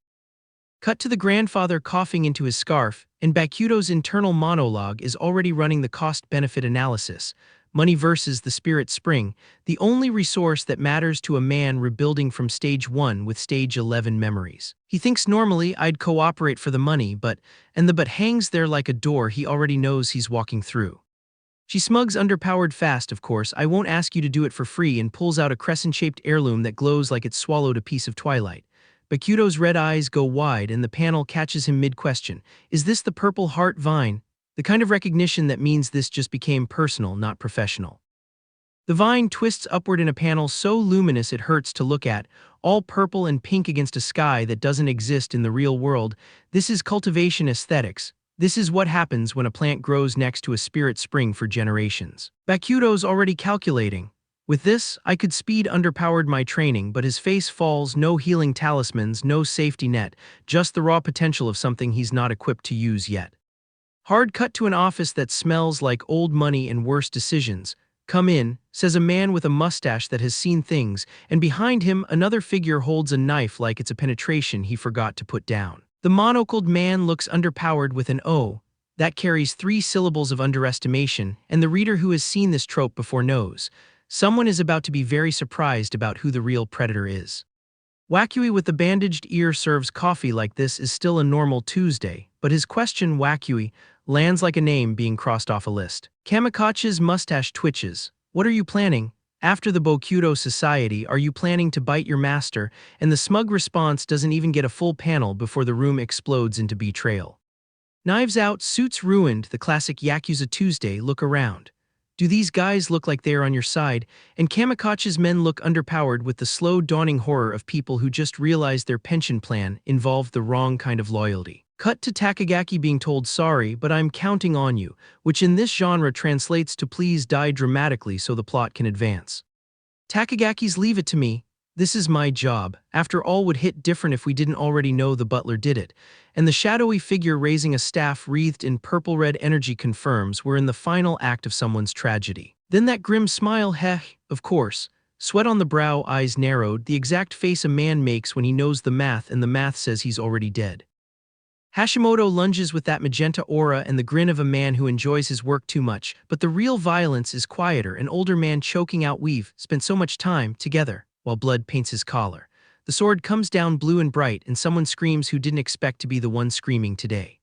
Cut to the grandfather coughing into his scarf, and Bokuto's internal monologue is already running the cost-benefit analysis. Money versus the spirit spring, the only resource that matters to a man rebuilding from stage 1 with stage 11 memories. He thinks normally I'd cooperate for the money, but hangs there like a door he already knows he's walking through. She smugs underpowered fast, of course, I won't ask you to do it for free, and pulls out a crescent-shaped heirloom that glows like it swallowed a piece of twilight. Bokuto's red eyes go wide and the panel catches him mid-question. Is this the purple heart vine? The kind of recognition that means this just became personal, not professional. The vine twists upward in a panel so luminous it hurts to look at, all purple and pink against a sky that doesn't exist in the real world. This is cultivation aesthetics. This is what happens when a plant grows next to a spirit spring for generations. Bokuto's already calculating. With this, I could speed underpowered my training, but his face falls, no healing talismans, no safety net, just the raw potential of something he's not equipped to use yet. Hard cut to an office that smells like old money and worse decisions. Come in, says a man with a mustache that has seen things, and behind him another figure holds a knife like it's a penetration he forgot to put down. The monocled man looks underpowered with an O. That carries 3 syllables of underestimation, and the reader who has seen this trope before knows. Someone is about to be very surprised about who the real predator is. Wakui with the bandaged ear serves coffee like this is still a normal Tuesday, but his question, Wakui, lands like a name being crossed off a list. Kamikache's mustache twitches. What are you planning? After the Bokuto Society, are you planning to bite your master? And the smug response doesn't even get a full panel before the room explodes into betrayal. Knives out, suits ruined, the classic Yakuza Tuesday look around. Do these guys look like they're on your side? And Kamikache's men look underpowered with the slow dawning horror of people who just realized their pension plan involved the wrong kind of loyalty. Cut to Takagaki being told sorry, but I'm counting on you, which in this genre translates to please die dramatically so the plot can advance. Takagaki's leave it to me. This is my job. After all, would hit different if we didn't already know the butler did it. And the shadowy figure raising a staff wreathed in purple-red energy confirms we're in the final act of someone's tragedy. Then that grim smile, of course. Sweat on the brow, eyes narrowed, the exact face a man makes when he knows the math and the math says he's already dead. Hashimoto lunges with that magenta aura and the grin of a man who enjoys his work too much, but the real violence is quieter, an older man choking out we've spent so much time together, while blood paints his collar. The sword comes down blue and bright, and someone screams who didn't expect to be the one screaming today.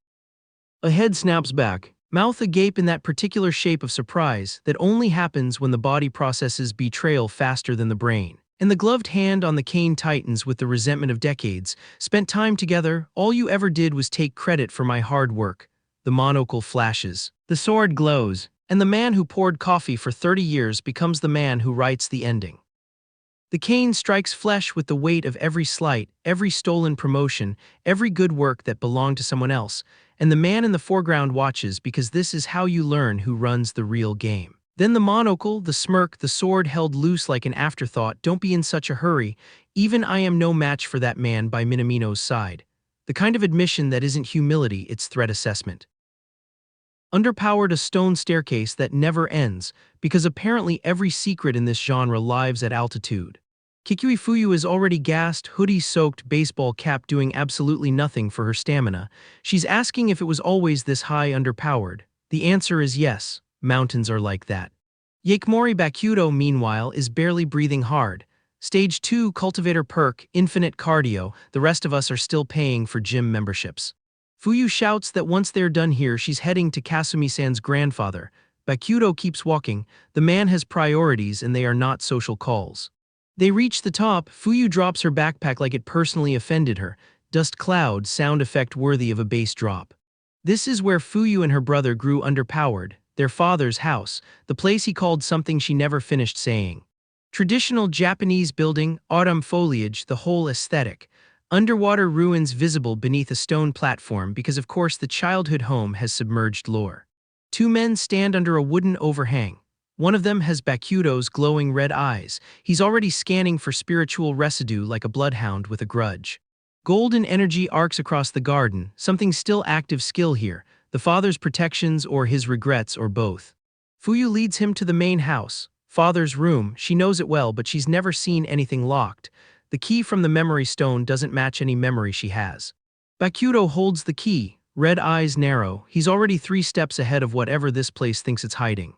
A head snaps back, Mouth agape in that particular shape of surprise that only happens when the body processes betrayal faster than the brain. And the gloved hand on the cane tightens with the resentment of decades. Spent time together, all you ever did was take credit for my hard work. The monocle flashes. The sword glows. And the man who poured coffee for 30 years becomes the man who writes the ending. The cane strikes flesh with the weight of every slight, every stolen promotion, every good work that belonged to someone else, and the man in the foreground watches because this is how you learn who runs the real game. Then the monocle, the smirk, the sword held loose like an afterthought. Don't be in such a hurry. Even I am no match for that man by Minamino's side. The kind of admission that isn't humility, it's threat assessment. Underpowered, a stone staircase that never ends, because apparently every secret in this genre lives at altitude. Kikui Fuyu is already gassed, hoodie-soaked, baseball cap doing absolutely nothing for her stamina. She's asking if it was always this high underpowered. The answer is yes, mountains are like that. Yaeshigemori Bokuto, meanwhile, is barely breathing hard. Stage 2 cultivator perk, infinite cardio, the rest of us are still paying for gym memberships. Fuyu shouts that once they're done here she's heading to Kasumi-san's grandfather. Bokuto keeps walking. The man has priorities and they are not social calls. They reach the top. Fuyu drops her backpack like it personally offended her. Dust cloud, sound effect worthy of a bass drop. This is where Fuyu and her brother grew underpowered. Their father's house, the place he called something she never finished saying. Traditional Japanese building, autumn foliage, the whole aesthetic. Underwater ruins visible beneath a stone platform because of course the childhood home has submerged lore. Two men stand under a wooden overhang. One of them has Bokuto's glowing red eyes. He's already scanning for spiritual residue like a bloodhound with a grudge. Golden energy arcs across the garden, something still active skill here, the father's protections or his regrets or both. Fuyu leads him to the main house, father's room. She knows it well but she's never seen anything locked. The key from the memory stone doesn't match any memory she has. Bokuto holds the key, red eyes narrow. He's already 3 steps ahead of whatever this place thinks it's hiding.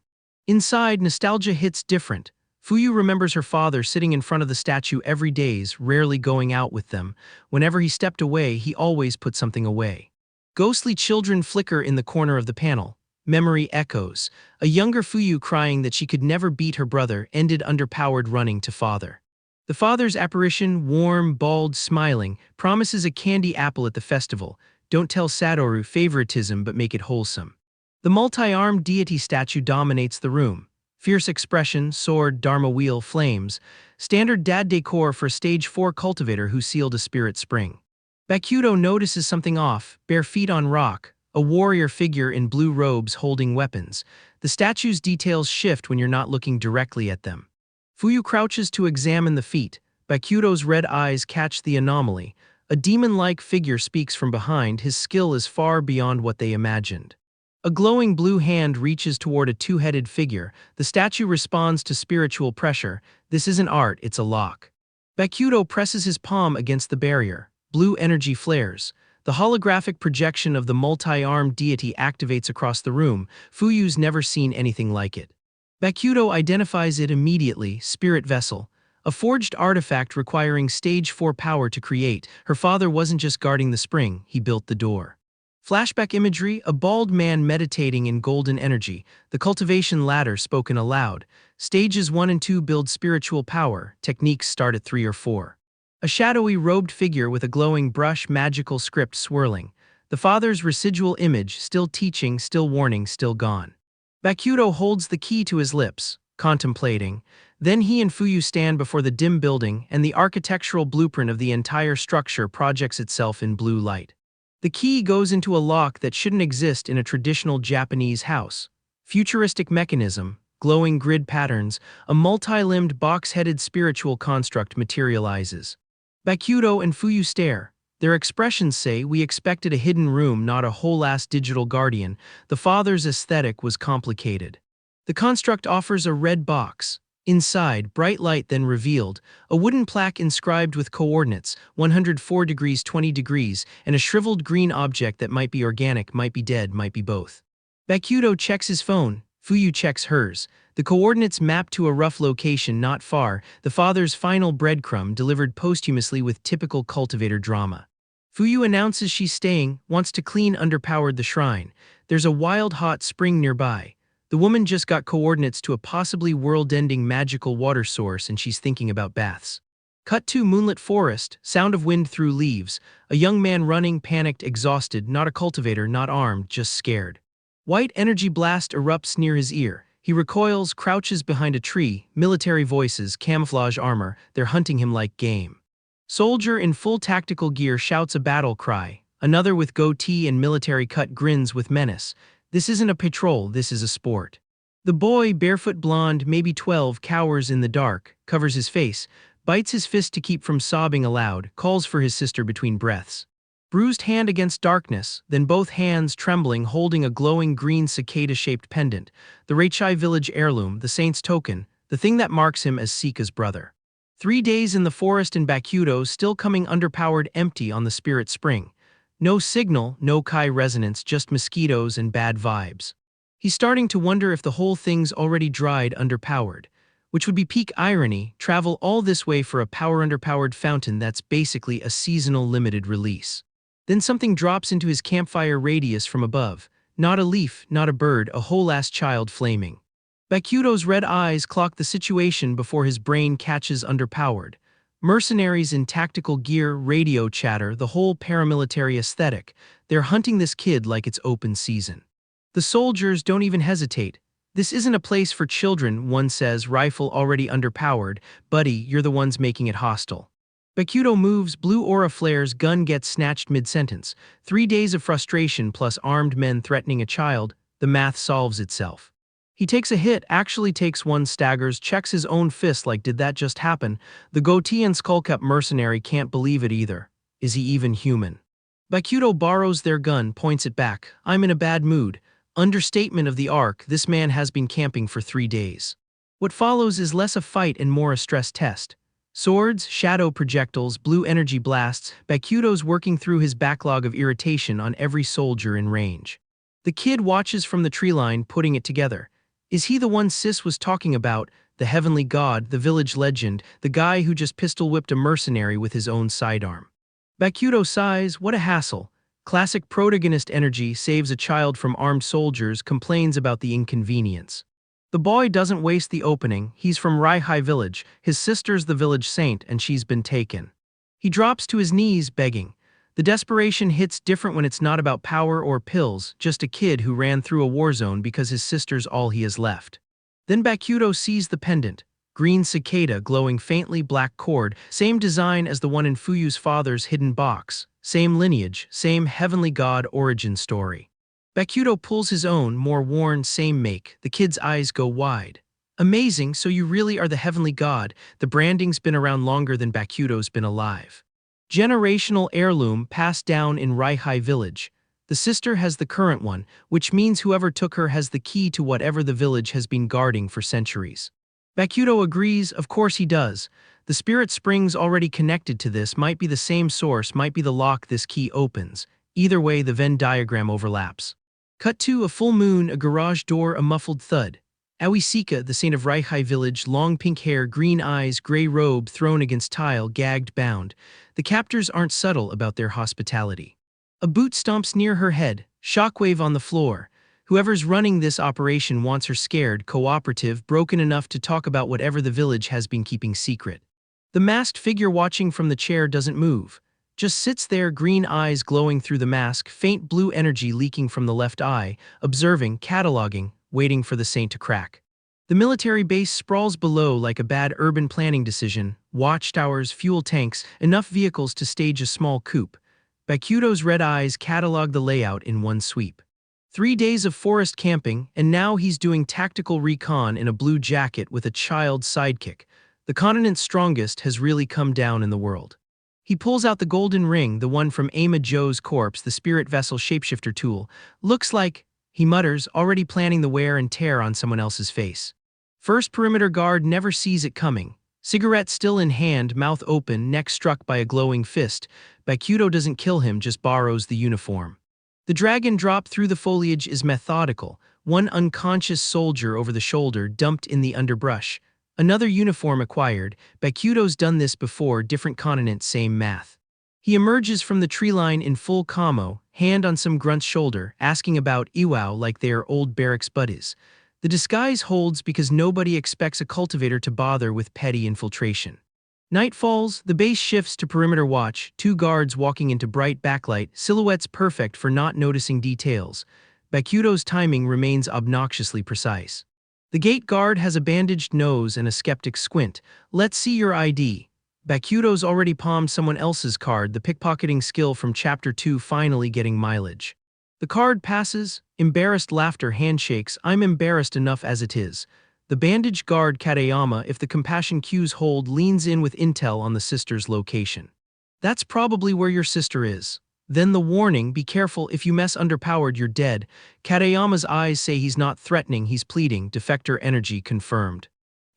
Inside, nostalgia hits different. Fuyu remembers her father sitting in front of the statue every day, rarely going out with them. Whenever he stepped away, he always put something away. Ghostly children flicker in the corner of the panel. Memory echoes. A younger Fuyu crying that she could never beat her brother ended underpowered running to father. The father's apparition, warm, bald, smiling, promises a candy apple at the festival. Don't tell Satoru favoritism but make it wholesome. The multi-armed deity statue dominates the room. Fierce expression, sword, dharma wheel, flames. Standard dad decor for stage 4 cultivator who sealed a spirit spring. Bokuto notices something off, bare feet on rock, a warrior figure in blue robes holding weapons. The statue's details shift when you're not looking directly at them. Fuyu crouches to examine the feet. Bokuto's red eyes catch the anomaly. A demon-like figure speaks from behind. His skill is far beyond what they imagined. A glowing blue hand reaches toward a 2-headed figure. The statue responds to spiritual pressure. This isn't art, it's a lock. Bokuto presses his palm against the barrier. Blue energy flares. The holographic projection of the multi-armed deity activates across the room. Fuyu's never seen anything like it. Bokuto identifies it immediately, spirit vessel. A forged artifact requiring stage 4 power to create. Her father wasn't just guarding the spring, he built the door. Flashback imagery, a bald man meditating in golden energy. The cultivation ladder spoken aloud. Stages 1 and 2 build spiritual power. Techniques start at 3 or 4. A shadowy robed figure with a glowing brush, magical script swirling. The father's residual image, still teaching, still warning, still gone. Bokuto holds the key to his lips, contemplating. Then he and Fuyu stand before the dim building, and the architectural blueprint of the entire structure projects itself in blue light. The key goes into a lock that shouldn't exist in a traditional Japanese house. Futuristic mechanism, glowing grid patterns, a multi-limbed box-headed spiritual construct materializes. Bokuto and Fuyu stare. Their expressions say, we expected a hidden room, not a whole-ass digital guardian. The father's aesthetic was complicated. The construct offers a red box. Inside, bright light then revealed, a wooden plaque inscribed with coordinates, 104 degrees 20 degrees, and a shriveled green object that might be organic, might be dead, might be both. Bokuto checks his phone. Fuyu checks hers. The coordinates map to a rough location not far, the father's final breadcrumb delivered posthumously with typical cultivator drama. Fuyu announces she's staying, wants to clean underpowered the shrine. There's a wild hot spring nearby. The woman just got coordinates to a possibly world-ending magical water source and she's thinking about baths. Cut to moonlit forest, sound of wind through leaves, a young man running, panicked, exhausted, not a cultivator, not armed, just scared. White energy blast erupts near his ear. He recoils, crouches behind a tree, military voices, camouflage armor, they're hunting him like game. Soldier in full tactical gear shouts a battle cry. Another with goatee and military cut grins with menace. This isn't a patrol, this is a sport. The boy, barefoot blonde, maybe 12, cowers in the dark, covers his face, bites his fist to keep from sobbing aloud, calls for his sister between breaths. Bruised hand against darkness, then both hands trembling holding a glowing green cicada-shaped pendant, the Reichai village heirloom, the saint's token, the thing that marks him as Sika's brother. 3 days in the forest in Bokuto, still coming underpowered, empty on the spirit spring. No signal, no Kai resonance, just mosquitoes and bad vibes. He's starting to wonder if the whole thing's already dried underpowered. Which would be peak irony, travel all this way for a power-underpowered fountain that's basically a seasonal limited release. Then something drops into his campfire radius from above. Not a leaf, not a bird, a whole-ass child flaming. Bokuto's red eyes clock the situation before his brain catches underpowered. Mercenaries in tactical gear, radio chatter, the whole paramilitary aesthetic. They're hunting this kid like it's open season. The soldiers don't even hesitate. This isn't a place for children, one says, rifle already underpowered. Buddy, you're the ones making it hostile. Bokuto moves, blue aura flares, gun gets snatched mid-sentence. 3 days of frustration plus armed men threatening a child, the math solves itself. He takes a hit, actually takes one, staggers, checks his own fist like did that just happen? The goatee and skullcap mercenary can't believe it either. Is he even human? Bokuto borrows their gun, points it back. I'm in a bad mood. Understatement of the arc, this man has been camping for 3 days. What follows is less a fight and more a stress test. Swords, shadow projectiles, blue energy blasts, Bokuto's working through his backlog of irritation on every soldier in range. The kid watches from the tree line, putting it together. Is he the one Sis was talking about, the heavenly god, the village legend, the guy who just pistol-whipped a mercenary with his own sidearm? Bokuto sighs, what a hassle. Classic protagonist energy, saves a child from armed soldiers, complains about the inconvenience. The boy doesn't waste the opening, he's from Raihai village, his sister's the village saint and she's been taken. He drops to his knees, begging. The desperation hits different when it's not about power or pills, just a kid who ran through a war zone because his sister's all he has left. Then Bokuto sees the pendant. Green cicada, glowing faintly, black cord, same design as the one in Fuyu's father's hidden box. Same lineage, same heavenly god origin story. Bokuto pulls his own, more worn, same make. The kid's eyes go wide. Amazing, so you really are the heavenly god. The branding's been around longer than Bokuto's been alive. Generational heirloom passed down in Raihai village. The sister has the current one, which means whoever took her has the key to whatever the village has been guarding for centuries. Bokuto agrees, of course he does. The spirit springs already connected to this might be the same source, might be the lock this key opens. Either way, the Venn diagram overlaps. Cut to a full moon, a garage door, a muffled thud. Aoi Sika, the saint of Raihai village, long pink hair, green eyes, gray robe thrown against tile, gagged, bound. The captors aren't subtle about their hospitality. A boot stomps near her head, shockwave on the floor. Whoever's running this operation wants her scared, cooperative, broken enough to talk about whatever the village has been keeping secret. The masked figure watching from the chair doesn't move. Just sits there, green eyes glowing through the mask, faint blue energy leaking from the left eye, observing, cataloging, waiting for the saint to crack. The military base sprawls below like a bad urban planning decision. Watchtowers, fuel tanks, enough vehicles to stage a small coup. Bokuto's red eyes catalog the layout in one sweep. 3 days of forest camping, and now he's doing tactical recon in a blue jacket with a child sidekick. The continent's strongest has really come down in the world. He pulls out the golden ring, the one from Ama Joe's corpse, the spirit vessel shapeshifter tool. Looks like, he mutters, already planning the wear and tear on someone else's face. First perimeter guard never sees it coming. Cigarette still in hand, mouth open, neck struck by a glowing fist. Bokuto doesn't kill him, just borrows the uniform. The dragon drop through the foliage is methodical. One unconscious soldier over the shoulder, dumped in the underbrush. Another uniform acquired. Bokuto's done this before, different continent, same math. He emerges from the tree line in full camo, hand on some grunt's shoulder, asking about Iwao like they are old barracks buddies. The disguise holds because nobody expects a cultivator to bother with petty infiltration. Night falls, the base shifts to perimeter watch, two guards walking into bright backlight, silhouettes perfect for not noticing details. Bokuto's timing remains obnoxiously precise. The gate guard has a bandaged nose and a skeptic squint. "Let's see your ID." Bokuto's already palmed someone else's card, the pickpocketing skill from Chapter 2 finally getting mileage. The card passes, embarrassed laughter handshakes, "I'm embarrassed enough as it is." The bandaged guard Katayama, if the compassion cues hold, leans in with intel on the sister's location. "That's probably where your sister is." Then the warning, "Be careful, if you mess underpowered you're dead." Katayama's eyes say he's not threatening, he's pleading, defector energy confirmed.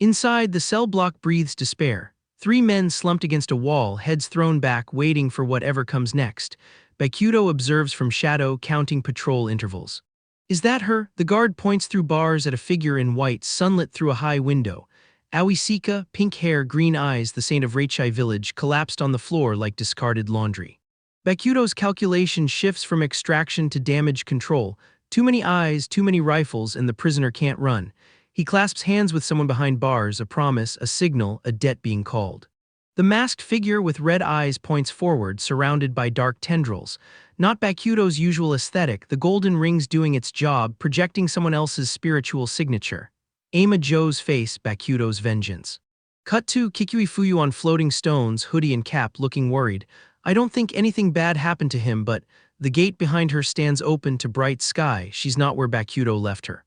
Inside, the cell block breathes despair. Three men slumped against a wall, heads thrown back, waiting for whatever comes next. Bokuto observes from shadow, counting patrol intervals. "Is that her?" The guard points through bars at a figure in white, sunlit through a high window. Aoisika, pink hair, green eyes, the saint of Reichai village, collapsed on the floor like discarded laundry. Bokuto's calculation shifts from extraction to damage control. Too many eyes, too many rifles, and the prisoner can't run. He clasps hands with someone behind bars, a promise, a signal, a debt being called. The masked figure with red eyes points forward, surrounded by dark tendrils. Not Bokuto's usual aesthetic, the golden ring's doing its job, projecting someone else's spiritual signature. Ama Joe's face, Bokuto's vengeance. Cut to Kikui Fuyu on floating stones, hoodie and cap, looking worried. "I don't think anything bad happened to him, but..." The gate behind her stands open to bright sky. She's not where Bokuto left her.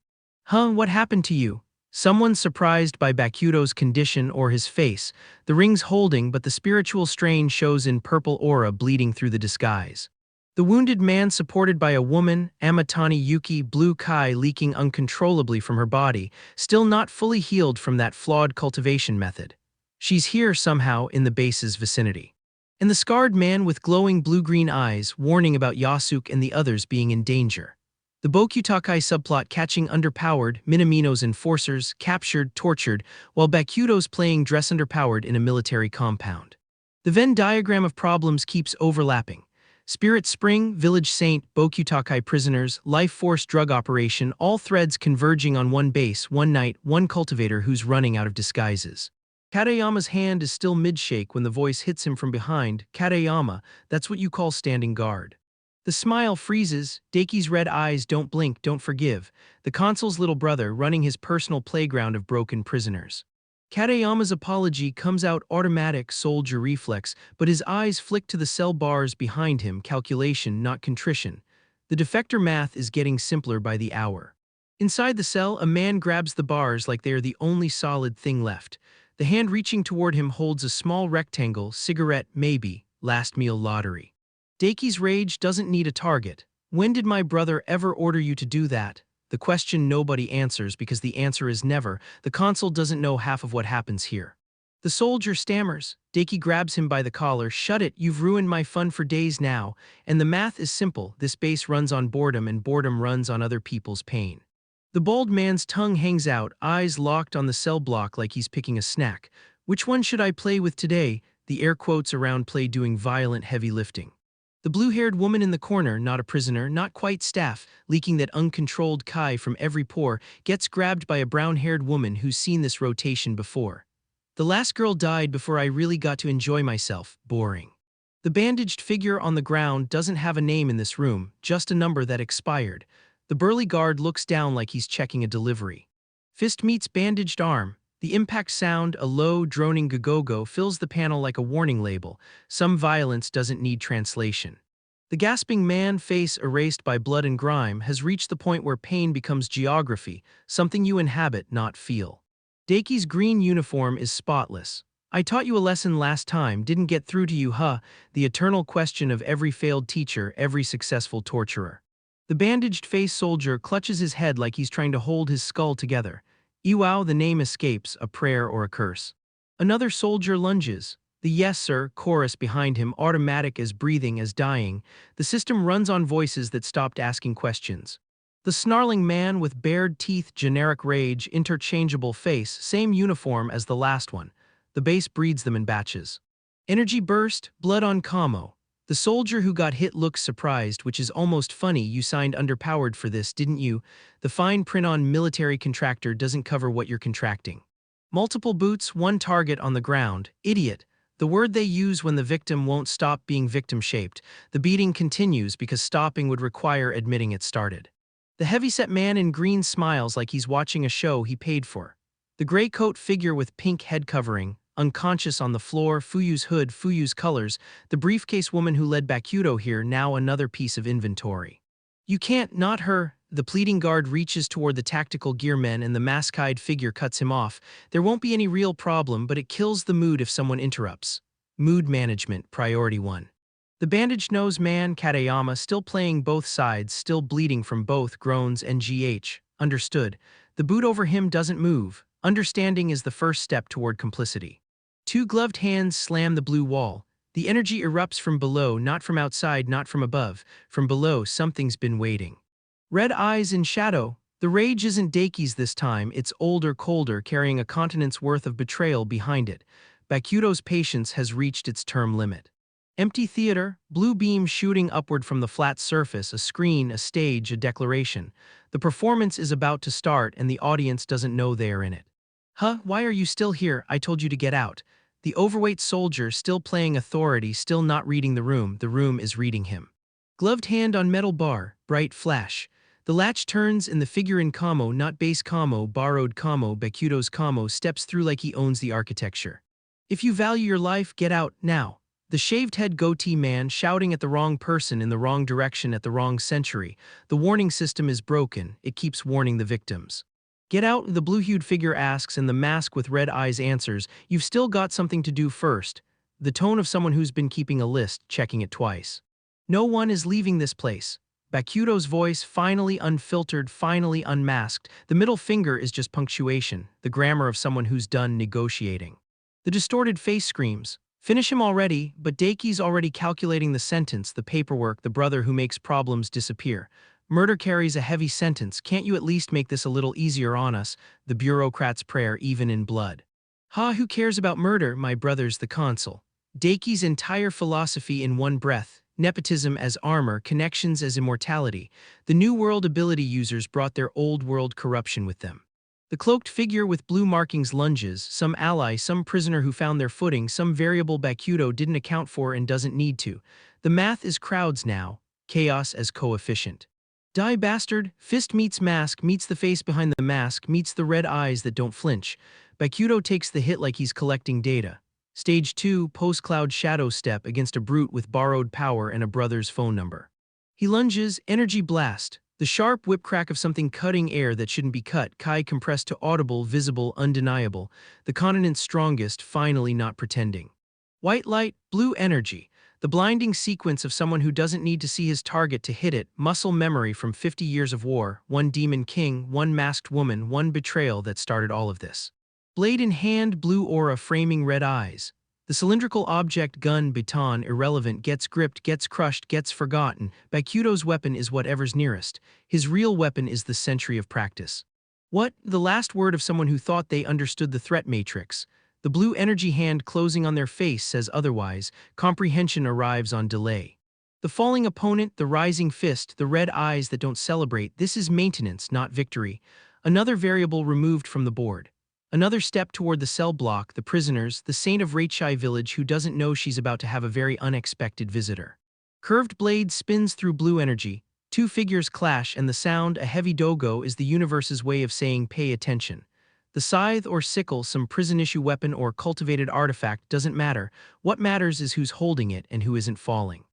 "Huh, what happened to you?" Someone surprised by Bokuto's condition or his face. The ring's holding, but the spiritual strain shows in purple aura bleeding through the disguise. The wounded man supported by a woman, Amatani Yuki, blue kai leaking uncontrollably from her body, still not fully healed from that flawed cultivation method. She's here somehow in the base's vicinity. And the scarred man with glowing blue-green eyes, warning about Yasuke and the others being in danger. The Bokutakai subplot catching underpowered, Minamino's enforcers, captured, tortured, while Bokuto's playing dress underpowered in a military compound. The Venn diagram of problems keeps overlapping. Spirit Spring, Village Saint, Bokutakai prisoners, Life Force drug operation, all threads converging on one base, one night, one cultivator who's running out of disguises. Katayama's hand is still mid-shake when the voice hits him from behind. "Katayama, that's what you call standing guard." The smile freezes, Daiki's red eyes don't blink, don't forgive, the consul's little brother running his personal playground of broken prisoners. Katayama's apology comes out automatic soldier reflex, but his eyes flick to the cell bars behind him, calculation, not contrition. The defector math is getting simpler by the hour. Inside the cell, a man grabs the bars like they are the only solid thing left. The hand reaching toward him holds a small rectangle, cigarette, maybe, last meal lottery. Daiki's rage doesn't need a target. "When did my brother ever order you to do that?" The question nobody answers because the answer is never. The consul doesn't know half of what happens here. The soldier stammers. Daiki grabs him by the collar. "Shut it, you've ruined my fun for days now." And the math is simple. This base runs on boredom and boredom runs on other people's pain. The bald man's tongue hangs out, eyes locked on the cell block like he's picking a snack. "Which one should I play with today?" The air quotes around play doing violent heavy lifting. The blue-haired woman in the corner, not a prisoner, not quite staff, leaking that uncontrolled kai from every pore, gets grabbed by a brown-haired woman who's seen this rotation before. "The last girl died before I really got to enjoy myself. Boring." The bandaged figure on the ground doesn't have a name in this room, just a number that expired. The burly guard looks down like he's checking a delivery. Fist meets bandaged arm. The impact sound, a low, droning go-go, fills the panel like a warning label. Some violence doesn't need translation. The gasping man, face erased by blood and grime, has reached the point where pain becomes geography, something you inhabit, not feel. Daiki's green uniform is spotless. "I taught you a lesson last time, didn't get through to you, huh?" The eternal question of every failed teacher, every successful torturer. The bandaged face soldier clutches his head like he's trying to hold his skull together. Iwao, the name escapes, a prayer or a curse. Another soldier lunges. The "yes sir" chorus behind him, automatic as breathing, as dying. The system runs on voices that stopped asking questions. The snarling man with bared teeth, generic rage, interchangeable face, same uniform as the last one. The base breeds them in batches. Energy burst, blood on commo. The soldier who got hit looks surprised, which is almost funny. You signed underpowered for this, didn't you? The fine print on military contractor doesn't cover what you're contracting. Multiple boots, one target on the ground. Idiot. The word they use when the victim won't stop being victim-shaped. The beating continues because stopping would require admitting it started. The heavyset man in green smiles like he's watching a show he paid for. The gray coat figure with pink head covering, unconscious on the floor, Fuyu's hood, Fuyu's colors, the briefcase woman who led Bokuto here, now another piece of inventory. You can't, not her. The pleading guard reaches toward the tactical gear men and the mask-eyed figure cuts him off. There won't be any real problem, but it kills the mood if someone interrupts. Mood management, priority 1. The bandaged-nosed man, Katayama, still playing both sides, still bleeding from both, groans and GH. Understood. The boot over him doesn't move. Understanding is the first step toward complicity. Two gloved hands slam the blue wall. The energy erupts from below, not from outside, not from above. From below, something's been waiting. Red eyes in shadow. The rage isn't Daki's this time, it's older, colder, carrying a continent's worth of betrayal behind it. Bokuto's patience has reached its term limit. Empty theater, blue beam shooting upward from the flat surface, a screen, a stage, a declaration. The performance is about to start and the audience doesn't know they are in it. Huh, why are you still here? I told you to get out. The overweight soldier, still playing authority, still not reading the room is reading him. Gloved hand on metal bar, bright flash. The latch turns and the figure in Kamo, not base Kamo, borrowed Kamo, Bokuto's Kamo, steps through like he owns the architecture. If you value your life, get out, now. The shaved head goatee man shouting at the wrong person in the wrong direction at the wrong century. The warning system is broken, it keeps warning the victims. Get out, the blue-hued figure asks and the mask with red eyes answers, you've still got something to do first. The tone of someone who's been keeping a list, checking it twice. No one is leaving this place. Bokuto's voice, finally unfiltered, finally unmasked. The middle finger is just punctuation, the grammar of someone who's done negotiating. The distorted face screams, finish him already, but Daki's already calculating the sentence, the paperwork, the brother who makes problems disappear. Murder carries a heavy sentence, can't you at least make this a little easier on us? The bureaucrat's prayer, even in blood. Ha, who cares about murder, my brother's the consul. Daki's entire philosophy in one breath, nepotism as armor, connections as immortality. The New World ability users brought their Old World corruption with them. The cloaked figure with blue markings lunges, some ally, some prisoner who found their footing, some variable Bokuto didn't account for and doesn't need to. The math is crowds now, chaos as coefficient. Die bastard, fist meets mask, meets the face behind the mask, meets the red eyes that don't flinch. Bokuto takes the hit like he's collecting data. Stage 2, post-cloud shadow step against a brute with borrowed power and a brother's phone number. He lunges, energy blast. The sharp whip crack of something cutting air that shouldn't be cut, Kai compressed to audible, visible, undeniable. The continent's strongest, finally not pretending. White light, blue energy. The blinding sequence of someone who doesn't need to see his target to hit it, muscle memory from 50 years of war, one demon king, one masked woman, one betrayal that started all of this. Blade in hand, blue aura framing red eyes. The cylindrical object gun, baton, irrelevant, gets gripped, gets crushed, gets forgotten. Bokuto's weapon is whatever's nearest. His real weapon is the century of practice. What? The last word of someone who thought they understood the threat matrix. The blue energy hand closing on their face says otherwise. Comprehension arrives on delay. The falling opponent, the rising fist, the red eyes that don't celebrate. This is maintenance, not victory. Another variable removed from the board. Another step toward the cell block, the prisoners, the saint of Reichai village who doesn't know she's about to have a very unexpected visitor. Curved blade spins through blue energy. Two figures clash and the sound, a heavy dogo, is the universe's way of saying pay attention. The scythe or sickle, some prison-issue weapon or cultivated artifact, doesn't matter. What matters is who's holding it and who isn't falling.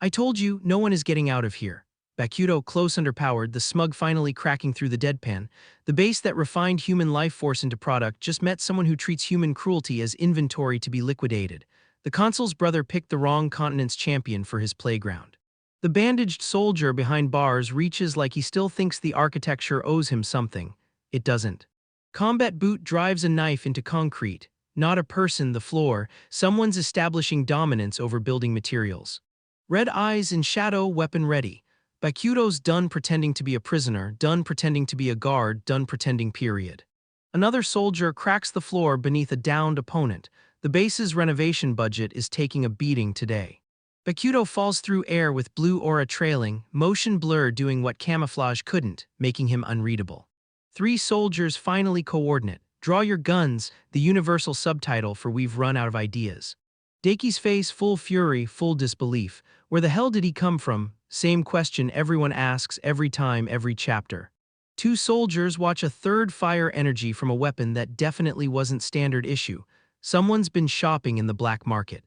I told you, no one is getting out of here. Bokuto close underpowered, the smug finally cracking through the deadpan. The base that refined human life force into product just met someone who treats human cruelty as inventory to be liquidated. The consul's brother picked the wrong continent's champion for his playground. The bandaged soldier behind bars reaches like he still thinks the architecture owes him something. It doesn't. Combat boot drives a knife into concrete. Not a person, the floor. Someone's establishing dominance over building materials. Red eyes in shadow, weapon ready. Bokuto's done pretending to be a prisoner, done pretending to be a guard, done pretending period. Another soldier cracks the floor beneath a downed opponent. The base's renovation budget is taking a beating today. Bakuto falls through air with blue aura trailing, motion blur doing what camouflage couldn't, making him unreadable. Three soldiers finally coordinate. Draw your guns, the universal subtitle for "We've run out of ideas." Daki's face full fury, full disbelief. Where the hell did he come from? Same question everyone asks every time, every chapter. Two soldiers watch a third fire energy from a weapon that definitely wasn't standard issue. Someone's been shopping in the black market.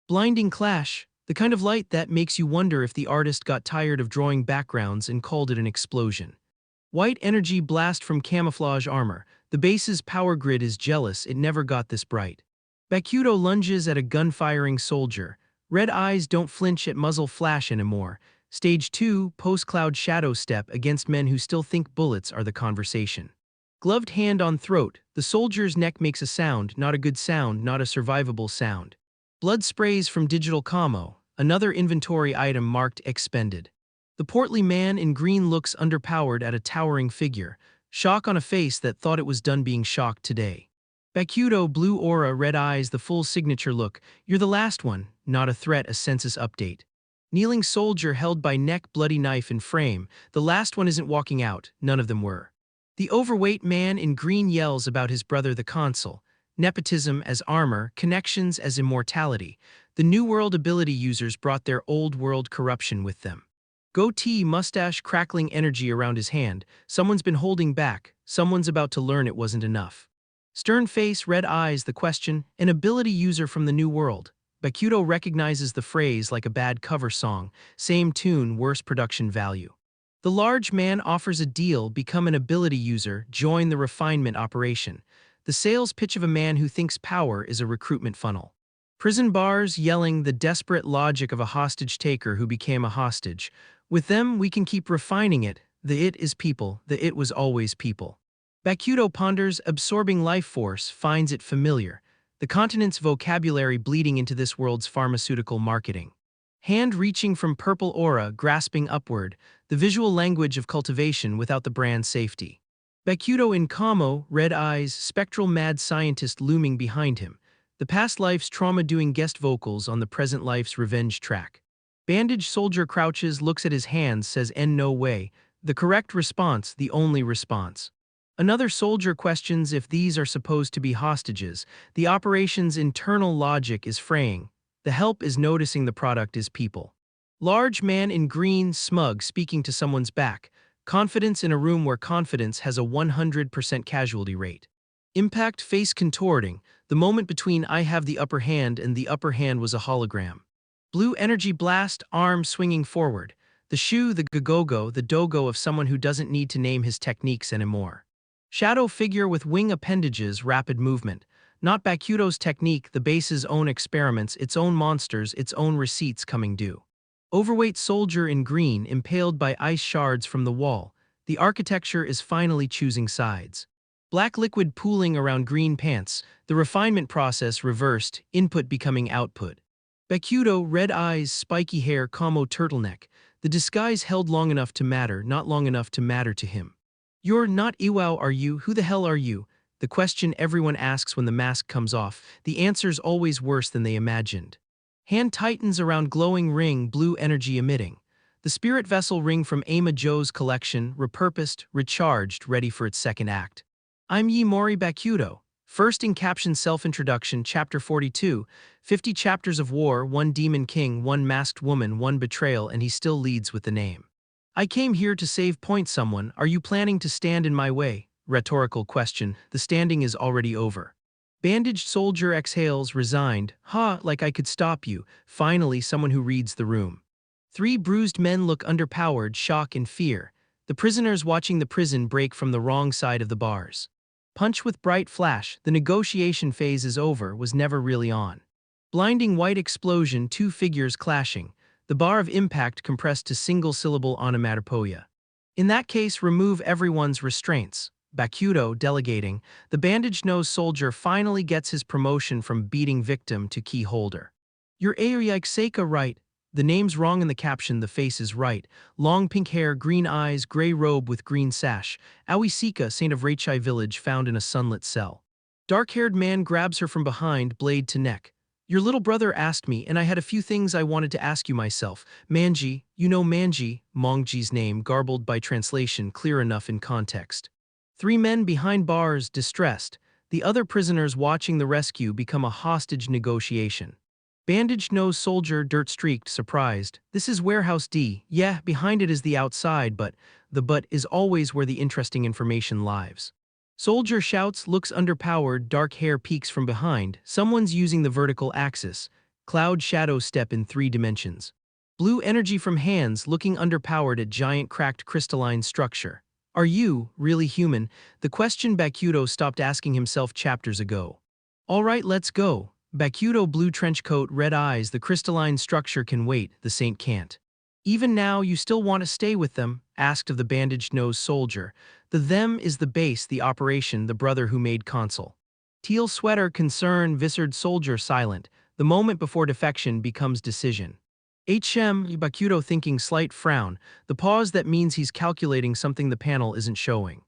Blinding clash, the kind of light that makes you wonder if the artist got tired of drawing backgrounds and called it an explosion. White energy blast from camouflage armor. The base's power grid is jealous it never got this bright. Bakuto lunges at a gun-firing soldier. Red eyes don't flinch at muzzle flash anymore. Stage 2, post-cloud shadow step against men who still think bullets are the conversation. Gloved hand on throat, the soldier's neck makes a sound, not a good sound, not a survivable sound. Blood sprays from digital commo, another inventory item marked expended. The portly man in green looks underpowered at a towering figure, shock on a face that thought it was done being shocked today. Bakuto, blue aura, red eyes, the full signature look. You're the last one, not a threat, a census update. Kneeling soldier held by neck, bloody knife in frame. The last one isn't walking out, none of them were. The overweight man in green yells about his brother the consul. Nepotism as armor, connections as immortality. The New World ability users brought their Old World corruption with them. Goatee, mustache, crackling energy around his hand. Someone's been holding back, someone's about to learn it wasn't enough. Stern face, red eyes, the question, an ability user from the New World. Bakuto recognizes the phrase like a bad cover song, same tune, worse production value. The large man offers a deal, become an ability user, join the refinement operation. The sales pitch of a man who thinks power is a recruitment funnel. Prison bars yelling the desperate logic of a hostage taker who became a hostage. With them, we can keep refining it. The it is people, the it was always people. Bakuto ponders, absorbing life force, finds it familiar. The continent's vocabulary bleeding into this world's pharmaceutical marketing. Hand reaching from purple aura, grasping upward, the visual language of cultivation without the brand safety. Bakuto in Kamo, red eyes, spectral mad scientist looming behind him. The past life's trauma doing guest vocals on the present life's revenge track. Bandaged soldier crouches, looks at his hands, says no way. The correct response, the only response. Another soldier questions if these are supposed to be hostages. The operation's internal logic is fraying. The help is noticing the product is people. Large man in green, smug, speaking to someone's back. Confidence in a room where confidence has a 100% casualty rate. Impact face contorting, the moment between I have the upper hand and the upper hand was a hologram. Blue energy blast, arm swinging forward. The shoe, the gogogo, the dogo of someone who doesn't need to name his techniques anymore. Shadow figure with wing appendages, rapid movement. Not Bakuto's technique, the base's own experiments, its own monsters, its own receipts coming due. Overweight soldier in green, impaled by ice shards from the wall. The architecture is finally choosing sides. Black liquid pooling around green pants, the refinement process reversed, input becoming output. Bakuto, red eyes, spiky hair, Kamo turtleneck. The disguise held long enough to matter, not long enough to matter to him. You're not Iwao, are you? Who the hell are you? The question everyone asks when the mask comes off. The answer's always worse than they imagined. Hand tightens around glowing ring, blue energy emitting. The spirit vessel ring from Ama Joe's collection, repurposed, recharged, ready for its second act. I'm Yaeshigemori Bakuto. First in caption self-introduction, chapter 42, 50 chapters of war, one demon king, one masked woman, one betrayal, and he still leads with the name. I came here to save point someone, are you planning to stand in my way? Rhetorical question, the standing is already over. Bandaged soldier exhales, resigned, like I could stop you, finally someone who reads the room. Three bruised men look underpowered, shock and fear. The prisoners watching the prison break from the wrong side of the bars. Punch with bright flash, the negotiation phase is over, was never really on. Blinding white explosion, two figures clashing. The bar of impact compressed to single-syllable onomatopoeia. In that case, remove everyone's restraints. Bakuto, delegating, the bandaged-nosed soldier finally gets his promotion from beating victim to key holder. You're Yaeshigemori, right? The name's wrong in the caption, the face is right. Long pink hair, green eyes, gray robe with green sash. Aoisika, saint of Reichai village, found in a sunlit cell. Dark-haired man grabs her from behind, blade to neck. Your little brother asked me, and I had a few things I wanted to ask you myself. Manji, you know Manji, Mongji's name, garbled by translation, clear enough in context. Three men behind bars, distressed. The other prisoners watching the rescue become a hostage negotiation. Bandaged nose soldier, dirt streaked, surprised. This is warehouse D. Yeah, behind it is the outside, but the but is always where the interesting information lives. Soldier shouts, looks underpowered, dark hair peeks from behind. Someone's using the vertical axis. Cloud shadow step in 3 dimensions. Blue energy from hands, looking underpowered at giant cracked crystalline structure. Are you really human? The question Bokuto stopped asking himself chapters ago. All right, let's go. Bokuto, blue trench coat, red eyes, the crystalline structure can wait, the saint can't. Even now, you still want to stay with them? Asked of the bandaged nose soldier. The them is the base, the operation, the brother who made consul. Teal sweater, concern, visored soldier, silent. The moment before defection becomes decision. Bakuto thinking, slight frown, the pause that means he's calculating something the panel isn't showing.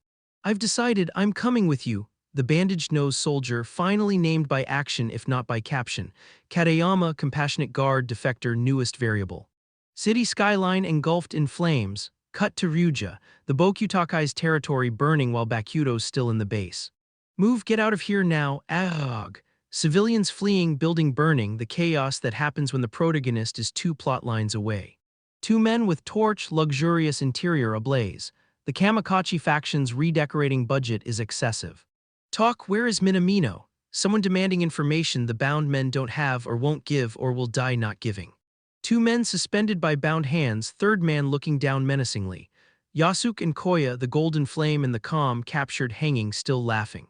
I've decided, I'm coming with you. The bandaged nose soldier, finally named by action if not by caption. Katayama, compassionate guard, defector, newest variable. City skyline engulfed in flames. Cut to Ryuja, the Bokutakai's territory burning while Bakuto's still in the base. Move, get out of here now, ahog. Civilians fleeing, building burning, the chaos that happens when the protagonist is 2 plot lines away. 2 men with torch, luxurious interior ablaze. The Kamikaze faction's redecorating budget is excessive. Talk, where is Minamino? Someone demanding information the bound men don't have or won't give or will die not giving. 2 men suspended by bound hands, third man looking down menacingly. Yasuke and Koya, the golden flame and the calm, captured hanging, still laughing.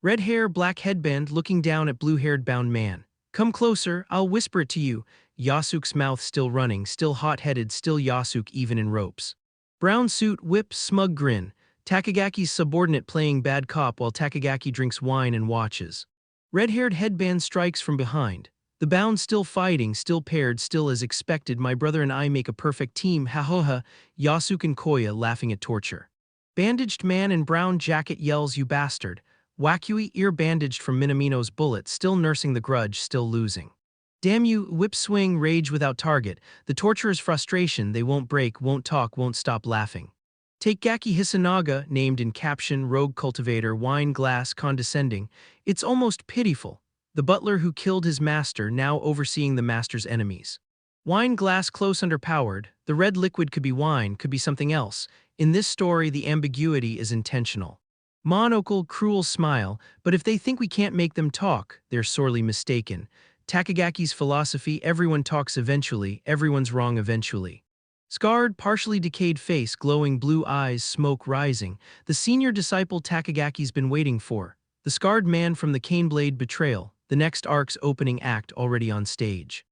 Red hair, black headband, looking down at blue-haired bound man. Come closer, I'll whisper it to you. Yasuke's mouth still running, still hot-headed, still Yasuke even in ropes. Brown suit, whip, smug grin. Takagaki's subordinate playing bad cop while Takagaki drinks wine and watches. Red-haired headband strikes from behind. The bound still fighting, still paired, still as expected. My brother and I make a perfect team, ha. Yasuke and Koya laughing at torture. Bandaged man in brown jacket yells, you bastard. Wakui, ear bandaged from Minamino's bullet, still nursing the grudge, still losing. Damn you, whip swing, rage without target. The torturer's frustration, they won't break, won't talk, won't stop laughing. Take Gaki Hisanaga, named in caption, rogue cultivator, wine glass, condescending. It's almost pitiful. The butler who killed his master, now overseeing the master's enemies. Wine glass close underpowered. The red liquid could be wine, could be something else. In this story, the ambiguity is intentional. Monocle, cruel smile, but if they think we can't make them talk, they're sorely mistaken. Takagaki's philosophy, everyone talks eventually, everyone's wrong eventually. Scarred, partially decayed face, glowing blue eyes, smoke rising. The senior disciple Takagaki's been waiting for. The scarred man from the Caneblade betrayal, the next arc's opening act already on stage.